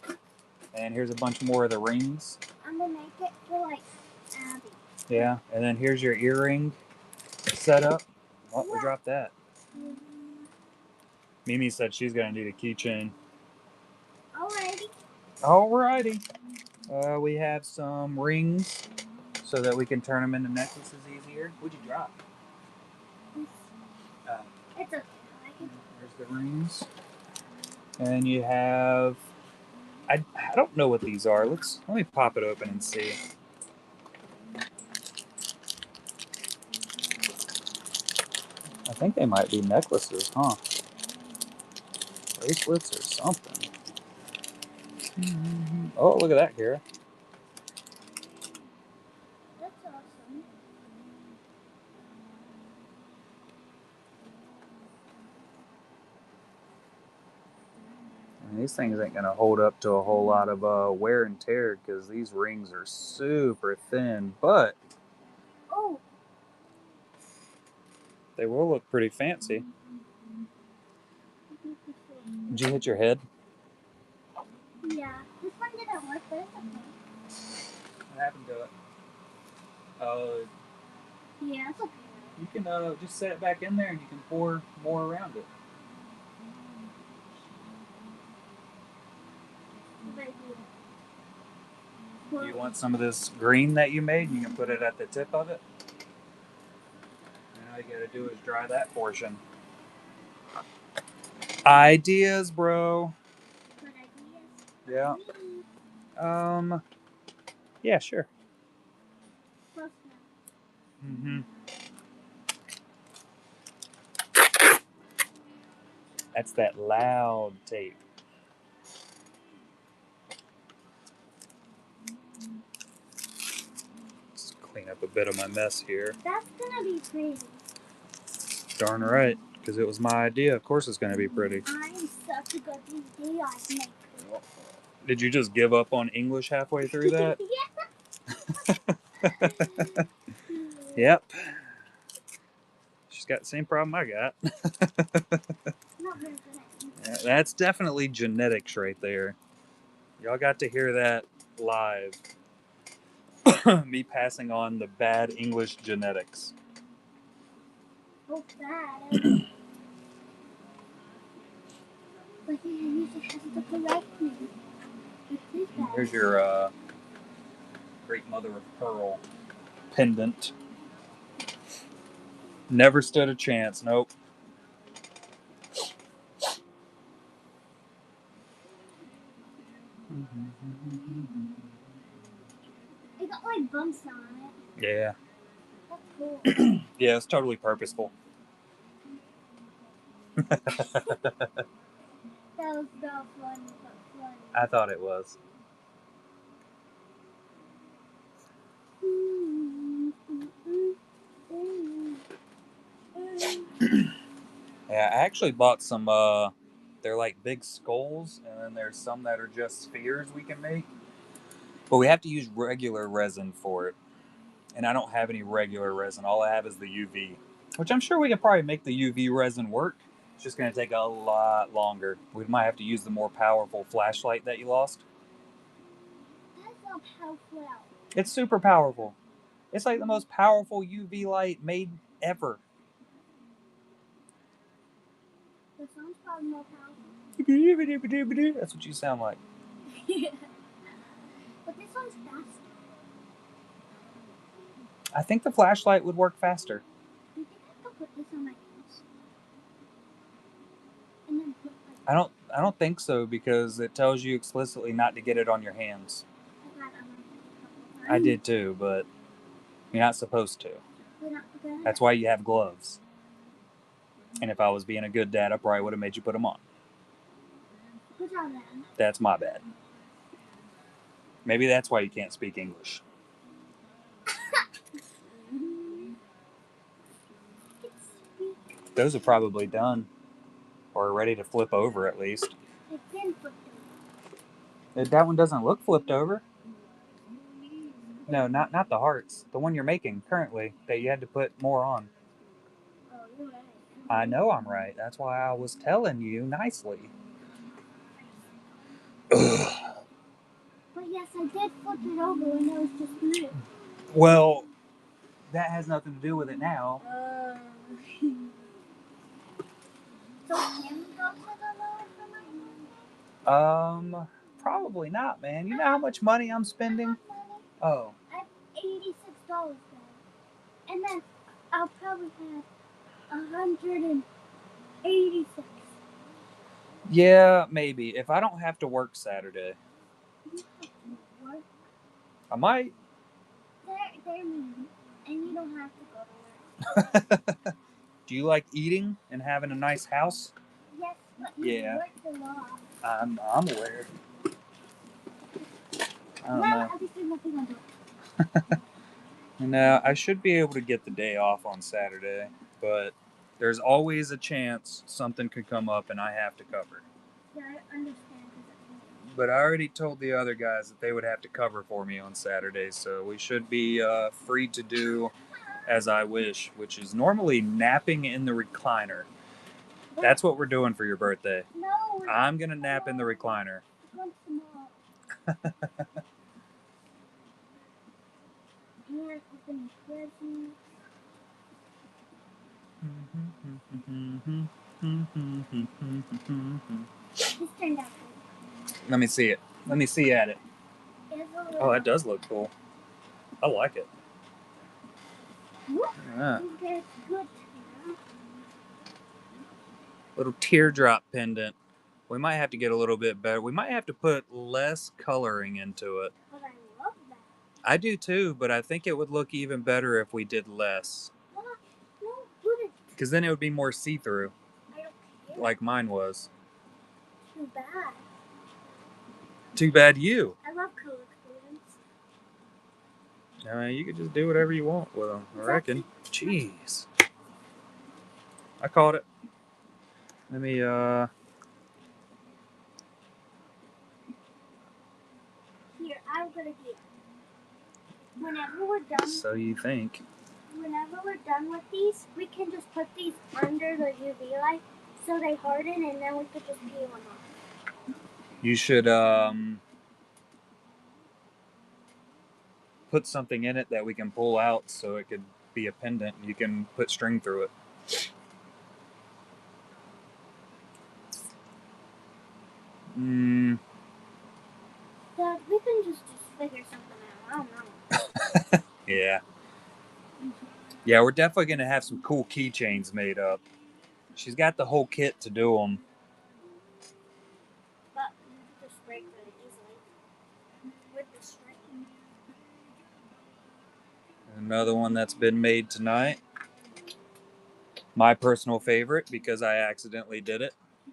And here's a bunch more of the rings. I'm going to make it for like Abby. Yeah, and then here's your earring setup. Oh, we dropped that. Mimi said she's going to need a keychain. Alrighty. We have some rings so that we can turn them into necklaces easier. What'd you drop? This rings. And you have, I don't know what these are. Let me pop it open and see. I think they might be necklaces, huh? Bracelets or something. Oh, look at that, Kara. That's awesome. And these things ain't gonna hold up to a whole lot of wear and tear because these rings are super thin, but Oh, they will look pretty fancy. Did you hit your head? yeah. This one didn't work, but it's okay. What happened to it? Uh, Yeah, it's okay. you can just set it back in there and you can pour more around it. Right Do here. you want some of this green that you made? You can put it at the tip of it. And all you gotta do is dry that portion. Ideas, bro. Good ideas. Yeah. Me. Yeah, sure. Close Mm-hmm. That's that loud tape. Let's clean up a bit of my mess here. That's gonna be pretty. Darn right, because it was my idea. Of course it's going to be pretty. I'm such a good DIY maker. Did you just give up on English halfway through that? Yep. She's got the same problem I got. Not very good at English. Yeah, that's definitely genetics right there. Y'all got to hear that live. Me passing on the bad English genetics. Oh, bad. But he usually has to correct me. Here's your great mother of pearl pendant. Never stood a chance. Nope. It got like bumps on it. Yeah. That's cool. Yeah, it's totally purposeful. That was not funny, but funny. I thought it was. Yeah, I actually bought some they're like big skulls, and then there's some that are just spheres we can make. But we have to use regular resin for it. And I don't have any regular resin. All I have is the UV. Which I'm sure we could probably make the UV resin work. It's just gonna take a lot longer. We might have to use the more powerful flashlight that you lost. That's not powerful. It's super powerful. It's like the most powerful UV light made ever. The sound's probably more powerful. That's what you sound like. But this one's faster. I think the flashlight would work faster. Do you think I could put this on my hands? And then put like I don't think so because it tells you explicitly not to get it on your hands. I got it on my hands a couple times. I did too, but you're not supposed to. That's why you have gloves. And if I was being a good dad, I probably would have made you put them on. Put on them. That's my bad. Maybe that's why you can't speak English. Those are probably done. Or ready to flip over at least. It's been flipped over. That one doesn't look flipped over. No, not the hearts. The one you're making currently that you had to put more on. Oh, you're right. I know I'm right. That's why I was telling you nicely. But yes, I did flip it over when it was just blue. Well, that has nothing to do with it now. So can we go to the lower for my birthday? Probably not, man. You know how much money I'm spending? Oh. I have $86 there. And then I'll probably have 186. Yeah, maybe. If I don't have to work Saturday, You have to work. I might. They're mean, and you don't have to go to work. Do you like eating and having a nice house? Yes, but you Yeah. work a lot. I'm aware. I don't Now, know. at least there's nothing on door. No, I should be able to get the day off on Saturday, but there's always a chance something could come up and I have to cover. Yeah, I understand. But I already told the other guys that they would have to cover for me on Saturday, so we should be free to do as I wish, which is normally napping in the recliner. That's what we're doing for your birthday. No. I'm gonna nap in the recliner. Once tomorrow. And open presents. This turned out good. Let me see it. Let me see at it. Oh, that does look cool. I like it. Yeah. Good. Little teardrop pendant. We might have to get a little bit better. We might have to put less coloring into it. But I love that. I do too, but I think it would look even better if we did less. No, put it. Because then it would be more see-through. I don't care. Like mine was. Too bad. Too bad you. I love color codes. You could just do whatever you want with them, I reckon. Jeez. I caught it. Let me, Here, I'm gonna get. Whenever we're done. So you think. Whenever we're done with these, we can just put these under the UV light so they harden, and then we could just peel them off. You should, put something in it that we can pull out so it could be a pendant. You can put string through it. Dad, we can just figure something out. I don't know. Yeah. Yeah, we're definitely going to have some cool keychains made up. She's got the whole kit to do them. But you just break really easily with the string. Another one that's been made tonight. My personal favorite because I accidentally did it. Oh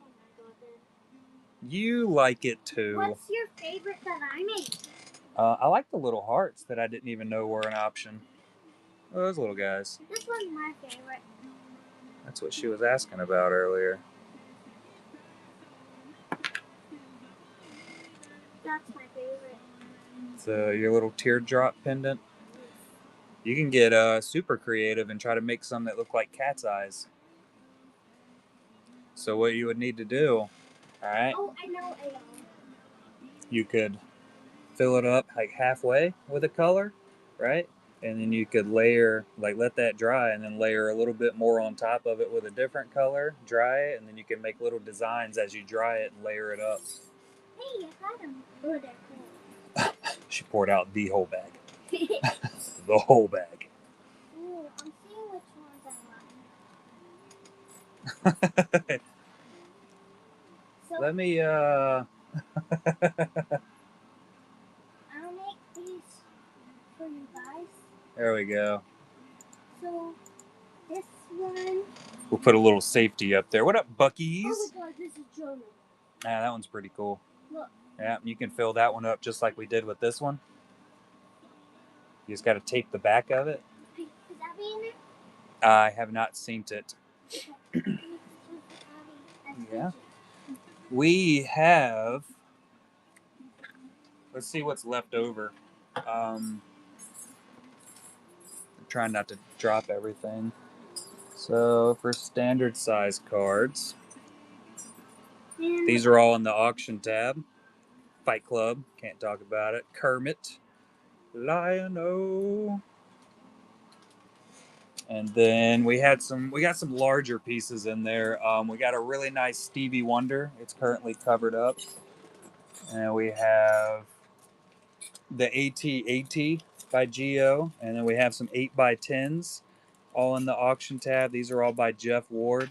my god, Dad. You like it too. What's your favorite that I made? I like the little hearts that I didn't even know were an option. Oh, those little guys. This one's my favorite. That's what she was asking about earlier. That's my favorite. So your little teardrop pendant. You can get super creative and try to make some that look like cat's eyes. So what you would need to do, all right? Oh, I know a. You could fill it up like halfway with a color, right? And then you could layer, like let that dry, and then layer a little bit more on top of it with a different color, dry it, and then you can make little designs as you dry it and layer it up. Hey, I had them. Oh, they're cool. She poured out the whole bag. The whole bag. Ooh, I'm seeing which ones I like. So, Let me, I'll make these for you guys. there we go. So, this one. We'll put a little safety up there. What up, Buckies? Oh my god, this is German. Ah, that one's pretty cool. Look. Yeah, you can fill that one up just like we did with this one. You just got to tape the back of it. Is that in there? I have not seen it. Okay. Yeah. We have. Let's see what's left over. I'm trying not to drop everything. So for standard size cards, these are all in the auction tab. Fight Club, can't talk about it. Kermit, Lion-O. And then we got some larger pieces in there. We got a really nice Stevie Wonder. It's currently covered up. And we have the AT-AT by Geo. And then we have some 8x10s all in the auction tab. These are all by Jeff Ward.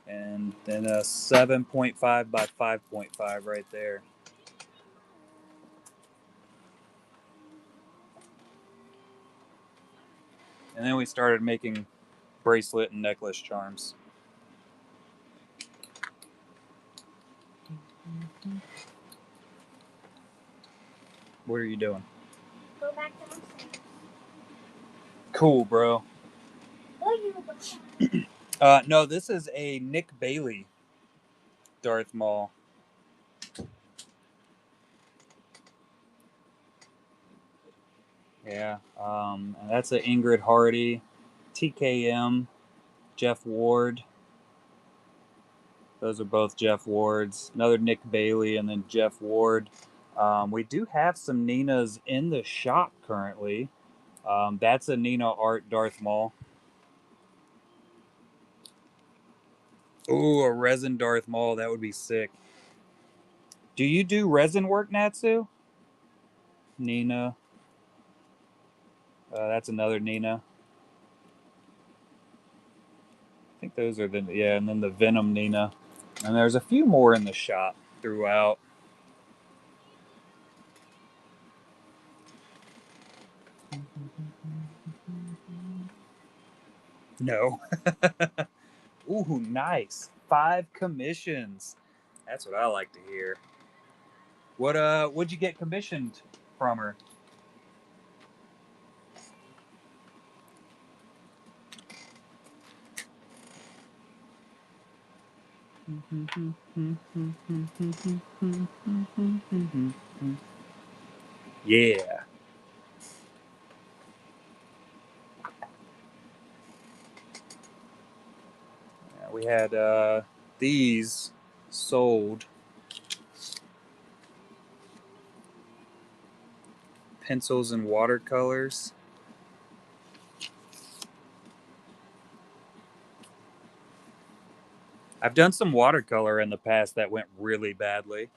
And then a 7.5 by 5.5 right there. And then we started making bracelet and necklace charms. What are you doing? Go back downstairs. Cool, bro. Oh, you No, this is a Nick Bailey Darth Maul. Yeah, and that's a Ingrid Hardy, TKM, Jeff Ward. Those are both Jeff Wards. Another Nick Bailey and then Jeff Ward. We do have some Ninas in the shop currently. That's a Nina Art Darth Maul. Ooh, a resin Darth Maul. That would be sick. Do you do resin work, Natsu? Nina. That's another Nina. I think those are the, yeah, and then the Venom Nina. And there's a few more in the shop throughout. No. Ooh, nice. 5 commissions. That's what I like to hear. What'd you get commissioned from her? Yeah. We had these sold. Pencils and watercolors. I've done some watercolor in the past that went really badly.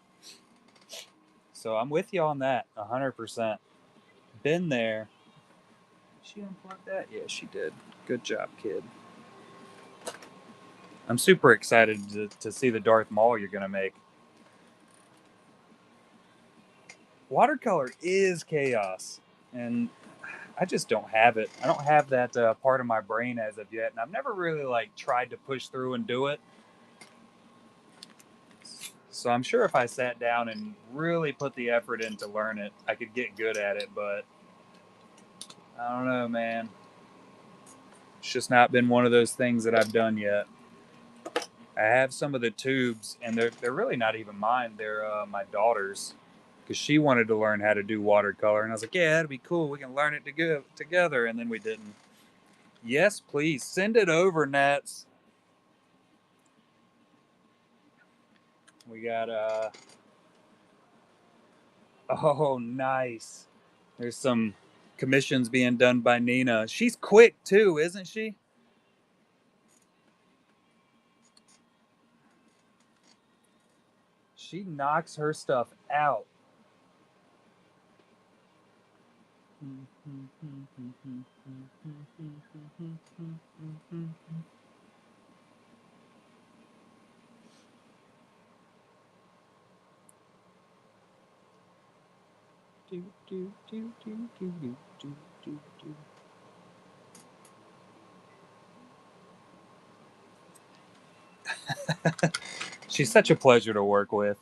So I'm with you on that, 100%. Been there. Did she unplug that? Yeah, she did. Good job, kid. I'm super excited to see the Darth Maul you're going to make. Watercolor is chaos. And I just don't have it. I don't have that part of my brain as of yet. And I've never really like tried to push through and do it. So I'm sure if I sat down and really put the effort in to learn it, I could get good at it. But I don't know, man. It's just not been one of those things that I've done yet. I have some of the tubes, and they're really not even mine. They're my daughter's, because she wanted to learn how to do watercolor, and I was like, "Yeah, that'd be cool. We can learn it together." And then we didn't. Yes, please send it over, Nats. We got oh, nice. There's some commissions being done by Nina. She's quick too, isn't she? She knocks her stuff out. She's such a pleasure to work with.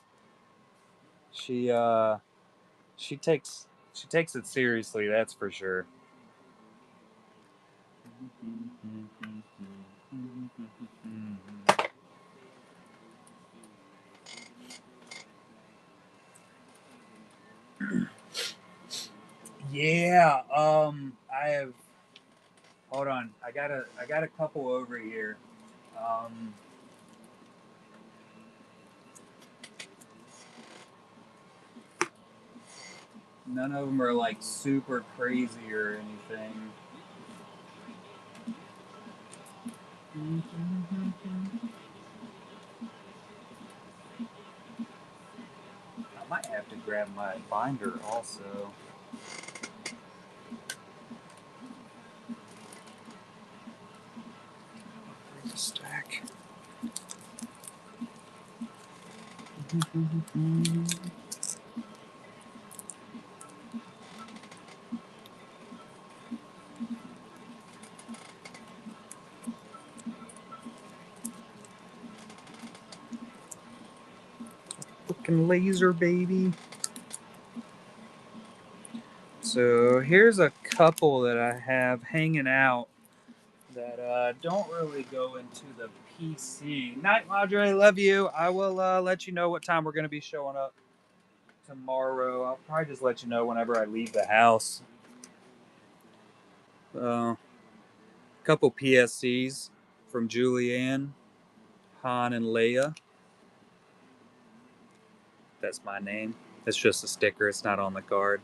She she takes she takes it seriously, that's for sure. Yeah, I have. Hold on, I got a couple over here. Um, None of them are like super crazy or anything. I might have to grab my binder also. Stack. Fucking laser, baby. So here's a couple that I have hanging out that don't really go into the PC. Night, Madre. Love you. I will let you know what time we're going to be showing up tomorrow. I'll probably just let you know whenever I leave the house. A couple PSCs from Julianne, Han, and Leia. That's my name. It's just a sticker. It's not on the card.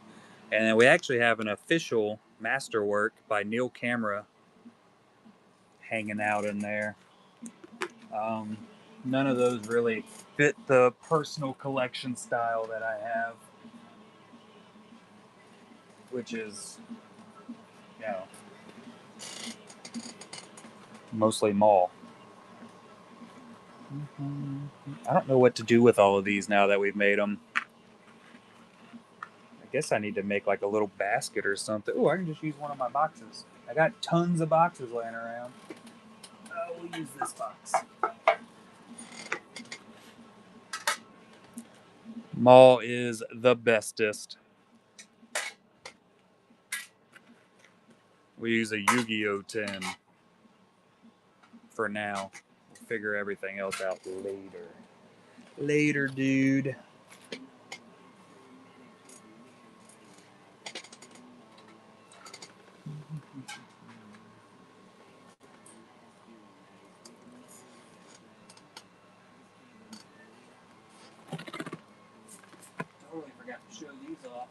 And then we actually have an official masterwork by Neil Camera hanging out in there. Um, None of those really fit the personal collection style that I have, which is, you know, mostly mall. I don't know what to do with all of these now that we've made them. I guess I need to make like a little basket or something. Oh, I can just use one of my boxes. I got tons of boxes laying around. We'll use this box. Mall is the bestest. We use a Yu-Gi-Oh 10 for now. We'll figure everything else out later. Later, dude. Totally forgot to show these off.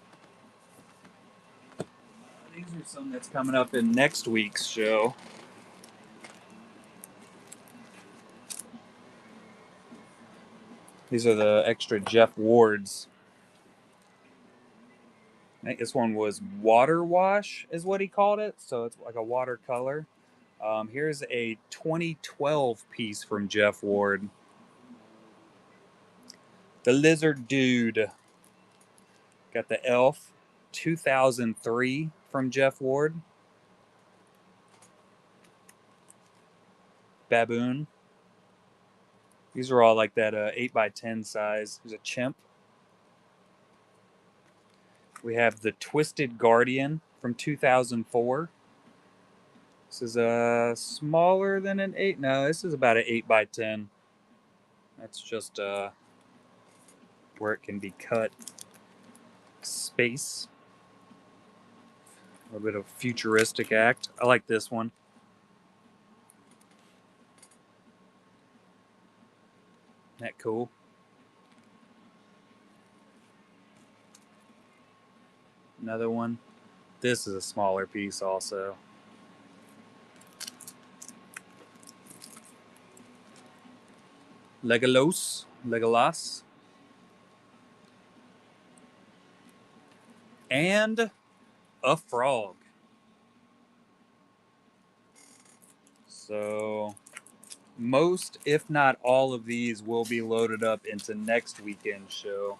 These are some that's coming up in next week's show. These are the extra Jeff Wards. I think this one was Water Wash, is what he called it. So it's like a watercolor. Here's a 2012 piece from Jeff Ward. The Lizard Dude. Got the Elf 2003 from Jeff Ward. Baboon. These are all like that 8x10 size. There's a chimp. We have the Twisted Guardian from 2004. This is smaller than an 8. No, this is about an 8x10. That's just where it can be cut. Space. A little bit of futuristic act. I like this one. Isn't that cool? Another one. This is a smaller piece also. Legolas. And a frog. So most, if not all of these, will be loaded up into next weekend's show,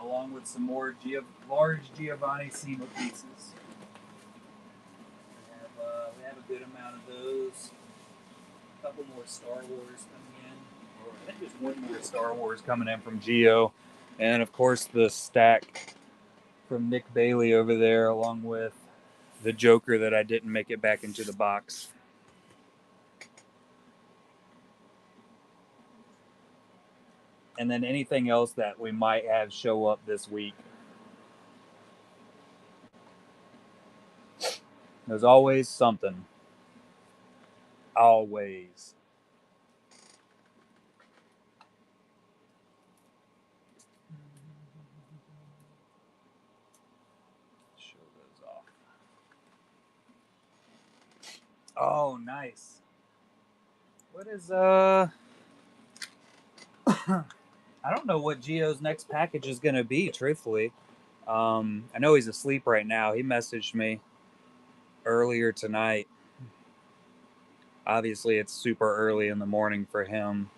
along with some more large Giovanni Sima pieces. We have a good amount of those. A couple more Star Wars coming in. Or I think there's one more Star Wars coming in from Geo. And of course, the stack from Nick Bailey over there, along with the Joker that I didn't make it back into the box. And then anything else that we might have show up this week. There's always something. Always. Show those off. Oh, nice. What is I don't know what Geo's next package is gonna be, truthfully. I know he's asleep right now. He messaged me earlier tonight. Obviously, it's super early in the morning for him.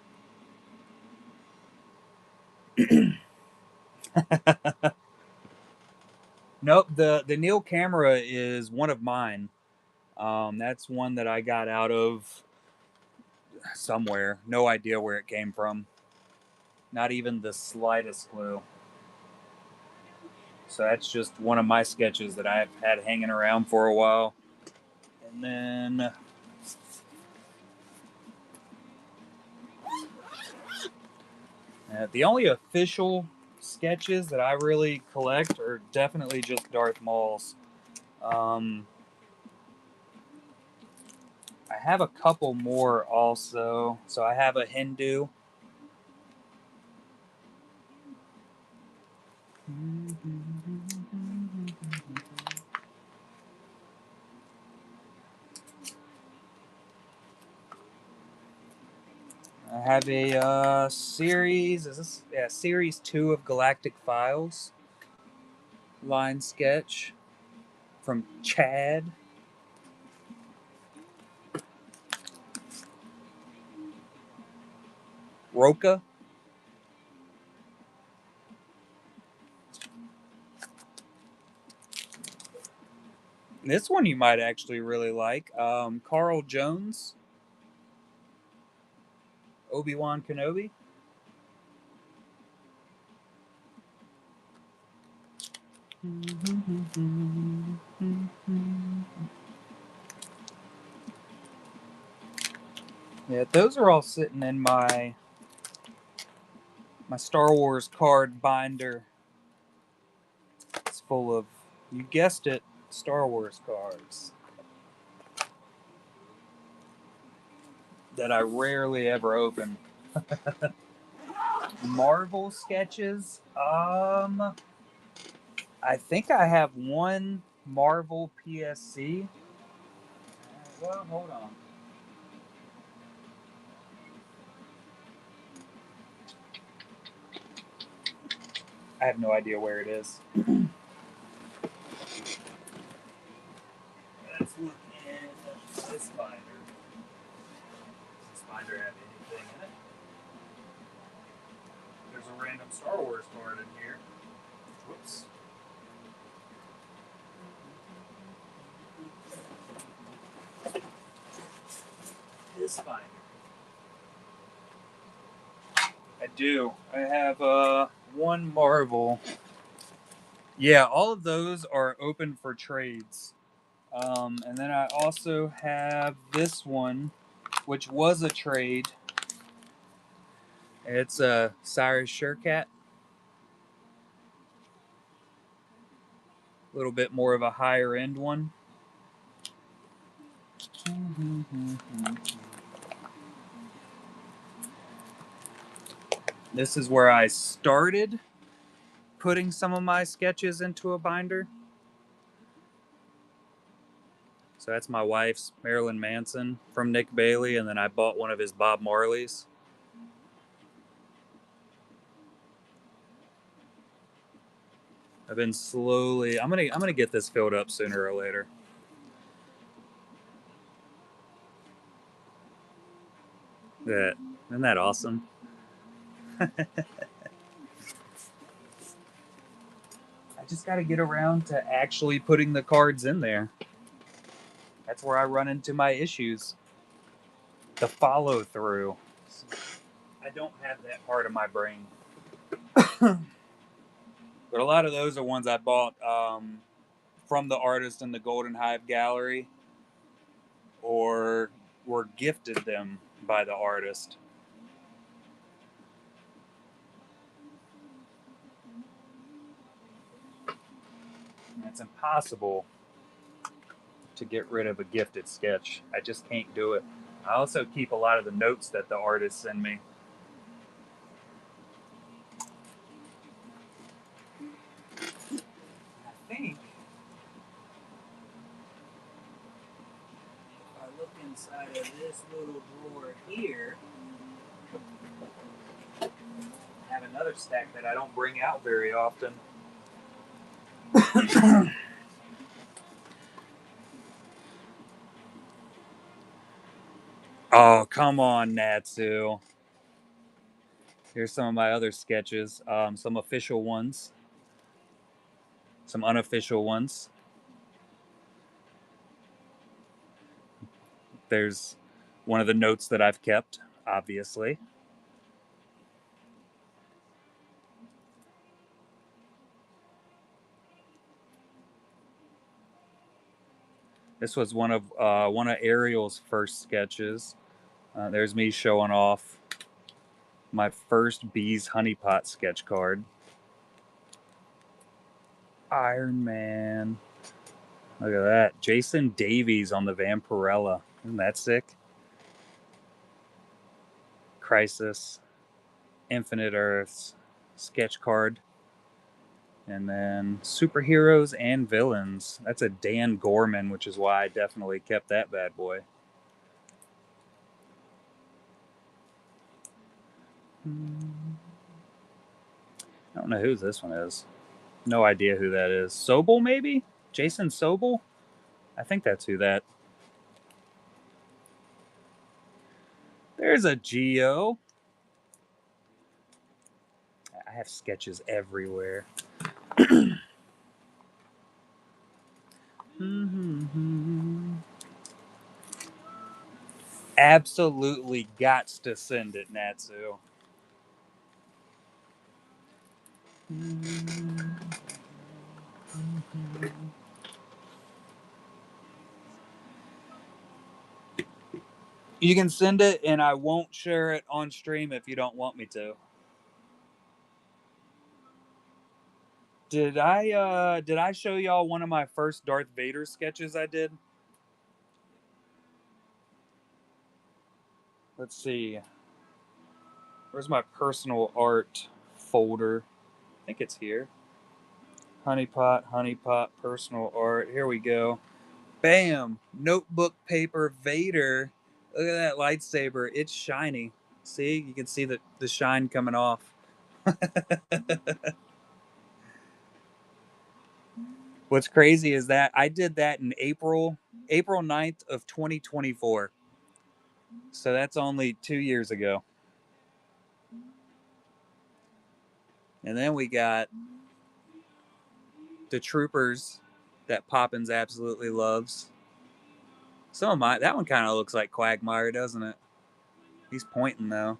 Nope, the Neil camera is one of mine. That's one that I got out of somewhere. No idea where it came from. Not even the slightest clue. So that's just one of my sketches that I've had hanging around for a while. And then the only official sketches that I really collect are definitely just Darth Maul's. Um, I have a couple more also. So I have a Hindu. I have a series. Is this series 2 of Galactic Files line sketch from Chad Roca. This one you might actually really like. Carl Jones, Obi-Wan Kenobi. Yeah, those are all sitting in my Star Wars card binder. It's full of, you guessed it, Star Wars cards that I rarely ever open. Marvel sketches. I think I have one Marvel PSC. Well, hold on. I have no idea where it is. Let's look in this binder. Does this binder have anything in it? There's a random Star Wars card in here. Whoops. This binder. I do. I have one Marvel. Yeah, all of those are open for trades. And then I also have this one, which was a trade. It's a Cyrus Surecat. A little bit more of a higher end one. This is where I started putting some of my sketches into a binder. So that's my wife's Marilyn Manson from Nick Bailey, and then I bought one of his Bob Marleys. I've been slowly. I'm gonna get this filled up sooner or later. That isn't that awesome? I just got to get around to actually putting the cards in there. That's where I run into my issues. The follow through. I don't have that part of my brain. But a lot of those are ones I bought from the artist in the Golden Hive Gallery or were gifted them by the artist. And it's impossible to get rid of a gifted sketch. I just can't do it. I also keep a lot of the notes that the artists send me. I think if I look inside of this little drawer here, I have another stack that I don't bring out very often. Oh, come on, Natsu. Here's some of my other sketches. Some official ones, some unofficial ones. There's one of the notes that I've kept, obviously. This was one of Ariel's first sketches. There's me showing off my first bees honeypot sketch card. Iron Man. Look at that. Jason Davies on the Vampirella. Isn't that sick? Crisis. Infinite Earths. Sketch card. And then superheroes and villains. That's a Dan Gorman, which is why I definitely kept that bad boy. I don't know who this one is. No idea who that is. Sobel, maybe? Jason Sobel? I think that's who that. There's a Geo. I have sketches everywhere. Absolutely gots to send it, Natsu. You can send it, and I won't share it on stream if you don't want me to. Did I show y'all one of my first Darth Vader sketches I did? Let's see. Where's my personal art folder? I think it's here. Honeypot, personal art. Here we go. Bam! Notebook paper Vader. Look at that lightsaber. It's shiny. See? You can see the shine coming off. What's crazy is that I did that in April 9th of 2024. So that's only 2 years ago. And then we got the troopers that Poppins absolutely loves. Some of my that one kind of looks like Quagmire, doesn't it? He's pointing though.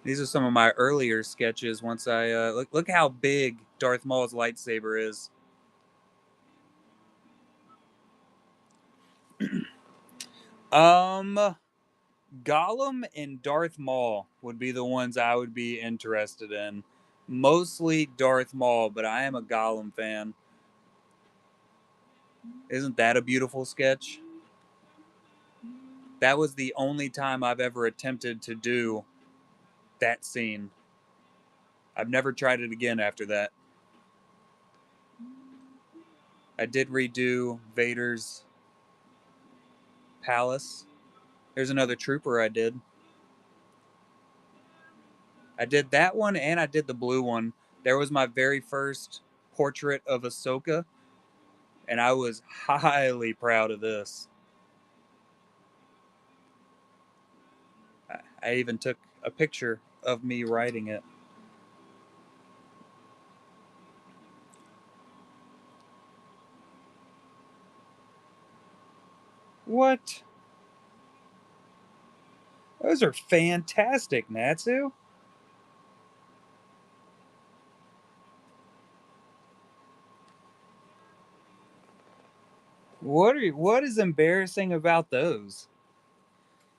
These are some of my earlier sketches. Once I look how big Darth Maul's lightsaber is. Um, Gollum and Darth Maul would be the ones I would be interested in. Mostly Darth Maul, but I am a Gollum fan. Isn't that a beautiful sketch? That was the only time I've ever attempted to do that scene. I've never tried it again after that. I did redo Vader's palace. There's another trooper I did. I did that one and I did the blue one. There was my very first portrait of Ahsoka, and I was highly proud of this. I even took a picture of me writing it. What? Those are fantastic, Natsu. What is embarrassing about those?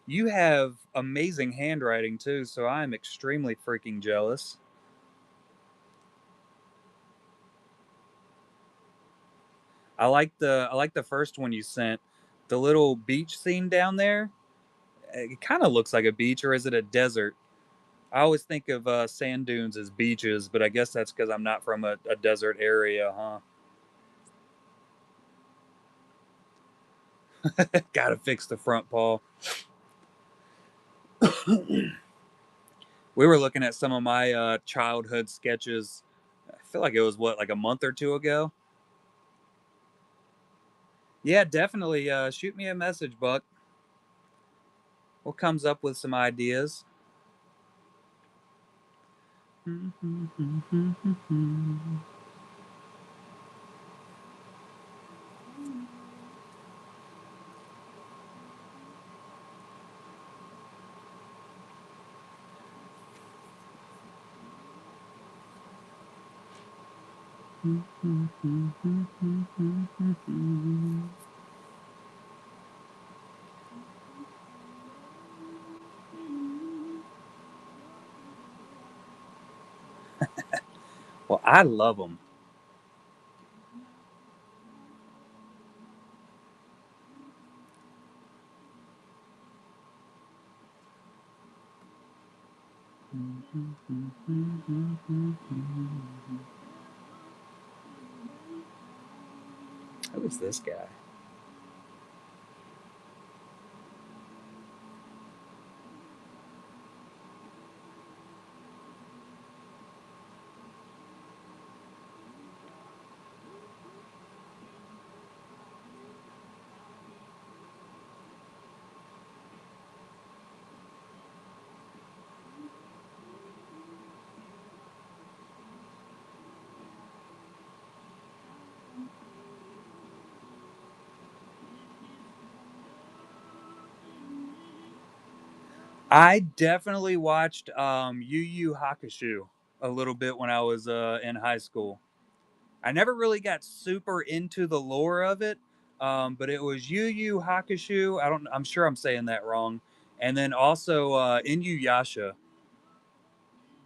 You have amazing handwriting too, so I am extremely freaking jealous. I like the first one you sent. The little beach scene down there. It kind of looks like a beach, or is it a desert? I always think of sand dunes as beaches, but I guess that's because I'm not from a desert area, huh? Gotta fix the front paw. We were looking at some of my childhood sketches. I feel like it was what, like a month or two ago. Yeah, definitely. Shoot me a message, Buck. What comes up with some ideas? Well, I love them. Who is this guy? I definitely watched Yu Yu Hakusho a little bit when I was in high school. I never really got super into the lore of it, but it was Yu Yu Hakusho. I don't. I'm sure I'm saying that wrong. And then also Inuyasha.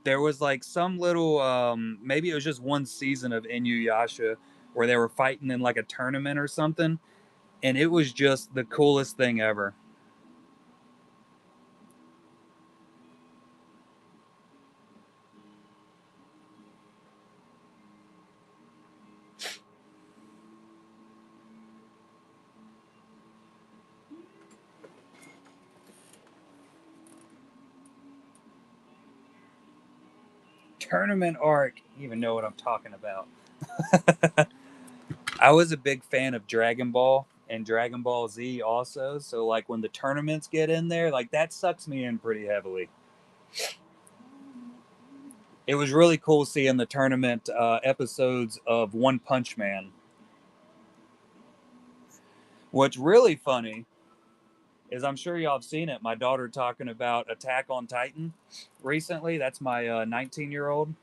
There was like some little, maybe it was just one season of Inuyasha where they were fighting in like a tournament or something, and it was just the coolest thing ever. Tournament arc, you even know what I'm talking about. I was a big fan of Dragon Ball and Dragon Ball Z also. So like when the tournaments get in there, like that sucks me in pretty heavily. It was really cool seeing the tournament episodes of One Punch Man. What's really funny is I'm sure y'all have seen it. My daughter talking about Attack on Titan recently. That's my 19-year-old,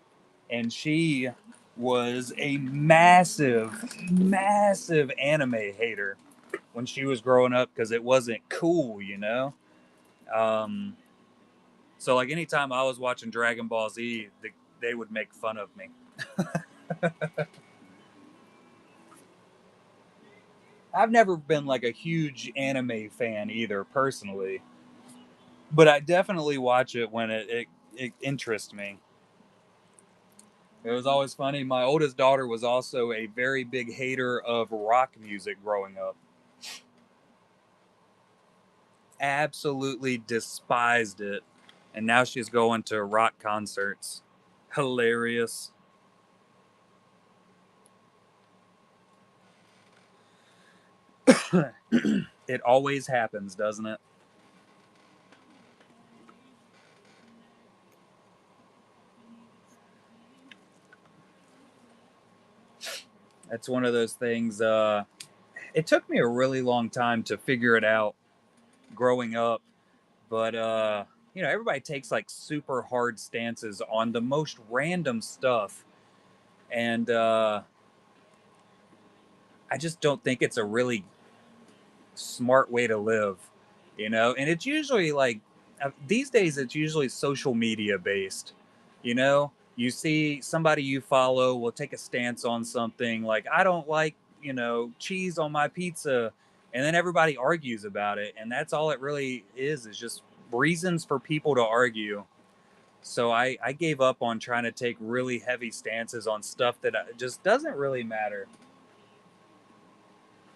and she was a massive anime hater when she was growing up because it wasn't cool, you know. Um, so like anytime I was watching Dragon Ball Z, they would make fun of me. I've never been like a huge anime fan either, personally, but I definitely watch it when it interests me. It was always funny. My oldest daughter was also a very big hater of rock music growing up. Absolutely despised it. And now she's going to rock concerts. Hilarious. It always happens, doesn't it? It's one of those things. It took me a really long time to figure it out growing up, but everybody takes like super hard stances on the most random stuff, and I just don't think it's a really smart way to live, And it's usually like these days, it's usually social media based. You see somebody you follow will take a stance on something like, I don't like, cheese on my pizza. And then everybody argues about it. And that's all it really is just reasons for people to argue. So I gave up on trying to take really heavy stances on stuff that just doesn't really matter.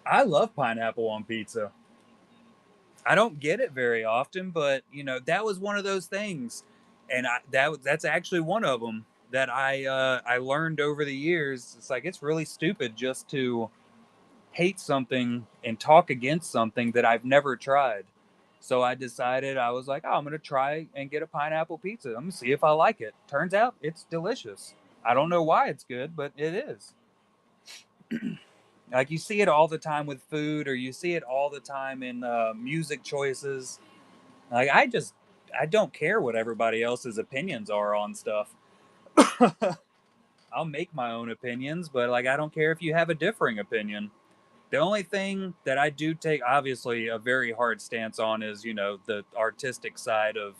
I love pineapple on pizza. I don't get it very often, but that was one of those things, and that's actually one of them that I learned over the years. It's like it's really stupid just to hate something and talk against something that I've never tried. So I decided, I was like, oh, I'm going to try and get a pineapple pizza. I'm going to see if I like it. Turns out it's delicious. I don't know why it's good, but it is. Like you see it all the time with food, or you see it all the time in music choices. Like I don't care what everybody else's opinions are on stuff. I'll make my own opinions, but like I don't care if you have a differing opinion. The only thing that I do take, obviously, a very hard stance on is, the artistic side of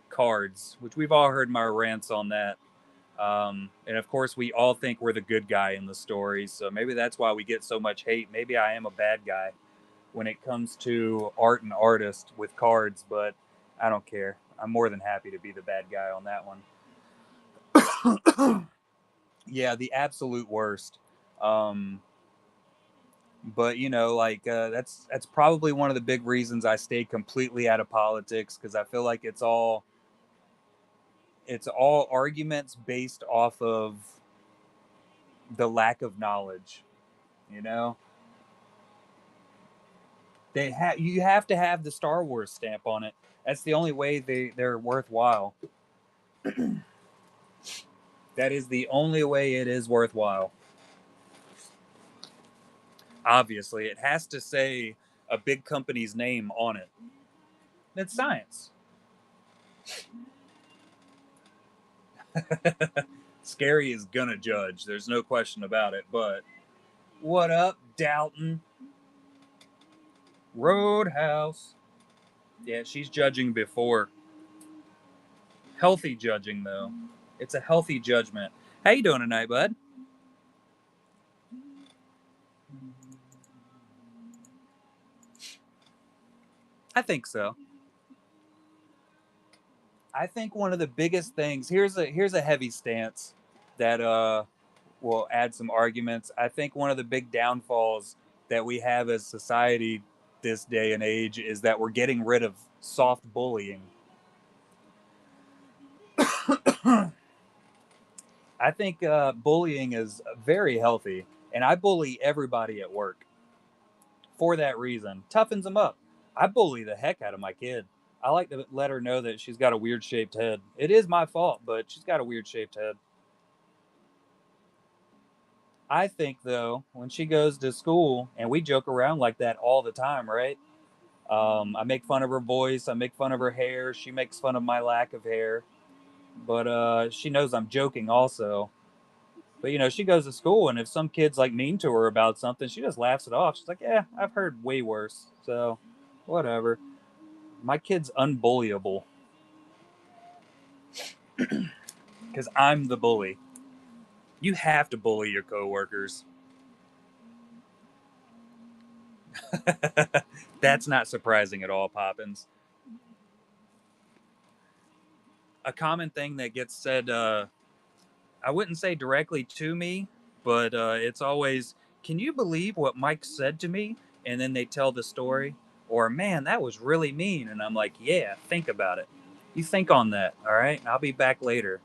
cards, which we've all heard my rants on that. And of course, we all think we're the good guy in the stories. So maybe that's why we get so much hate. Maybe I am a bad guy when it comes to art and artist with cards, but I don't care. I'm more than happy to be the bad guy on that one. Yeah, the absolute worst. Um, but like that's probably one of the big reasons I stay completely out of politics, because I feel like it's all arguments based off of the lack of knowledge. You know, you have to have the Star Wars stamp on it. That's the only way they're worthwhile. That is the only way it is worthwhile. Obviously, it has to say a big company's name on it. It's science. Scary is gonna judge. There's no question about it. But what up, Dalton? Roadhouse. Yeah, she's judging before. Healthy judging, though. It's a healthy judgment. How you doing tonight, bud? I think so. I think one of the biggest things, here's a heavy stance that will add some arguments. I think one of the big downfalls that we have as society this day and age is that we're getting rid of soft bullying. I think bullying is very healthy, and I bully everybody at work for that reason. Toughens them up. I bully the heck out of my kid. I like to let her know that she's got a weird shaped head. It is my fault, but she's got a weird shaped head. I think though, when she goes to school, and we joke around like that all the time, right? I make fun of her voice. I make fun of her hair. She makes fun of my lack of hair, but she knows I'm joking also. But she goes to school, and if some kid's like mean to her about something, she just laughs it off. She's like, "Yeah, I've heard way worse, so whatever." My kid's unbullyable because I'm the bully. You have to bully your coworkers. That's not surprising at all, Poppins. A common thing that gets said, I wouldn't say directly to me, but it's always, "Can you believe what Mike said to me?" And then they tell the story. Or, "Man, that was really mean." And I'm like, "Yeah, think about it. You think on that, all right? I'll be back later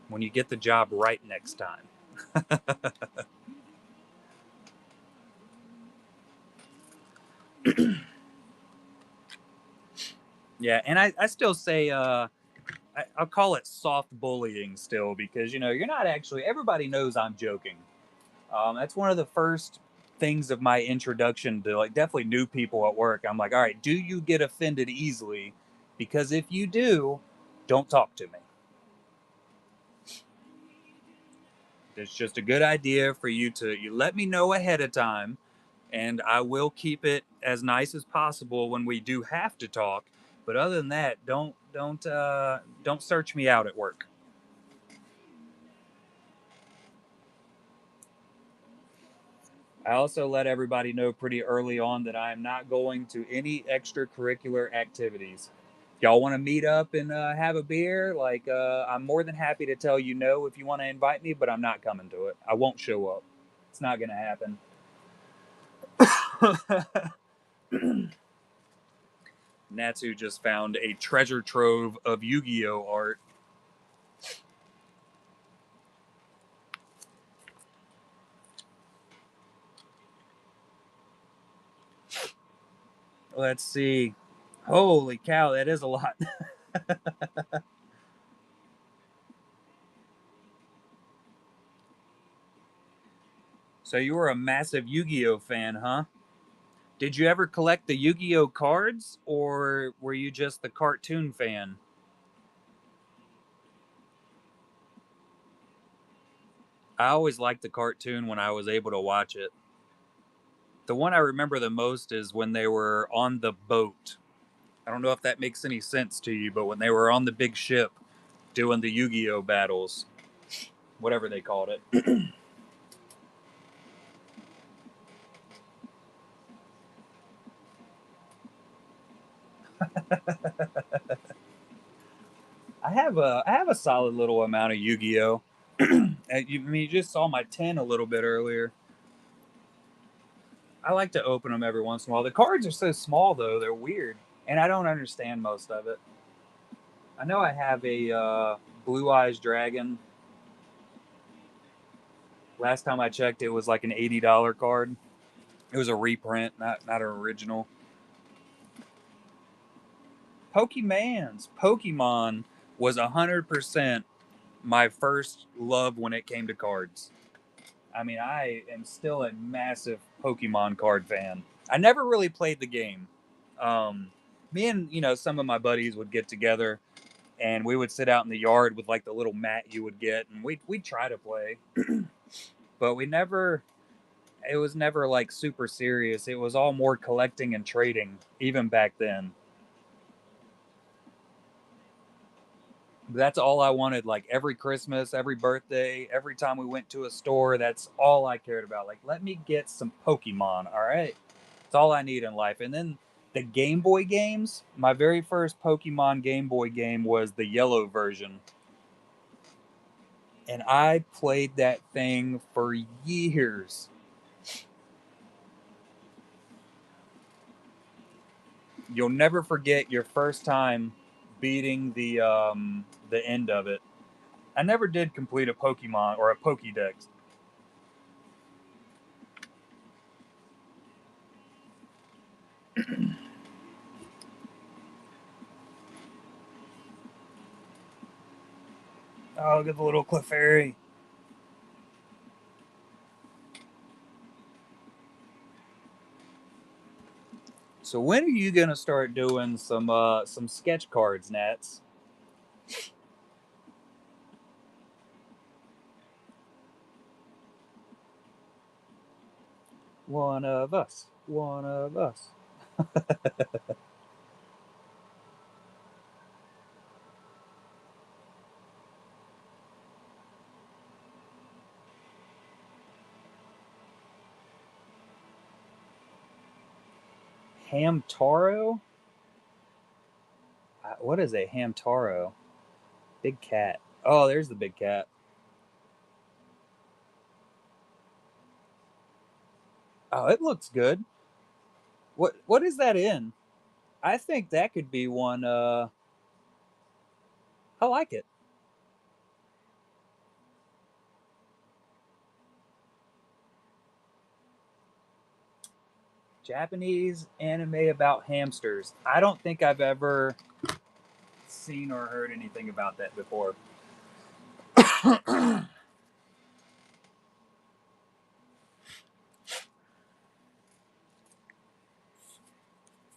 when you get the job right next time." Yeah, and I still say, I'll call it soft bullying still, because, you're not actually, everybody knows I'm joking. That's one of the first things of my introduction to, like, definitely new people at work. I'm like, all right, do you get offended easily? Because if you do, don't talk to me. It's just a good idea for you let me know ahead of time, and I will keep it as nice as possible when we do have to talk. But other than that, don't search me out at work. I also let everybody know pretty early on that I am not going to any extracurricular activities. Y'all want to meet up and have a beer? Like, I'm more than happy to tell you no if you want to invite me, but I'm not coming to it. I won't show up. It's not going to happen. Natsu just found a treasure trove of Yu Gi Oh art. Let's see. Holy cow, that is a lot. So you were a massive Yu-Gi-Oh fan, huh? Did you ever collect the Yu-Gi-Oh cards, or were you just the cartoon fan? I always liked the cartoon when I was able to watch it. The one I remember the most is when they were on the boat. I don't know if that makes any sense to you, but when they were on the big ship doing the Yu-Gi-Oh battles, whatever they called it. I have a solid little amount of Yu-Gi-Oh. You just saw my 10 a little bit earlier. I like to open them every once in a while. The cards are so small though; they're weird, and I don't understand most of it. I know I have a Blue Eyes Dragon. Last time I checked, it was like an $80 card. It was a reprint, not an original. Pokemon was 100% my first love when it came to cards. I mean, I am still a massive Pokemon card fan. I never really played the game. Um, Me and some of my buddies would get together and we would sit out in the yard with like the little mat you would get, and we'd try to play, but we never. It was never like super serious. It was all more collecting and trading, even back then. That's all I wanted. Like every Christmas, every birthday, every time we went to a store, that's all I cared about. Like, let me get some Pokemon. All right, it's all I need in life. And then the Game Boy games. My very first Pokemon Game Boy game was the yellow version, and I played that thing for years. You'll never forget your first time beating the end of it. I never did complete a Pokemon or a Pokédex. Oh, look at the little Clefairy. So when are you gonna start doing some sketch cards, Nats? One of us. One of us. Hamtaro? What is a Hamtaro? Big cat. Oh, there's the big cat. Oh, it looks good. What is that in? I think that could be one. I like it. Japanese anime about hamsters. I don't think I've ever seen or heard anything about that before.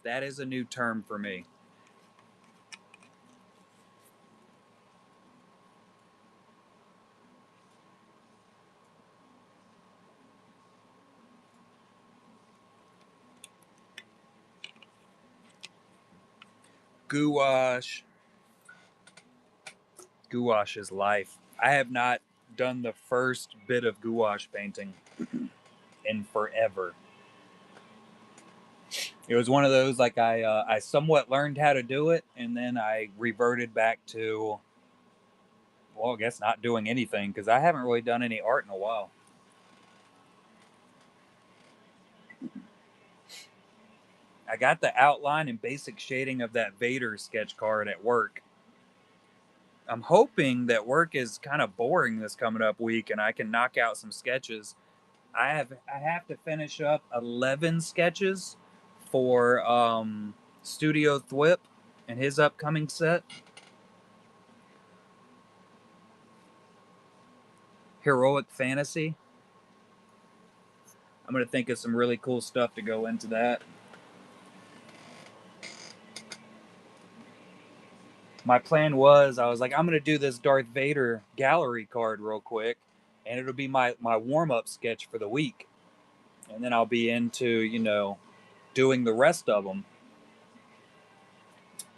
That is a new term for me. Gouache. Gouache is life. I have not done the first bit of gouache painting in forever. It was one of those like I somewhat learned how to do it, and then I reverted back to, well, I guess not doing anything because I haven't really done any art in a while. I got the outline and basic shading of that Vader sketch card at work. I'm hoping that work is kind of boring this coming up week and I can knock out some sketches. I have to finish up 11 sketches for Studio Thwip and his upcoming set, Heroic Fantasy. I'm going to think of some really cool stuff to go into that. My plan was, I was like, I'm going to do this Darth Vader gallery card real quick, and it'll be my warm-up sketch for the week. And then I'll be into, doing the rest of them.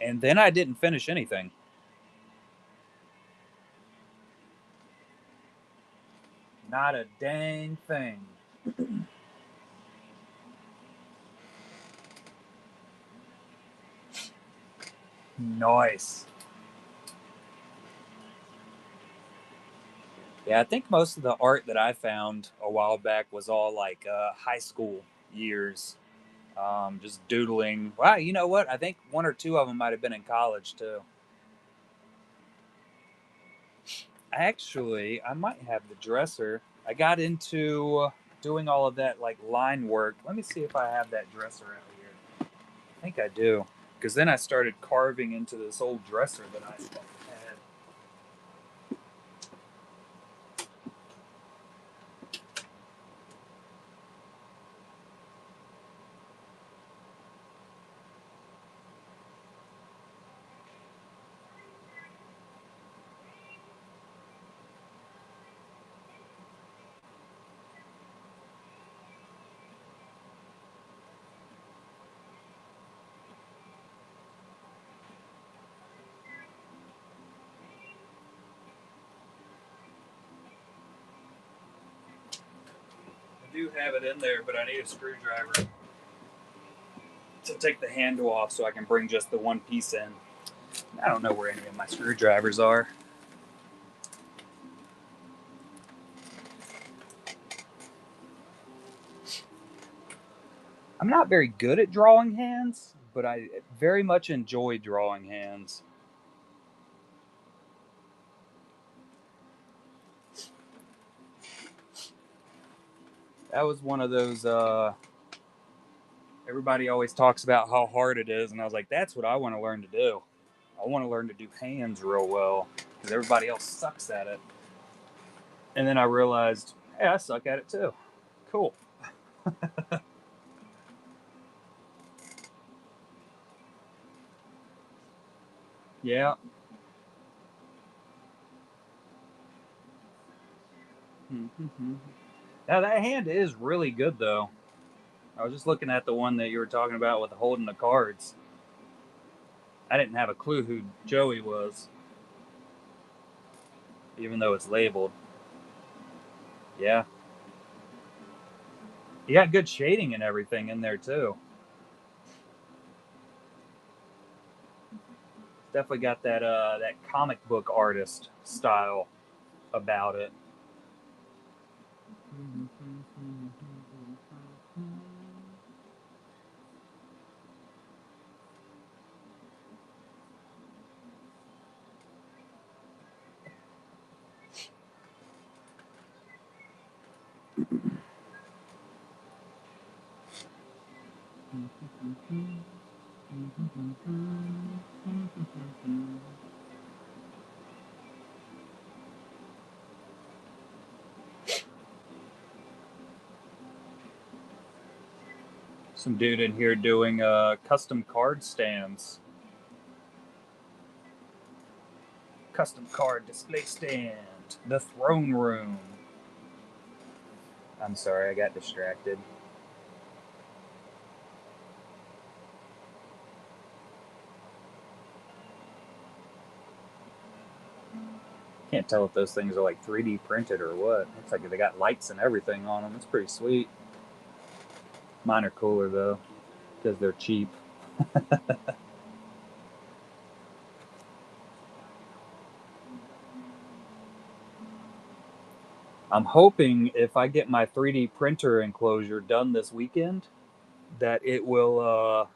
And then I didn't finish anything. Not a dang thing. Nice. Yeah, I think most of the art that I found a while back was all like high school years. Just doodling. Wow, you know what? I think one or two of them might have been in college too. Actually, I might have the dresser. I got into doing all of that like line work. Let me see if I have that dresser out here. I think I do. Because then I started carving into this old dresser that I had. I do have it in there, but I need a screwdriver to take the handle off so I can bring just the one piece in. I don't know where any of my screwdrivers are. I'm not very good at drawing hands, but I very much enjoy drawing hands. That was one of those everybody always talks about how hard it is, and I was like, that's what I want to learn to do. I want to learn to do hands real well because everybody else sucks at it. And then I realized, hey, I suck at it too. Cool. Yeah. Now that hand is really good though. I was just looking at the one that you were talking about with holding the cards. I didn't have a clue who Joey was, even though it's labeled. Yeah. You got good shading and everything in there too. Definitely got that comic book artist style about it. Some dude in here doing custom card stands. Custom card display stand. The throne room. I'm sorry, I got distracted. Can't tell if those things are like 3D printed or what. Looks like they got lights and everything on them. It's pretty sweet. Mine are cooler though, because they're cheap. I'm hoping if I get my 3D printer enclosure done this weekend, that it will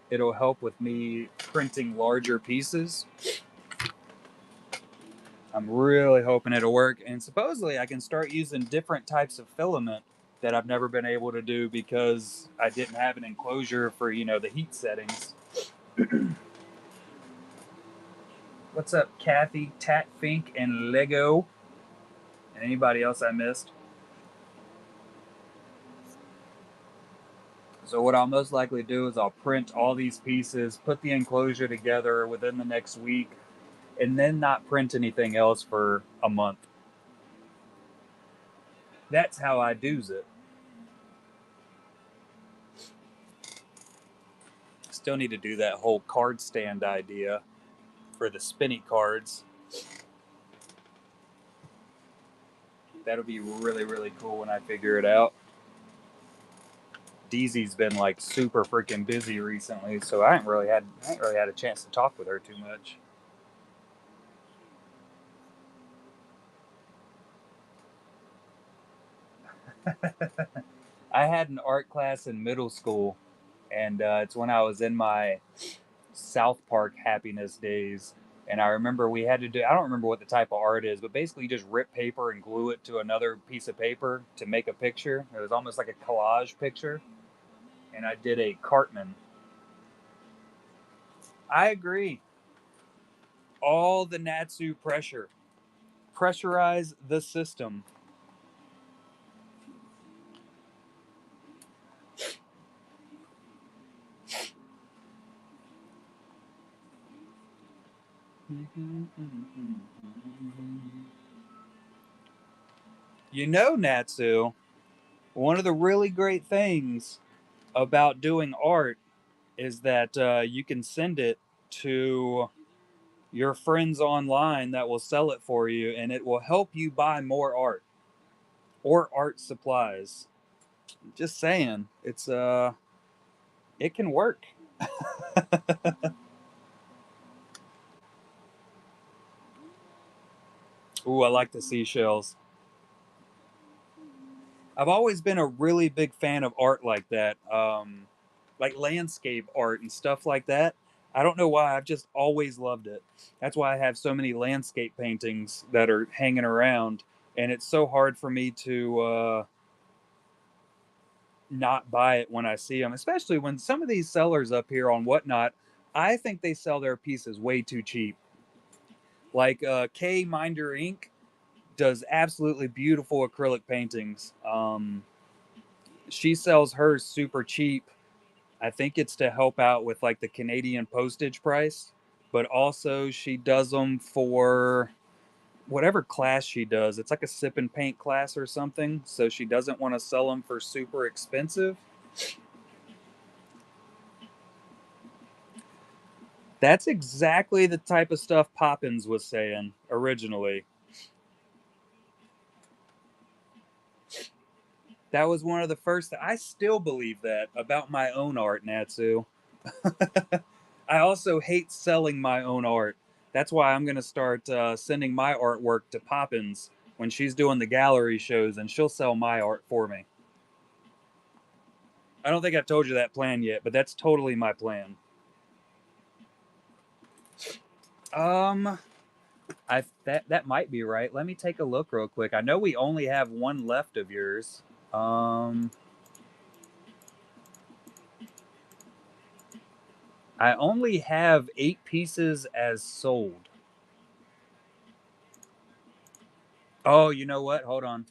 it'll help with me printing larger pieces. I'm really hoping it'll work. And supposedly I can start using different types of filament that I've never been able to do because I didn't have an enclosure for, the heat settings. What's up, Kathy, Tat Fink, and Lego? And anybody else I missed? So what I'll most likely do is I'll print all these pieces, put the enclosure together within the next week, and then not print anything else for a month. That's how I do's it. Still need to do that whole card stand idea for the spinny cards. That'll be really, really cool when I figure it out. Deezy's been like super freaking busy recently, so I ain't really had a chance to talk with her too much. I had an art class in middle school, and it's when I was in my South Park happiness days. And I remember we had to do, I don't remember what the type of art is, but basically you just rip paper and glue it to another piece of paper to make a picture. It was almost like a collage picture. And I did a Cartman. I agree. All the Natsu pressure. Pressurize the system. Natsu, one of the really great things about doing art is that you can send it to your friends online that will sell it for you, and it will help you buy more art or art supplies. Just saying, it can work. Ooh, I like the seashells. I've always been a really big fan of art like that, like landscape art and stuff like that. I don't know why. I've just always loved it. That's why I have so many landscape paintings that are hanging around, and it's so hard for me to not buy it when I see them, especially when some of these sellers up here on Whatnot, I think they sell their pieces way too cheap. Like K Minder Inc. does absolutely beautiful acrylic paintings. She sells hers super cheap. I think it's to help out with like the Canadian postage price, but also she does them for whatever class she does. It's like a sip and paint class or something. So she doesn't want to sell them for super expensive. That's exactly the type of stuff Poppins was saying originally. That was one of the first. I still believe that about my own art, Natsu. I also hate selling my own art. That's why I'm going to start sending my artwork to Poppins when she's doing the gallery shows, and she'll sell my art for me. I don't think I've told you that plan yet, but that's totally my plan. Um, I that might be right. Let me take a look real quick. I know we only have one left of yours. Um, I only have 8 pieces as sold. Oh, you know what? Hold on.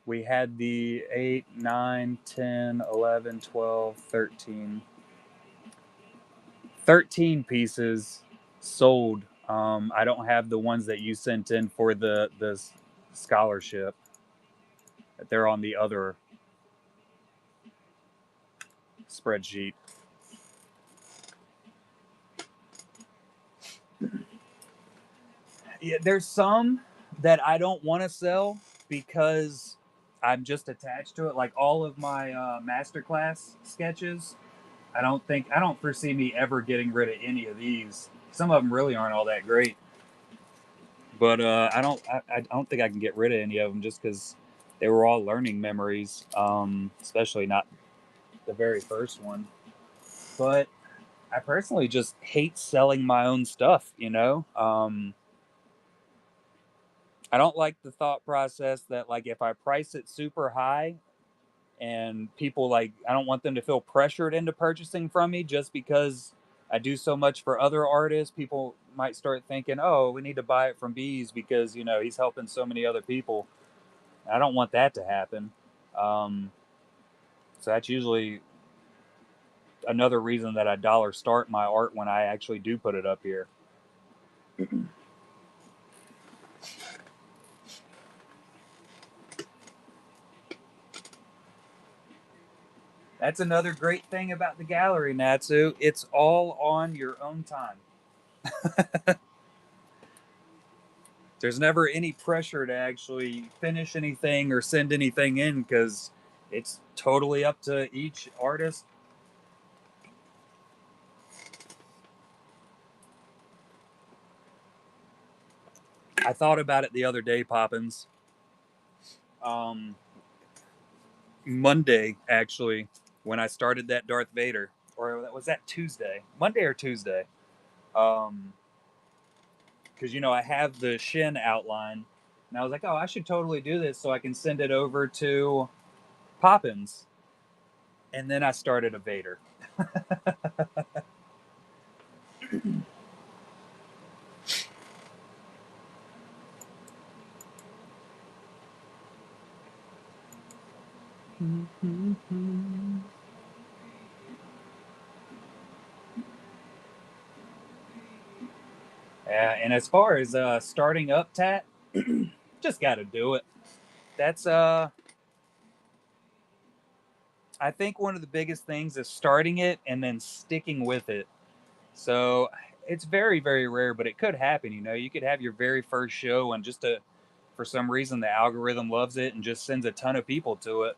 We had the 8, 9, 10, 11, 12, 13. 13 pieces sold. I don't have the ones that you sent in for the scholarship. They're on the other spreadsheet. Yeah, there's some that I don't want to sell because I'm just attached to it. Like all of my masterclass sketches, I don't foresee me ever getting rid of any of these. Some of them really aren't all that great, but I don't think I can get rid of any of them just because they were all learning memories. Especially not the very first one. But I personally just hate selling my own stuff. I don't like the thought process that like if I price it super high and people like I don't want them to feel pressured into purchasing from me just because I do so much for other artists. People might start thinking, "Oh, we need to buy it from Bees because he's helping so many other people." I don't want that to happen. Um, so that's usually another reason that I dollar start my art when I actually do put it up here. That's another great thing about the gallery, Natsu. It's all on your own time. There's never any pressure to actually finish anything or send anything in because it's totally up to each artist. I thought about it the other day, Poppins. Um, Monday, actually, when I started that Darth Vader, or was that Tuesday? Monday or Tuesday? Um, because I have the Shin outline, and I was like, oh, I should totally do this so I can send it over to Poppins. And then I started a Vader. And as far as starting up Tat, just got to do it. That's I think one of the biggest things is starting it and then sticking with it. So it's very very rare, but it could happen. You could have your very first show and for some reason the algorithm loves it and just sends a ton of people to it.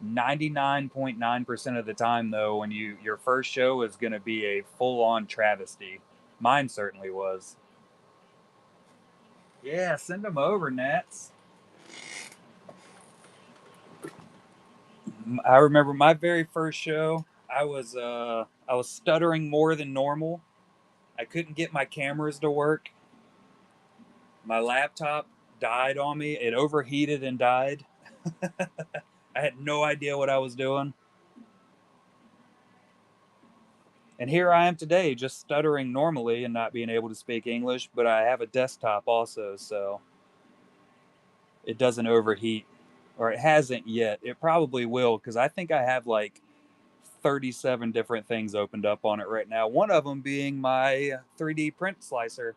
99.9% of the time though, when your first show is going to be a full on travesty. Mine certainly was. Yeah, send them over, Nats. I remember my very first show. I was stuttering more than normal. I couldn't get my cameras to work. My laptop died on me. It overheated and died. I had no idea what I was doing. And here I am today, just stuttering normally and not being able to speak English, but I have a desktop also, so it doesn't overheat. Or it hasn't yet. It probably will, because I think I have like 37 different things opened up on it right now. One of them being my 3D print slicer,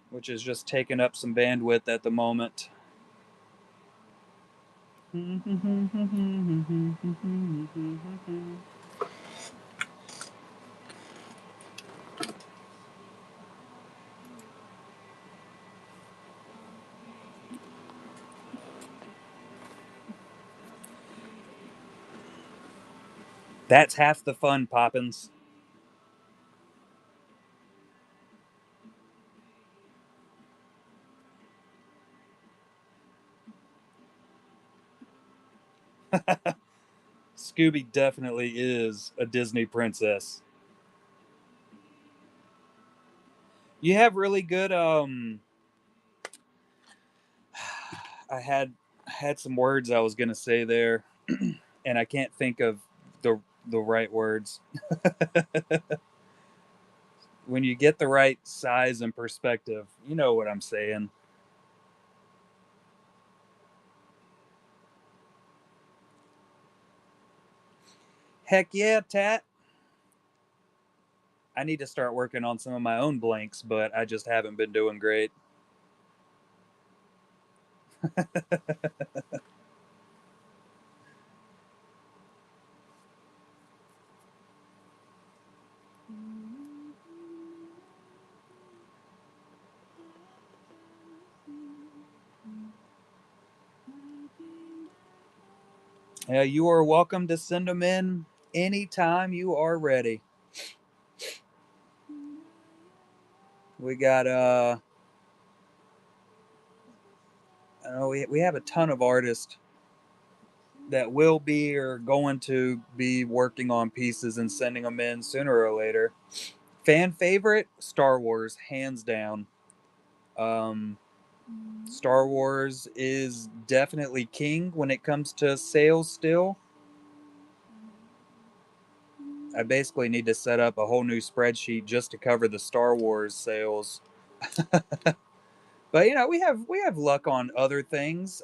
which is just taking up some bandwidth at the moment. That's half the fun, Poppins. Scooby definitely is a Disney princess. You have really good I had some words I was gonna say there, and I can't think of the the right words. When you get the right size and perspective, you know what I'm saying. Heck yeah, Tat. I need to start working on some of my own blanks, but I just haven't been doing great. You are welcome to send them in anytime you are ready. We got we have a ton of artists that will be or going to be working on pieces and sending them in sooner or later. Fan favorite Star Wars, hands down. Um, Star Wars is definitely king when it comes to sales still. I basically need to set up a whole new spreadsheet just to cover the Star Wars sales. But you know, we have luck on other things.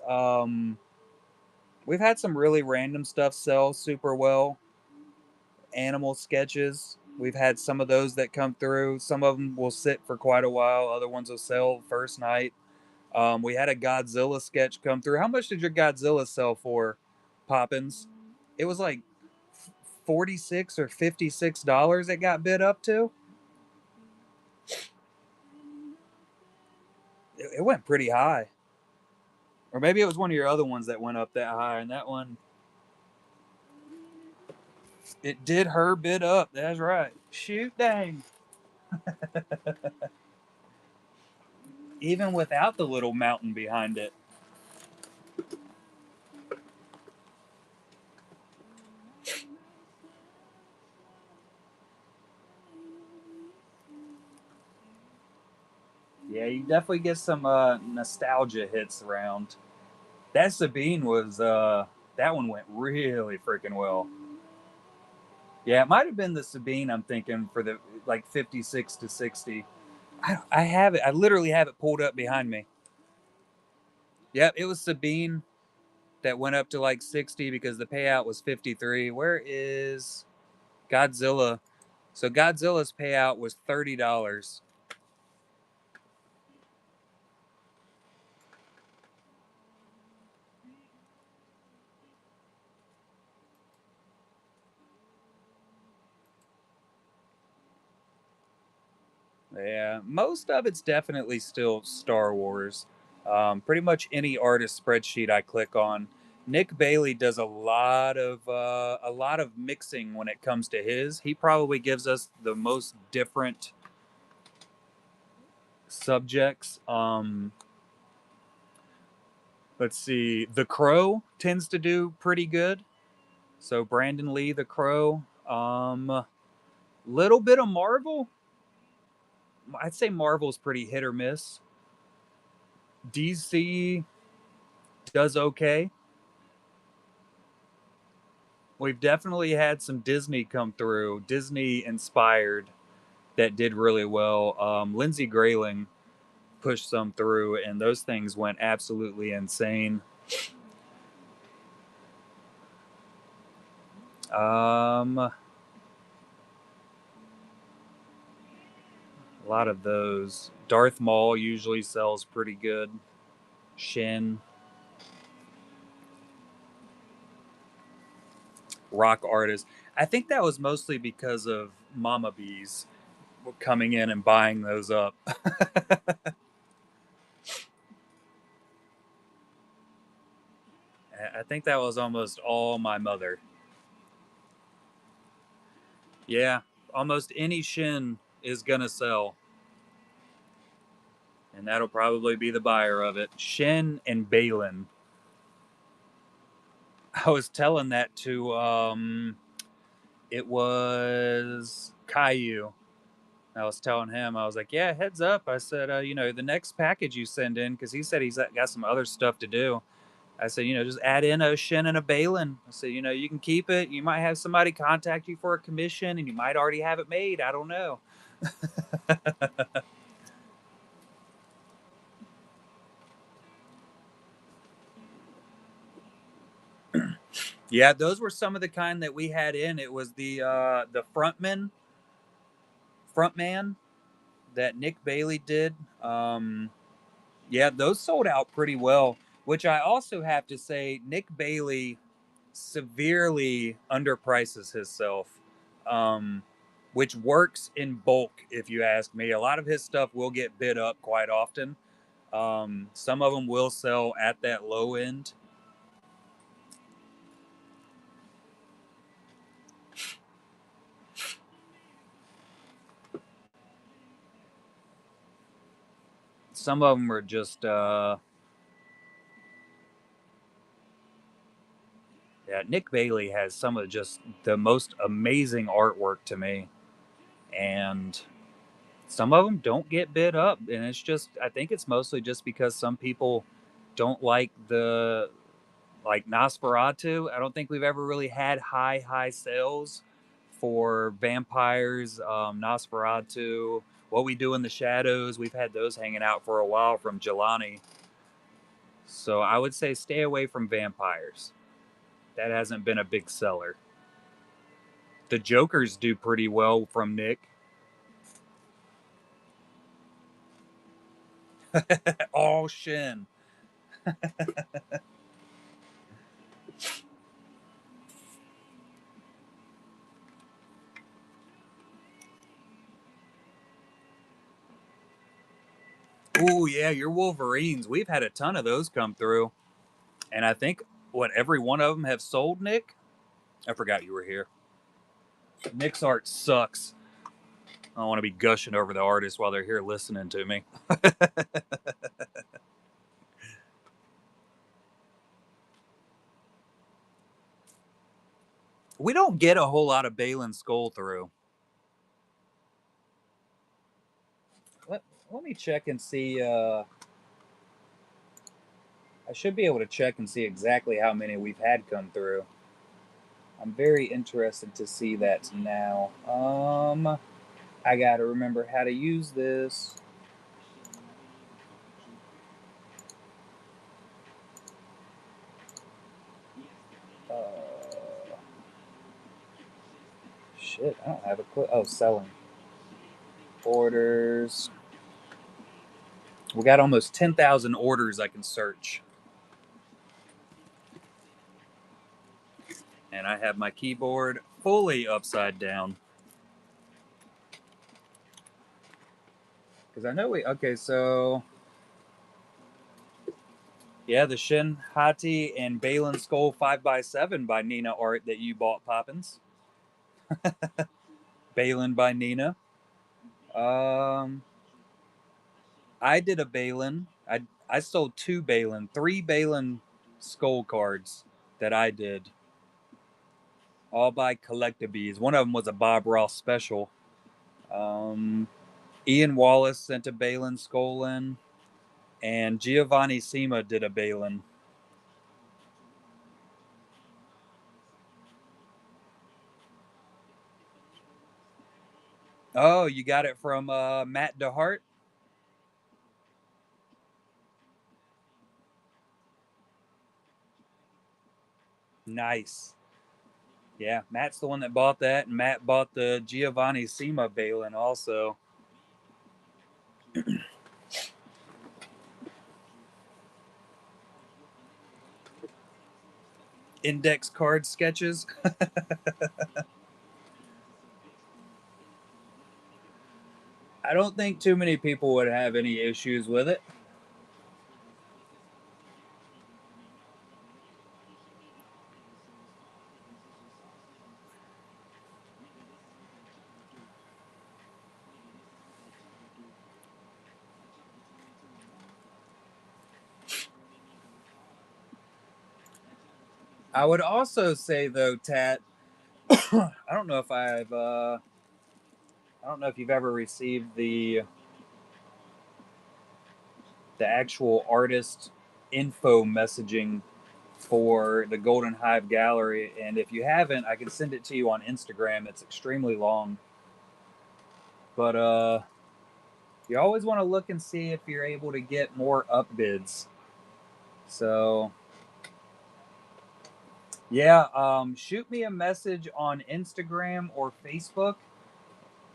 We've had some really random stuff sell super well. Animal sketches. We've had some of those that come through. Some of them will sit for quite a while. Other ones will sell first night. We had a Godzilla sketch come through. How much did your Godzilla sell for, Poppins? It was like 46 or $56. It got bid up to. It went pretty high, or maybe it was one of your other ones that went up that high. And that one, it did her bid up. That's right. Shoot, dang. Even without the little mountain behind it. Yeah, you definitely get some nostalgia hits around. That Sabine was that one went really freaking well. Yeah, it might have been the Sabine I'm thinking for the like 56 to 60. I have it. I literally have it pulled up behind me. Yep, it was Sabine that went up to like 60 because the payout was 53. Where is Godzilla? So Godzilla's payout was $30. Yeah, most of it's definitely still Star Wars. Pretty much any artist spreadsheet I click on, Nick Bailey does a lot of mixing when it comes to his. He probably gives us the most different subjects. Let's see, The Crow tends to do pretty good. So Brandon Lee, The Crow. Little bit of Marvel. I'd say Marvel's pretty hit or miss. DC does okay. We've definitely had some Disney come through, Disney inspired, that did really well. Lindsey Grayling pushed some through, and those things went absolutely insane. A lot of those. Darth Maul usually sells pretty good. Shin, rock artist. I think that was mostly because of Mama Bees coming in and buying those up. I think that was almost all my mother. Yeah, almost any Shin is gonna sell, and that'll probably be the buyer of it. Shin and Balin. I was telling that to it was Caillou. I was telling him, I was like, yeah, heads up. I said, the next package you send in, because he said he's got some other stuff to do. I said, just add in a Shin and a Balin. I said, you can keep it. You might have somebody contact you for a commission, and you might already have it made. I don't know. Yeah, those were some of the kind that we had in. It was the frontman that Nick Bailey did. Yeah, those sold out pretty well. Which I also have to say, Nick Bailey severely underprices himself, um, which works in bulk. If you ask me, a lot of his stuff will get bid up quite often. Some of them will sell at that low end. Some of them are just yeah, Nick Bailey has some of just the most amazing artwork to me. And some of them don't get bid up, and it's just, I think it's mostly just because some people don't like the, like Nosferatu. I don't think we've ever really had high sales for vampires, Nosferatu, What We Do in the Shadows. We've had those hanging out for a while from Jelani. So I would say stay away from vampires. That hasn't been a big seller. The Jokers do pretty well from Nick. All Shin. Ooh, yeah, your Wolverines. We've had a ton of those come through. And I think, what, every one of them have sold, Nick? I forgot you were here. Nick's art sucks. I don't want to be gushing over the artist while they're here listening to me. We don't get a whole lot of Balin Skull through. Let me check and see. I should be able to check and see exactly how many we've had come through. I'm very interested to see that now. I gotta remember how to use this. Shit, I don't have a clue. Oh, selling orders. We got almost 10,000 orders I can search. And I have my keyboard fully upside down. Because I know okay, so. Yeah, the Shin Hati and Balin Skull 5x7 by Nina art that you bought, Poppins. Balin by Nina. Um, I did a Balin. I sold 2 Balin, 3 Balin Skull cards that I did, all by Collectabees. One of them was a Bob Ross special. Um, Ian Wallace sent a Balin Skull in, and Giovanni Sima did a Balin. Oh, you got it from Matt DeHart? Nice. Yeah, Matt's the one that bought that, and Matt bought the Giovanni Sima Balin also. Index card sketches. I don't think too many people would have any issues with it. I would also say though, Tat, I don't know if I don't know if you've ever received the actual artist info messaging for the Golden Hive Gallery, and if you haven't, I can send it to you on Instagram. It's extremely long, but you always want to look and see if you're able to get more upbids. So yeah, shoot me a message on Instagram or Facebook,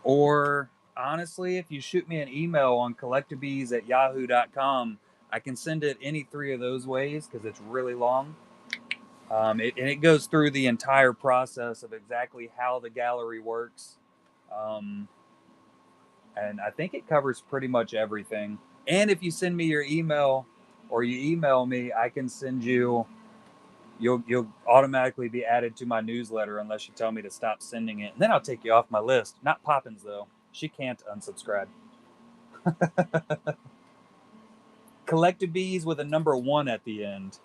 or honestly, if you shoot me an email on collectabees@yahoo.com, I can send it any three of those ways because it's really long. And it goes through the entire process of exactly how the gallery works. Um, and I think it covers pretty much everything. And if you send me your email or you email me, I can send you. You'll automatically be added to my newsletter unless you tell me to stop sending it. And then I'll take you off my list. Not Poppins though. She can't unsubscribe. Collective bees with a number 1 at the end.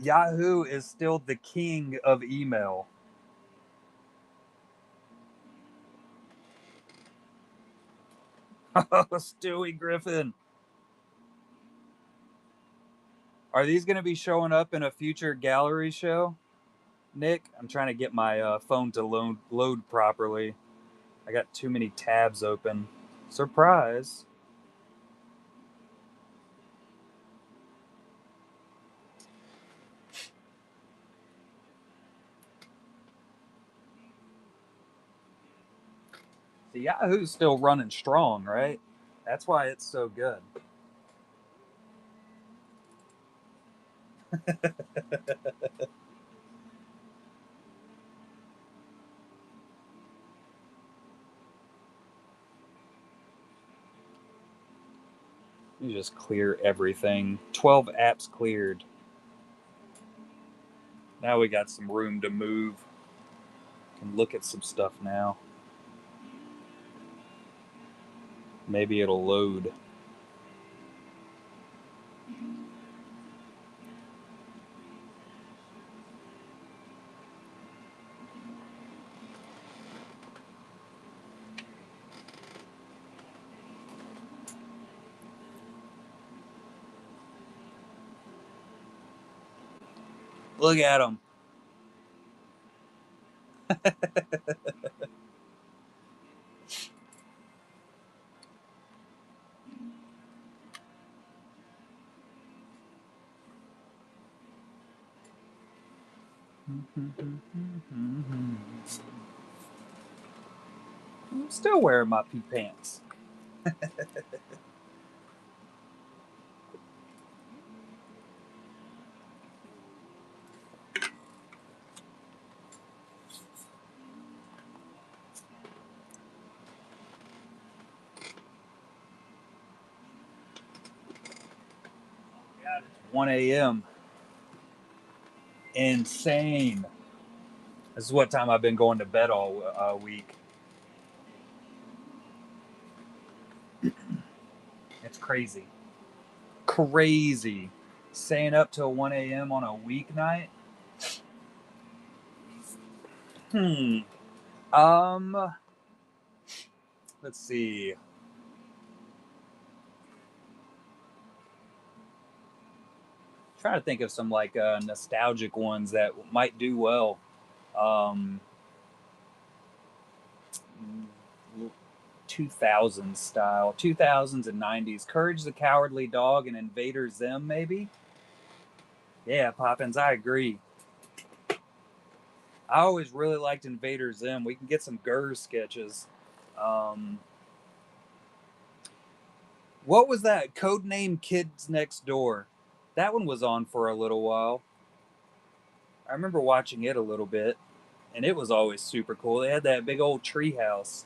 Yahoo is still the king of email. Stewie Griffin. Are these going to be showing up in a future gallery show? Nick, I'm trying to get my phone to load properly. I got too many tabs open. Surprise. The Yahoo's still running strong, right? That's why it's so good. You just clear everything. 12 apps cleared. Now we got some room to move. Can look at some stuff now. Maybe it'll load. Look at them. I'm still wearing my pee pants. God, it's 1 a.m. Insane. This is what time I've been going to bed all week. It's crazy. Crazy. Staying up till 1 a.m. on a weeknight? Hmm. Um, let's see. Trying to think of some like nostalgic ones that might do well. Um, 2000s style, 2000s and 90s. Courage the Cowardly Dog and Invader Zim, maybe. Yeah, Poppins, I agree. I always really liked Invader Zim. We can get some Gurr sketches. Um, what was that? Codename Kids Next Door. That one was on for a little while. I remember watching it a little bit, and it was always super cool. They had that big old tree house.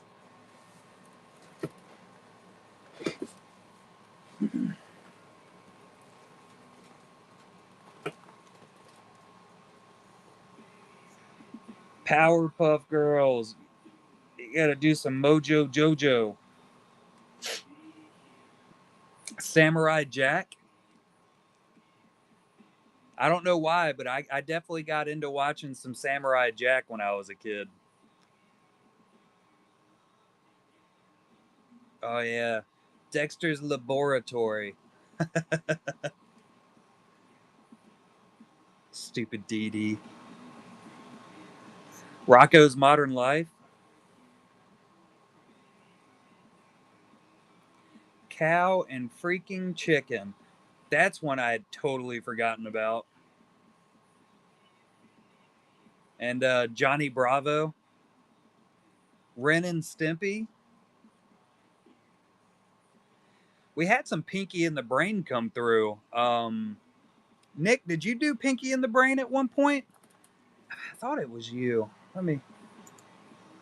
Powerpuff Girls. You gotta do some Mojo Jojo. Samurai Jack. I don't know why, but I definitely got into watching some Samurai Jack when I was a kid. Oh, yeah. Dexter's Laboratory. Stupid Dee Dee. Rocco's Modern Life. Cow and freaking chicken. That's one I had totally forgotten about. And Johnny Bravo. Ren and Stimpy. We had some Pinky in the Brain come through. Nick, did you do Pinky in the Brain at one point? I thought it was you.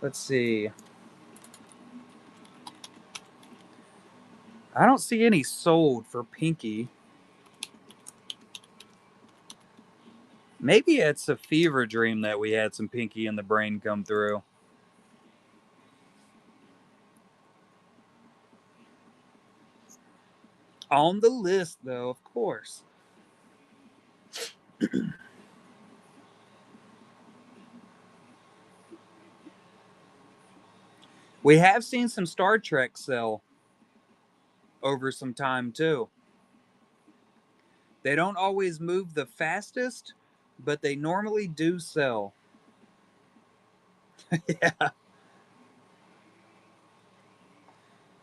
Let's see. I don't see any sold for Pinky. Maybe it's a fever dream that we had some Pinky in the Brain come through. On the list, though, of course. We have seen some Star Trek sell over some time too. They don't always move the fastest, but they normally do sell. Yeah.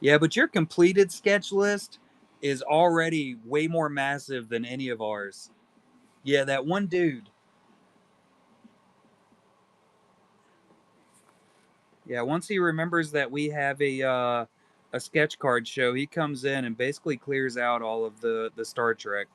Yeah, but your completed sketch list is already way more massive than any of ours. Yeah, that one dude. Yeah, once he remembers that we have a sketch card show, he comes in and basically clears out all of the Star Trek.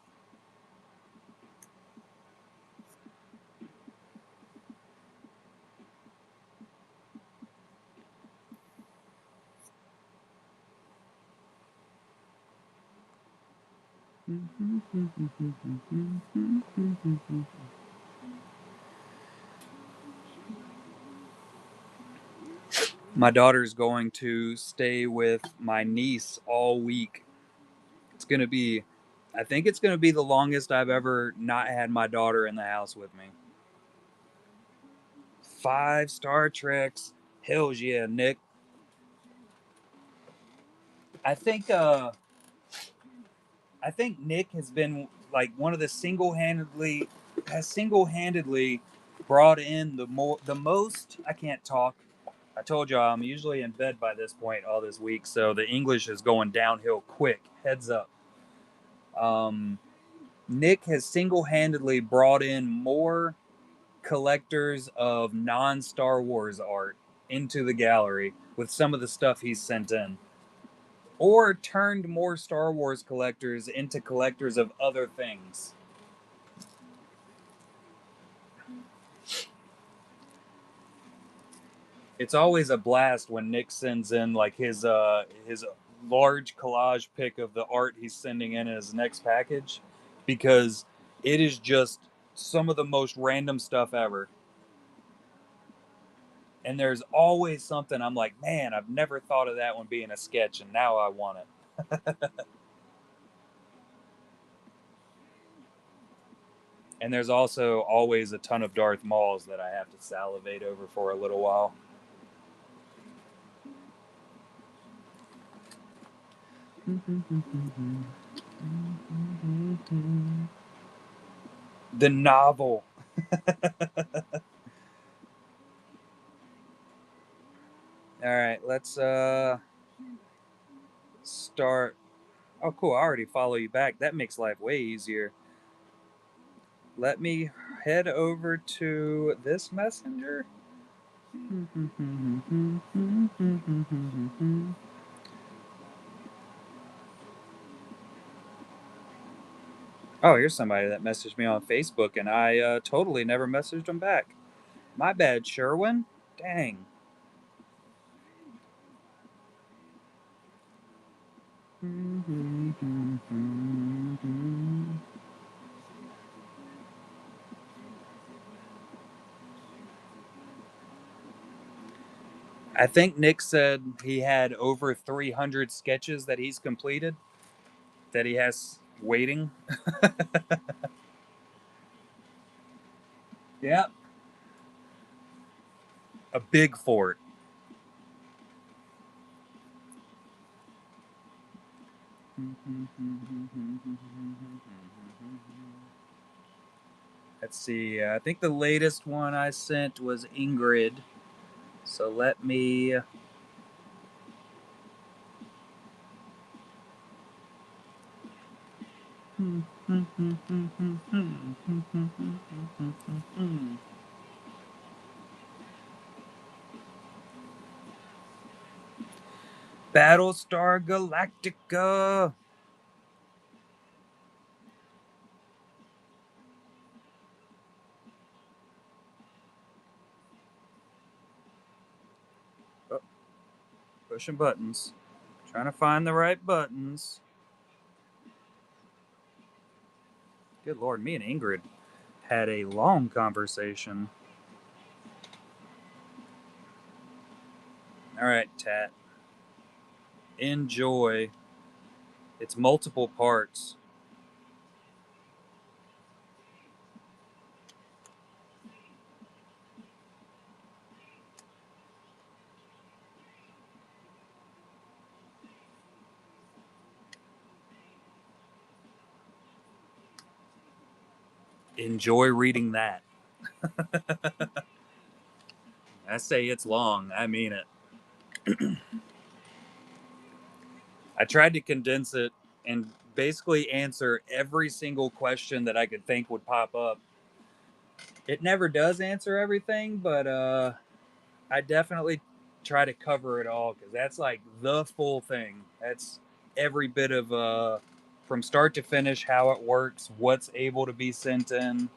My daughter's going to stay with my niece all week. It's going to be, I think it's going to be the longest I've ever not had my daughter in the house with me. 5 Star Treks. Hells yeah, Nick. I think uh I think Nick has been like one of the single handedly brought in the most. I can't talk. I told y'all I'm usually in bed by this point all this week, so the English is going downhill quick. Heads up. Um, Nick has single handedly brought in more collectors of non Star Wars art into the gallery with some of the stuff he's sent in, or turned more Star Wars collectors into collectors of other things. It's always a blast when Nick sends in like his large collage pic of the art he's sending in his next package, because it is just some of the most random stuff ever. And there's always something I'm like, man, I've never thought of that one being a sketch, and now I want it. And there's also always a ton of Darth Mauls that I have to salivate over for a little while. The novel. All right, let's start. Oh, cool. I already follow you back. That makes life way easier. Let me head over to this messenger. Oh, here's somebody that messaged me on Facebook, and I totally never messaged them back. My bad, Sherwin. Dang. I think Nick said he had over 300 sketches that he's completed, that he has waiting. Yep. A big fort. Let's see. I think the latest one I sent was Ingrid. So let me. Battlestar Galactica. Oh, pushing buttons. Trying to find the right buttons. Good lord, me and Ingrid had a long conversation. All right, Tat. Enjoy. It's multiple parts. enjoy reading that. I say it's long. I mean it. I tried to condense it and basically answer every single question that I could think would pop up. It never does answer everything, but I definitely try to cover it all because that's like the full thing. That's every bit of from start to finish how it works, what's able to be sent in,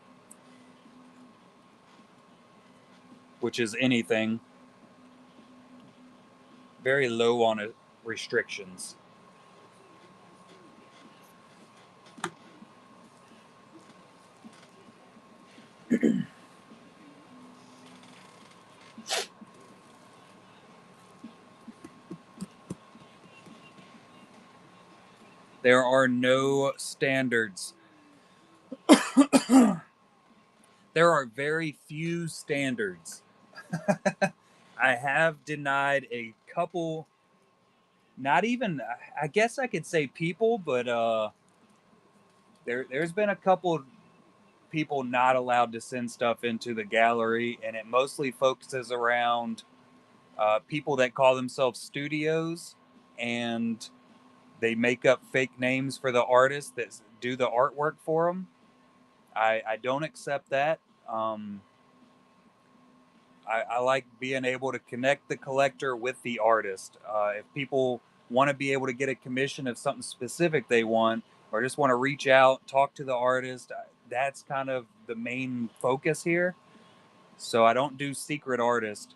which is anything. Very low on it, restrictions. There are no standards. There are very few standards. I have denied a couple, not even, I guess I could say people, but there's been a couple people not allowed to send stuff into the gallery, and it mostly focuses around people that call themselves studios, and they make up fake names for the artists that do the artwork for them. I don't accept that. Um, I like being able to connect the collector with the artist. If people want to be able to get a commission of something specific they want, or just want to reach out, talk to the artist, that's kind of the main focus here. So I don't do secret artist,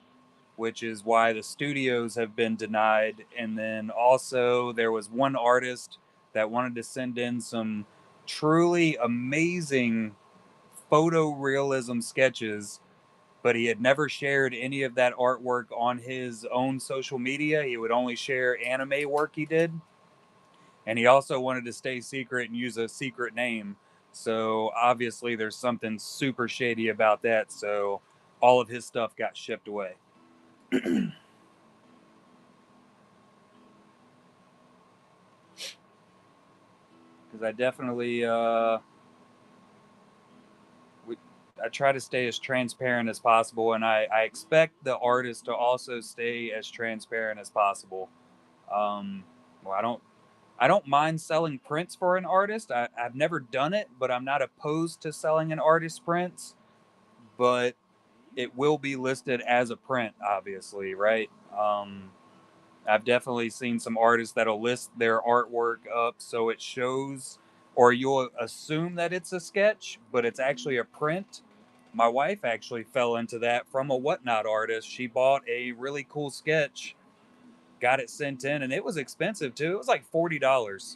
which is why the studios have been denied. And then also, there was one artist that wanted to send in some truly amazing photorealism sketches, but he had never shared any of that artwork on his own social media. He would only share anime work he did. And he also wanted to stay secret and use a secret name. So obviously, there's something super shady about that. So all of his stuff got shipped away. Because I definitely, we, I try to stay as transparent as possible, and I expect the artist to also stay as transparent as possible. Um, well, I don't mind selling prints for an artist. I've never done it, but I'm not opposed to selling an artist's prints. But it will be listed as a print, obviously, right? I've definitely seen some artists that'll list their artwork up so it shows, or you'll assume that it's a sketch, but it's actually a print. My wife actually fell into that from a whatnot artist. She bought a really cool sketch, got it sent in, and it was expensive too. It was like $40.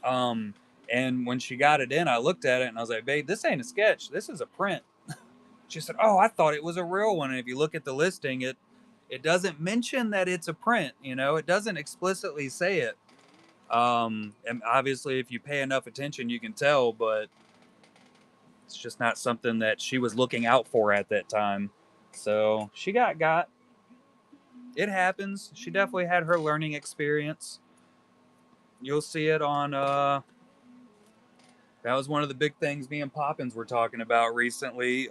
Um, and when she got it in, I looked at it and I was like, "Babe, this ain't a sketch. This is a print." She said, "Oh, I thought it was a real one." And if you look at the listing, it doesn't mention that it's a print. You know, it doesn't explicitly say it. And obviously, if you pay enough attention, you can tell. But it's just not something that she was looking out for at that time. So she got. It happens. She definitely had her learning experience. You'll see it on that was one of the big things me and Poppins were talking about recently.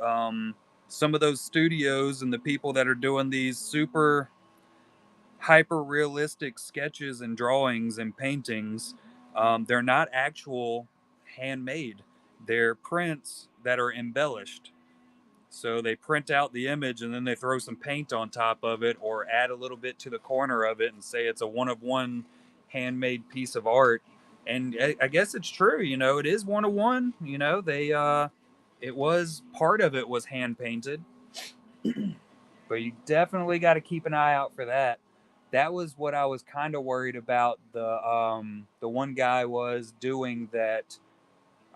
Some of those studios and the people that are doing these super hyper realistic sketches and drawings and paintings, they're not actual handmade. They're prints that are embellished. So they print out the image and then they throw some paint on top of it or add a little bit to the corner of it and say it's a one of one handmade piece of art. And I guess it's true, you know, it is one of one. You know, it was part of it was hand painted, but you definitely got to keep an eye out for that. That was what I was kind of worried about. The one guy was doing that.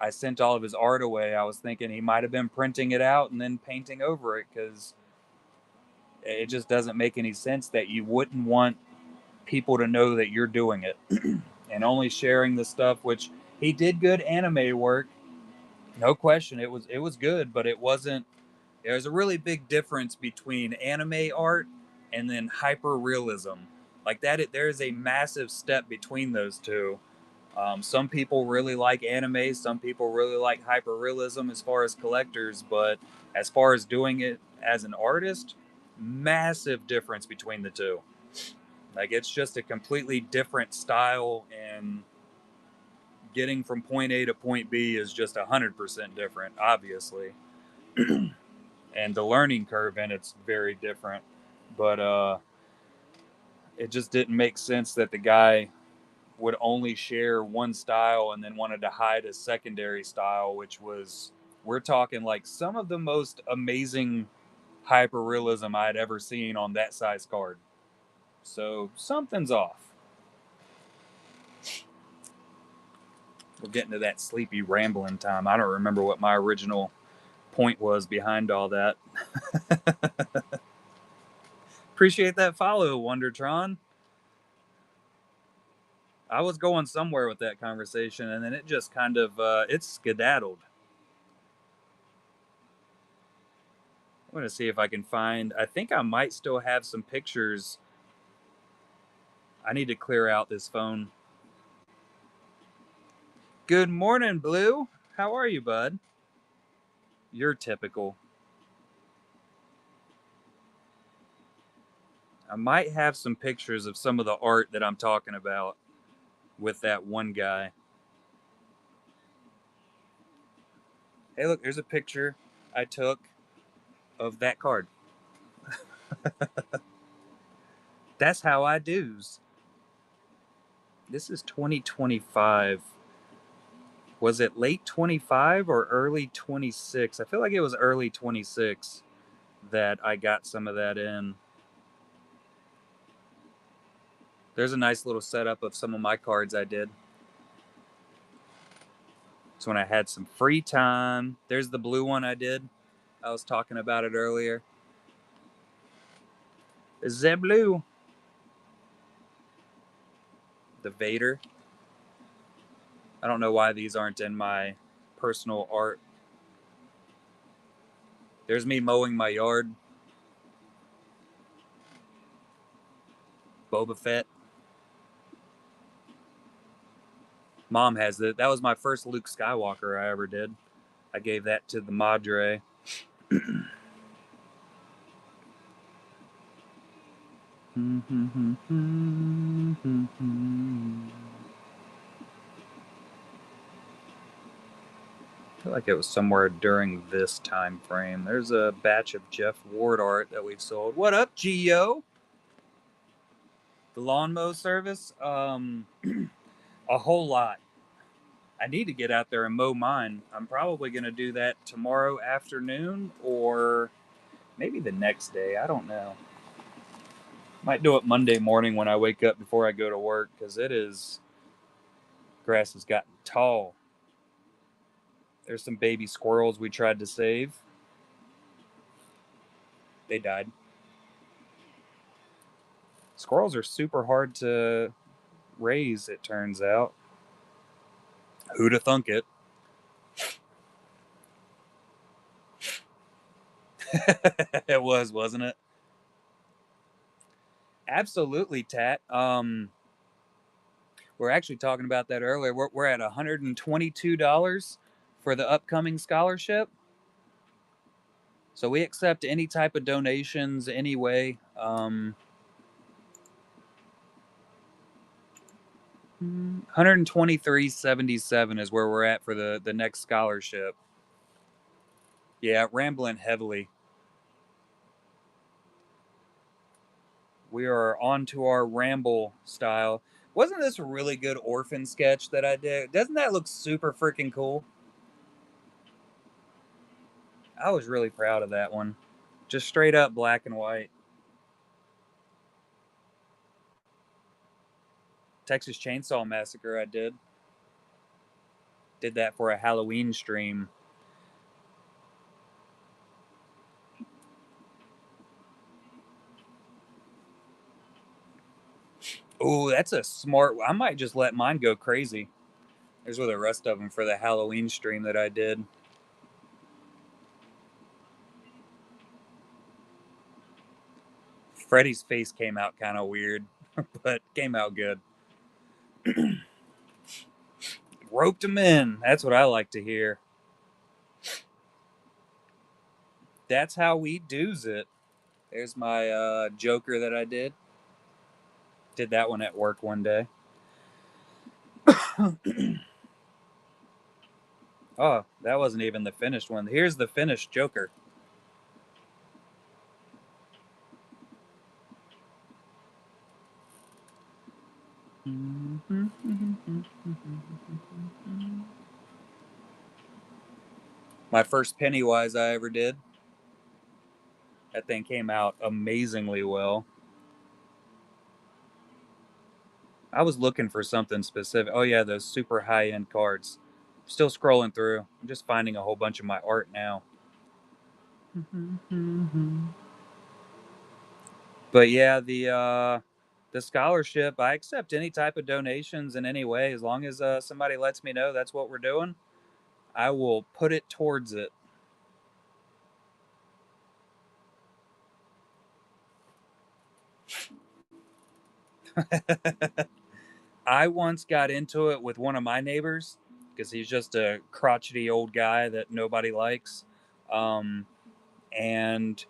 I sent all of his art away. I was thinking he might have been printing it out and then painting over it because it just doesn't make any sense that you wouldn't want people to know that you're doing it and only sharing the stuff. Which he did good anime work, no question. It was good, but it wasn't. There's a really big difference between anime art and then hyper realism. Like that, there is a massive step between those two. Some people really like anime, some people really like hyperrealism as far as collectors, but as far as doing it as an artist, massive difference between the two. Like it's just a completely different style, and getting from point A to point B is just 100% different, obviously. And the learning curve in it's very different. But it just didn't make sense that the guy would only share one style and then wanted to hide a secondary style, which was, we're talking like some of the most amazing hyperrealism I'd ever seen on that size card. So something's off. We're getting to that sleepy rambling time. I don't remember what my original point was behind all that. Appreciate that follow, Wondertron. I was going somewhere with that conversation, and then it just kind of it skedaddled. I'm going to see if I can find. I think I might still have some pictures. I need to clear out this phone. Good morning, Blue. How are you, bud? You're typical. I might have some pictures of some of the art that I'm talking about with that one guy. Hey, look, there's a picture I took of that card. That's how I do's. This is 2025. Was it late 25 or early 26? I feel like it was early 26 that I got some of that in. There's a nice little setup of some of my cards I did. It's when I had some free time. There's the blue one I did. I was talking about it earlier. The blue. The Vader. I don't know why these aren't in my personal art. There's me mowing my yard. Boba Fett. Mom has it. That was my first Luke Skywalker I ever did. I gave that to the Madre. I feel like it was somewhere during this time frame. There's a batch of Jeff Ward art that we've sold. What up, Geo? The lawn mow service? A whole lot. I need to get out there and mow mine. I'm probably going to do that tomorrow afternoon or maybe the next day. I don't know. Might do it Monday morning when I wake up before I go to work because it is. Grass has gotten tall. There's some baby squirrels we tried to save. They died. Squirrels are super hard to raise, it turns out. Who'da thunk it? It was, wasn't it? Absolutely, Tat. We're actually talking about that earlier. We're at $122 for the upcoming scholarship. So we accept any type of donations anyway. 123.77 is where we're at for the next scholarship. Yeah, rambling heavily. We are on to our ramble style. Wasn't this a really good orphan sketch that I did? Doesn't that look super freaking cool? I was really proud of that one. Just straight up black and white. Texas Chainsaw Massacre I did. Did that for a Halloween stream. Ooh, that's a smart. I might just let mine go crazy. There's where the rest of them for the Halloween stream that I did. Freddy's face came out kind of weird, but came out good. Roped him in. That's what I like to hear. That's how we do's it. There's my Joker that I did. Did that one at work one day. Oh, that wasn't even the finished one. Here's the finished Joker. My first Pennywise I ever did. That thing came out amazingly well. I was looking for something specific. Oh yeah, those super high end cards. Still scrolling through. I'm just finding a whole bunch of my art now. But yeah, the scholarship, I accept any type of donations in any way as long as somebody lets me know that's what we're doing. I will put it towards it. I once got into it with one of my neighbors because he's just a crotchety old guy that nobody likes. Um, and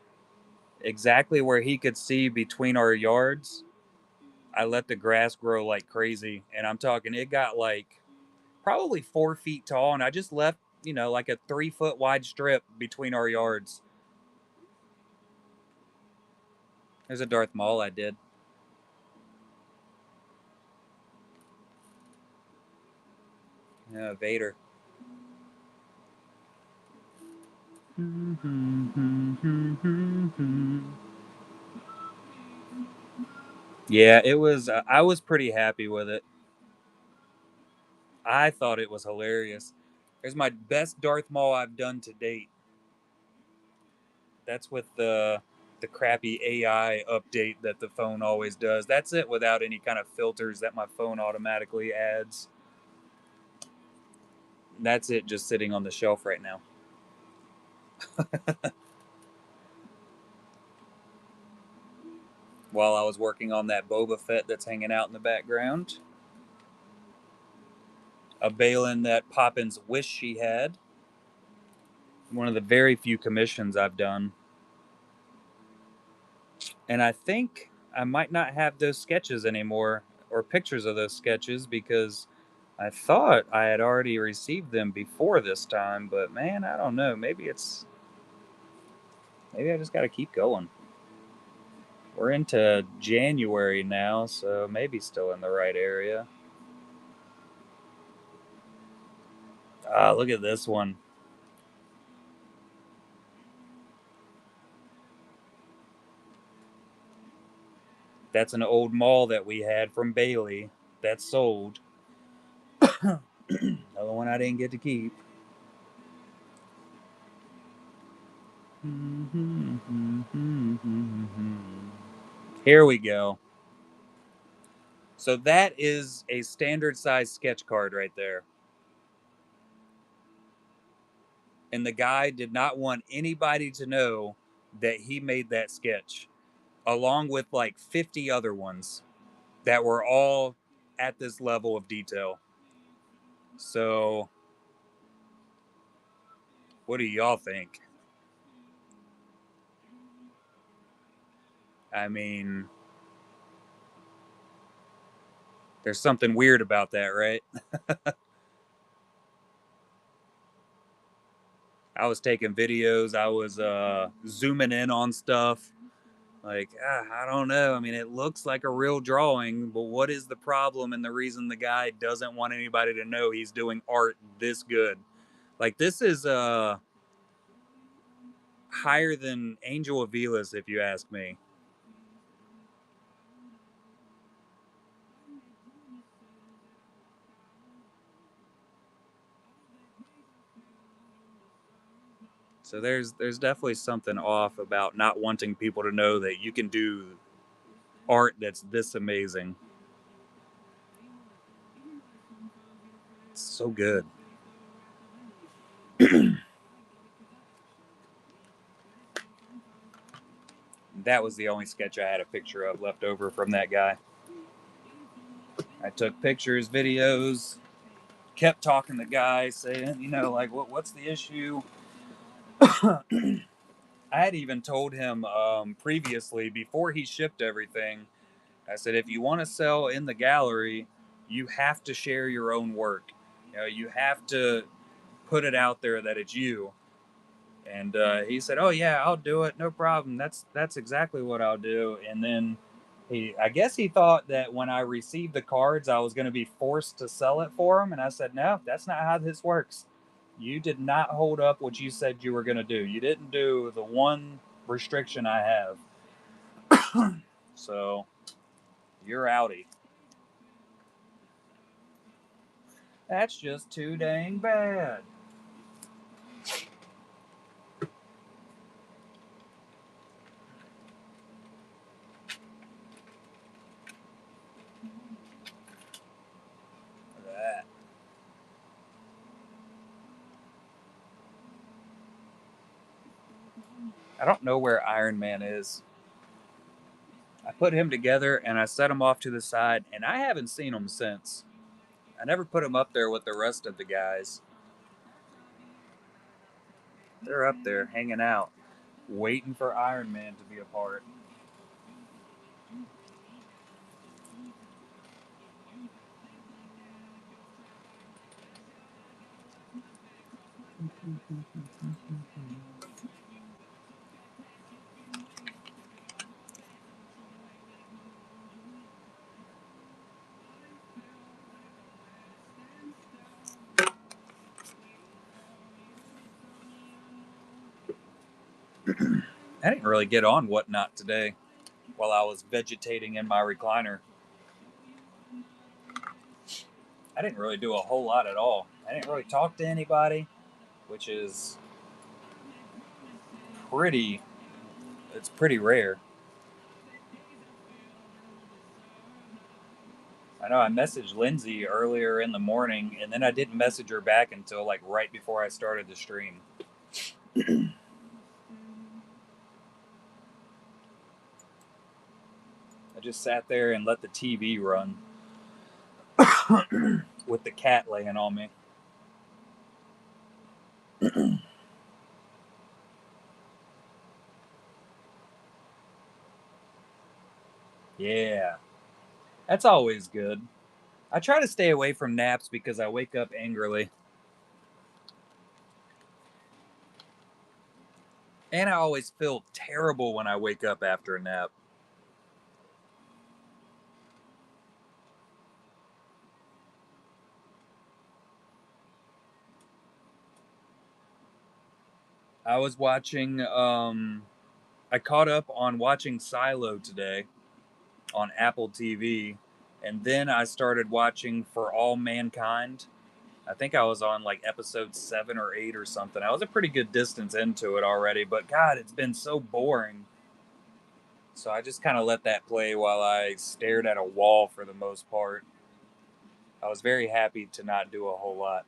exactly where he could see between our yards, I let the grass grow like crazy. And I'm talking, it got like probably 4 feet tall. And I just left, like a 3 foot wide strip between our yards. There's a Darth Maul I did. Yeah, Vader. Yeah, it was. I was pretty happy with it. I thought it was hilarious. There's my best Darth Maul I've done to date. That's with the crappy AI update that the phone always does. That's it without any kind of filters that my phone automatically adds. That's it just sitting on the shelf right now. While I was working on that Boba Fett that's hanging out in the background. A Balin that Poppins wished she had. One of the very few commissions I've done. And I think I might not have those sketches anymore or pictures of those sketches because I thought I had already received them before this time, but man, I don't know. Maybe I just got to keep going. We're into January now, so maybe still in the right area. Ah, look at this one. That's an old mall that we had from Bailey that sold. Another one I didn't get to keep. Here we go. So that is a standard size sketch card right there. And the guy did not want anybody to know that he made that sketch, along with like 50 other ones that were all at this level of detail. So, what do y'all think? I mean, there's something weird about that, right? I was taking videos, I was zooming in on stuff. Like, I don't know. I mean, it looks like a real drawing, but what is the problem and the reason the guy doesn't want anybody to know he's doing art this good? Like, this is higher than Angel Avila's, if you ask me. So there's definitely something off about not wanting people to know that you can do art that's this amazing. It's so good. That was the only sketch I had a picture of left over from that guy. I took pictures, videos, kept talking to the guy, saying, like, what's the issue? I had even told him previously, before he shipped everything, I said, if you want to sell in the gallery, you have to share your own work. You have to put it out there that it's you. And he said, "Oh yeah, I'll do it. No problem. That's exactly what I'll do." And then I guess he thought that when I received the cards, I was going to be forced to sell it for him. And I said, "No, that's not how this works. You did not hold up what you said you were going to do. You didn't do the one restriction I have. So you're outie." That's just too dang bad. That. I don't know where Iron Man is. I put him together and I set him off to the side, and I haven't seen him since. I never put him up there with the rest of the guys. They're up there hanging out, waiting for Iron Man to be a part. I didn't really get on Whatnot today while I was vegetating in my recliner. I didn't really do a whole lot at all. I didn't really talk to anybody, which is pretty, it's pretty rare. I know I messaged Lindsay earlier in the morning, and then I didn't message her back until like right before I started the stream. I just sat there and let the TV run with the cat laying on me. Yeah, that's always good. I try to stay away from naps because I wake up angrily. And I always feel terrible when I wake up after a nap. I was watching, I caught up on watching Silo today on Apple TV. And then I started watching For All Mankind. I think I was on like episode 7 or 8 or something. I was a pretty good distance into it already, but God, it's been so boring. So I just kind of let that play while I stared at a wall for the most part. I was very happy to not do a whole lot.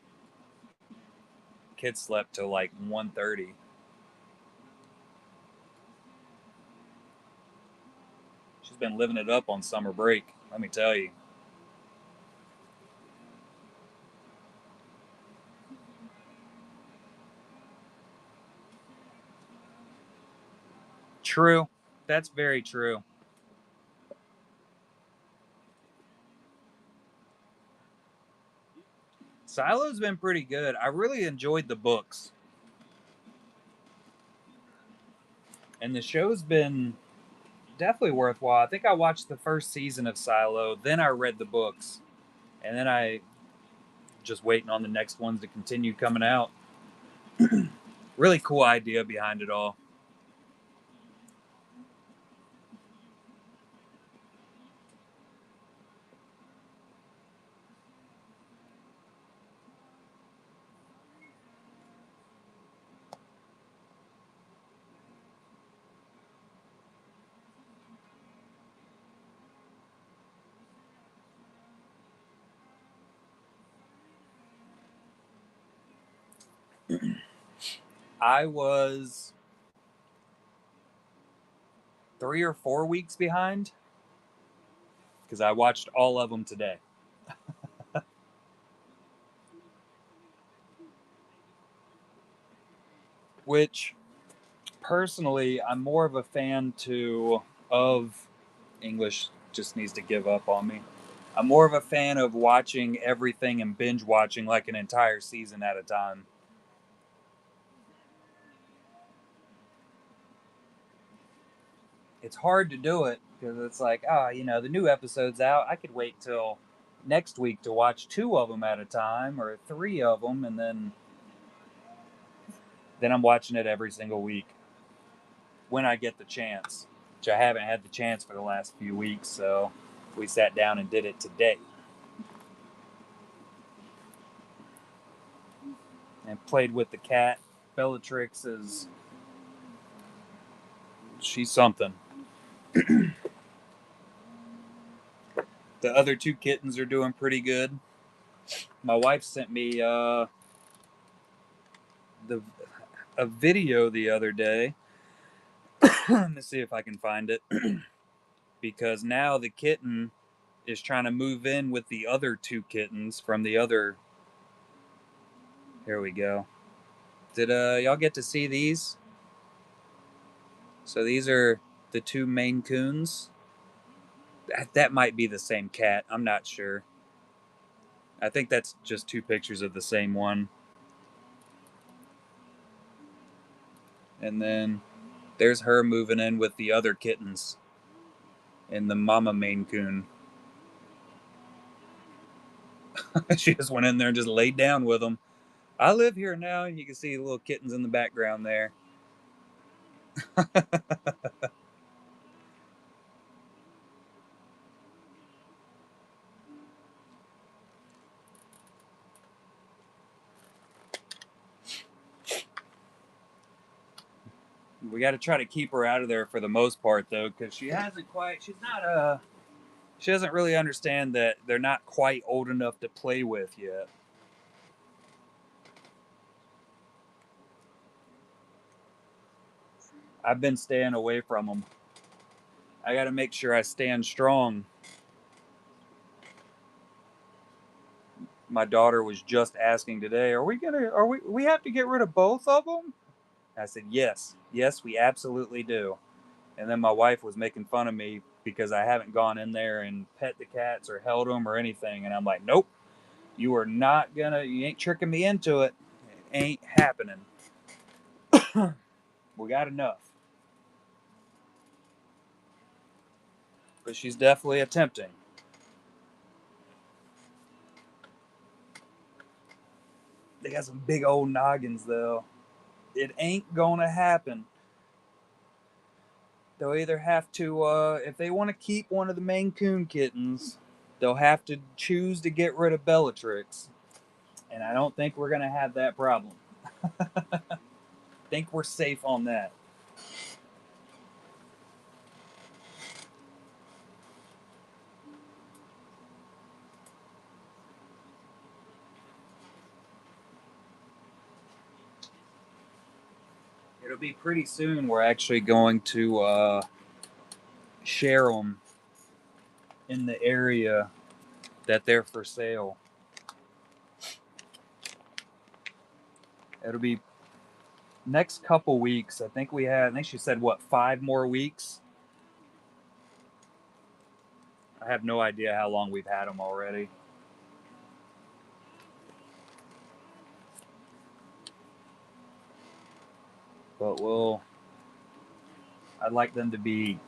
Kids slept till like 1:30. She's been living it up on summer break, let me tell you. True. That's very true. Silo's been pretty good. I really enjoyed the books. And the show's been definitely worthwhile. I think I watched the first season of Silo, then I read the books, and then I just waiting on the next ones to continue coming out. Really cool idea behind it all. I was 3 or 4 weeks behind because I watched all of them today. which personally I'm more of a fan of English just needs to give up on me. I'm more of a fan of watching everything and binge watching like an entire season at a time. It's hard to do it because it's like, the new episode's out. I could wait till next week to watch two of them at a time or three of them, and then I'm watching it every single week when I get the chance, which I haven't had the chance for the last few weeks. So we sat down and did it today and played with the cat. Bellatrix is she's something. The other two kittens are doing pretty good. My wife sent me the a video the other day. Let me see if I can find it because now the kitten is trying to move in with the other two kittens from the other. Here we go. Did y'all get to see these? So these are the two Maine Coons. That might be the same cat. I'm not sure. I think that's just two pictures of the same one. And then there's her moving in with the other kittens and the mama Maine Coon. She just went in there and just laid down with them. I live here now, and you can see the little kittens in the background there. We got to try to keep her out of there for the most part, though, because she doesn't really understand that they're not quite old enough to play with yet. I've been staying away from them. I got to make sure I stand strong. My daughter was just asking today, we have to get rid of both of them? I said, yes, we absolutely do. And then my wife was making fun of me because I haven't gone in there and pet the cats or held them or anything. And I'm like, nope, you ain't tricking me into it. It ain't happening. We got enough. But she's definitely attempting. They got some big old noggins, though. It ain't gonna happen. They'll either have to, if they want to keep one of the Maine Coon kittens, they'll have to choose to get rid of Bellatrix. And I don't think we're gonna have that problem. Think we're safe on that. It'll be pretty soon. We're actually going to share them in the area that they're for sale. It'll be next couple weeks. I think she said, what, 5 more weeks? I have no idea how long we've had them already. But I'd like them to be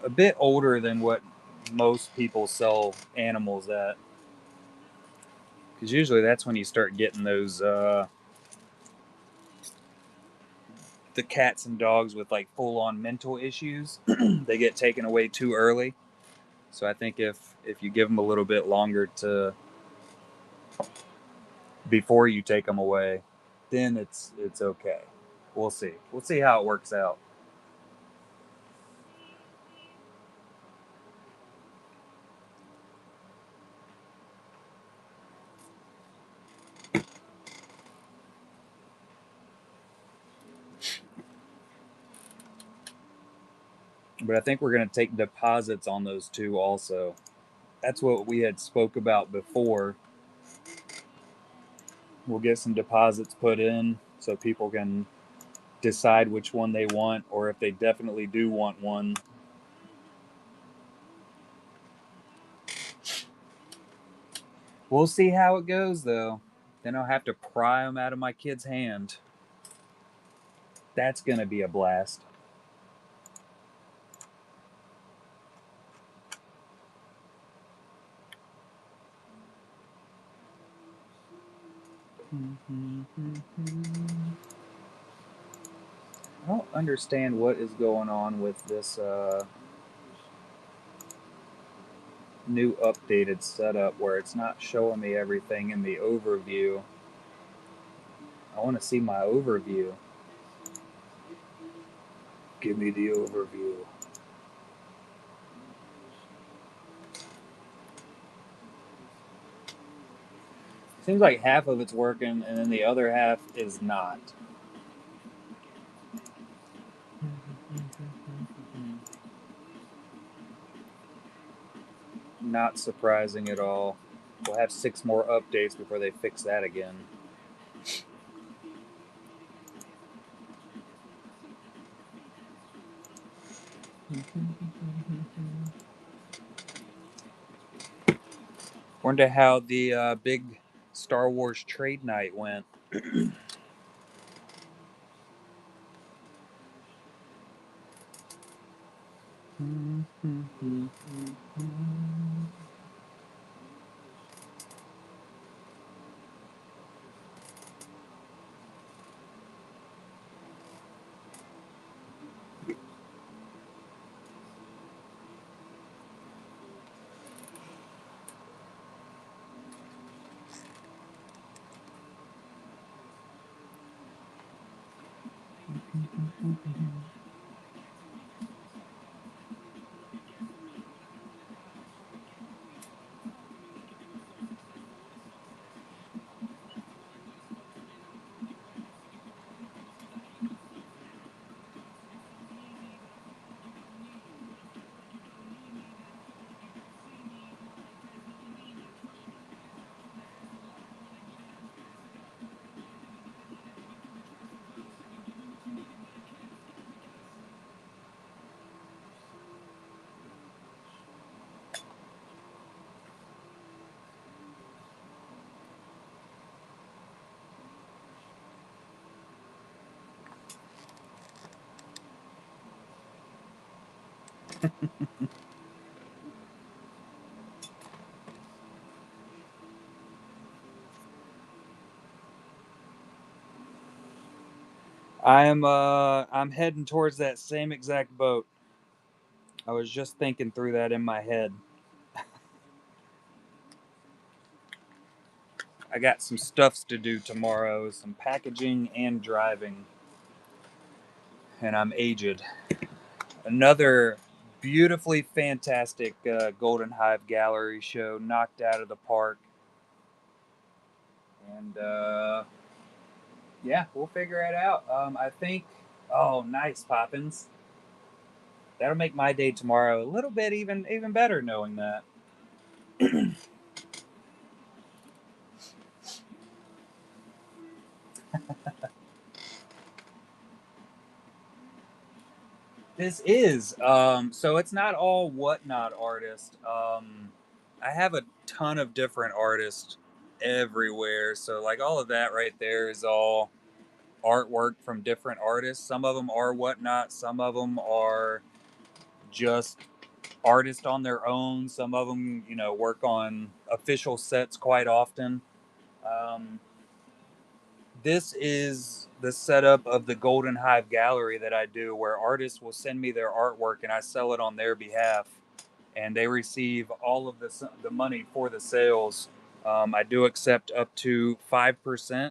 a bit older than what most people sell animals at. Because usually that's when you start getting those, the cats and dogs with like full on mental issues. They get taken away too early. So I think if you give them a little bit longer to before you take them away, then it's okay. We'll see. We'll see how it works out. But I think we're going to take deposits on those two also. That's what we had spoke about before. We'll get some deposits put in so people can decide which one they want or if they definitely do want one. We'll see how it goes, though. Then I'll have to pry them out of my kid's hand. That's going to be a blast. I don't understand what is going on with this new updated setup where it's not showing me everything in the overview. I want to see my overview. Give me the overview. Seems like half of it's working and then the other half is not. Not surprising at all. We'll have 6 more updates before they fix that again. Wonder how the big Star Wars trade night went. I'm heading towards that same exact boat. I was just thinking through that in my head. I got some stuffs to do tomorrow, some packaging and driving, and I'm aged. Another beautifully fantastic Golden Hive Gallery show, knocked out of the park. And yeah, we'll figure it out. I think. Oh, nice, Poppins. That'll make my day tomorrow a little bit even better knowing that. This is so it's not all whatnot artists. I have a ton of different artists everywhere. So like all of that right there is all artwork from different artists. Some of them are whatnot. Some of them are just artists on their own. Some of them, work on official sets quite often. Um, this is the setup of the Golden Hive Gallery that I do, where artists will send me their artwork and I sell it on their behalf, and they receive all of the money for the sales. I do accept up to 5%,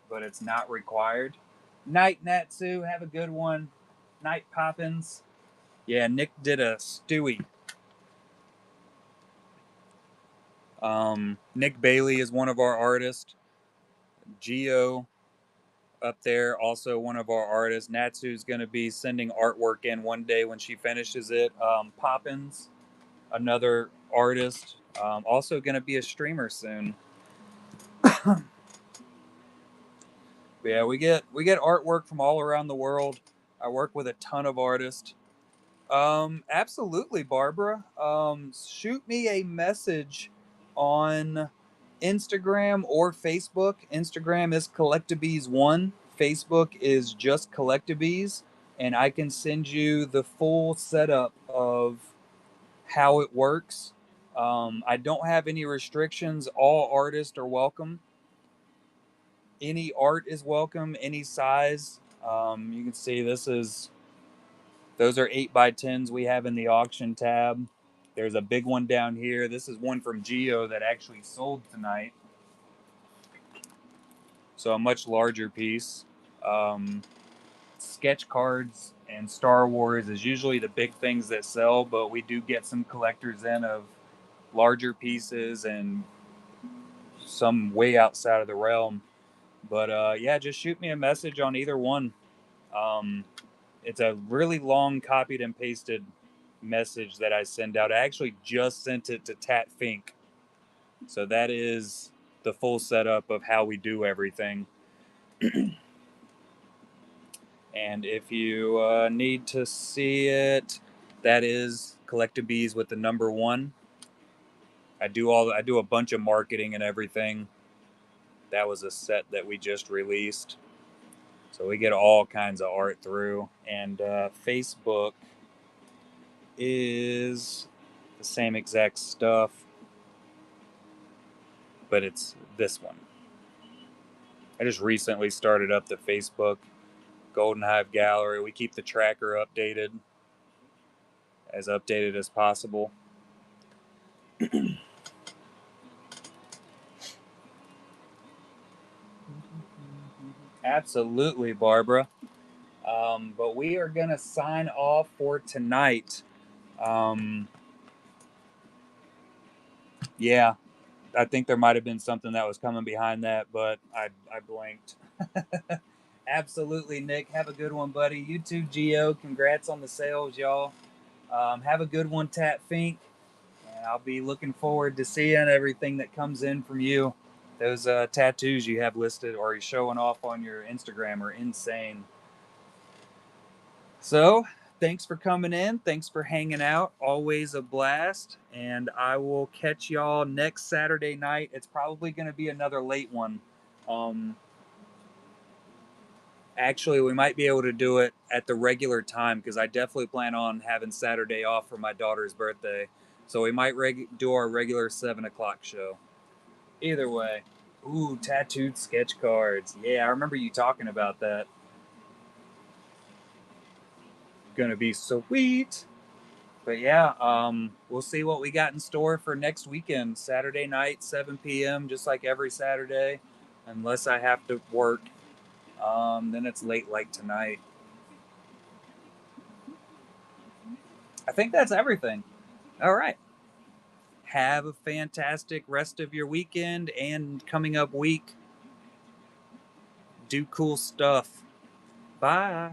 but it's not required. Night Natsu, have a good one. Night Poppins. Yeah, Nick did a Stewie. Nick Bailey is one of our artists. Geo up there, also one of our artists. Natsu's going to be sending artwork in one day when she finishes it. Poppins, another artist, also going to be a streamer soon. But yeah, we get artwork from all around the world. I work with a ton of artists. Absolutely, Barbara. Shoot me a message on Instagram or Facebook. Instagram is Collectabees1. Facebook is just Collectabees, and I can send you the full setup of how it works. I don't have any restrictions. All artists are welcome. Any art is welcome. Any size. You can see those are 8x10s we have in the auction tab. There's a big one down here. This is one from Geo that actually sold tonight. So a much larger piece. Um, Sketch cards and Star Wars is usually the big things that sell, but we do get some collectors in of larger pieces and some way outside of the realm. But yeah, just shoot me a message on either one. Um, it's a really long copied and pasted message that I send out. I actually just sent it to Tat Fink. So that is the full setup of how we do everything. And if you need to see it, that is Collectabees with the number one. I do a bunch of marketing and everything. That was a set that we just released. So we get all kinds of art through. And Facebook is the same exact stuff, but it's this one. I just recently started up the Facebook Golden Hive Gallery. We keep the tracker updated as possible. Absolutely, Barbara. But we are going to sign off for tonight. Um, yeah, I think there might have been something that was coming behind that, but I blanked. Absolutely, Nick. Have a good one, buddy. You too, Geo. Congrats on the sales, y'all. Have a good one, Tat Fink. And I'll be looking forward to seeing everything that comes in from you. Those tattoos you have listed or you're showing off on your Instagram are insane. So, thanks for coming in. Thanks for hanging out. Always a blast. And I will catch y'all next Saturday night. It's probably going to be another late one. Um, Actually, we might be able to do it at the regular time because I definitely plan on having Saturday off for my daughter's birthday. So we might do our regular 7 o'clock show. Either way. Ooh, tattooed sketch cards. Yeah, I remember you talking about that. Gonna be sweet. But yeah, we'll see what we got in store for next weekend. Saturday night, 7 p.m., just like every Saturday. Unless I have to work. Then it's late like tonight. I think that's everything. All right. Have a fantastic rest of your weekend and coming up week. Do cool stuff. Bye.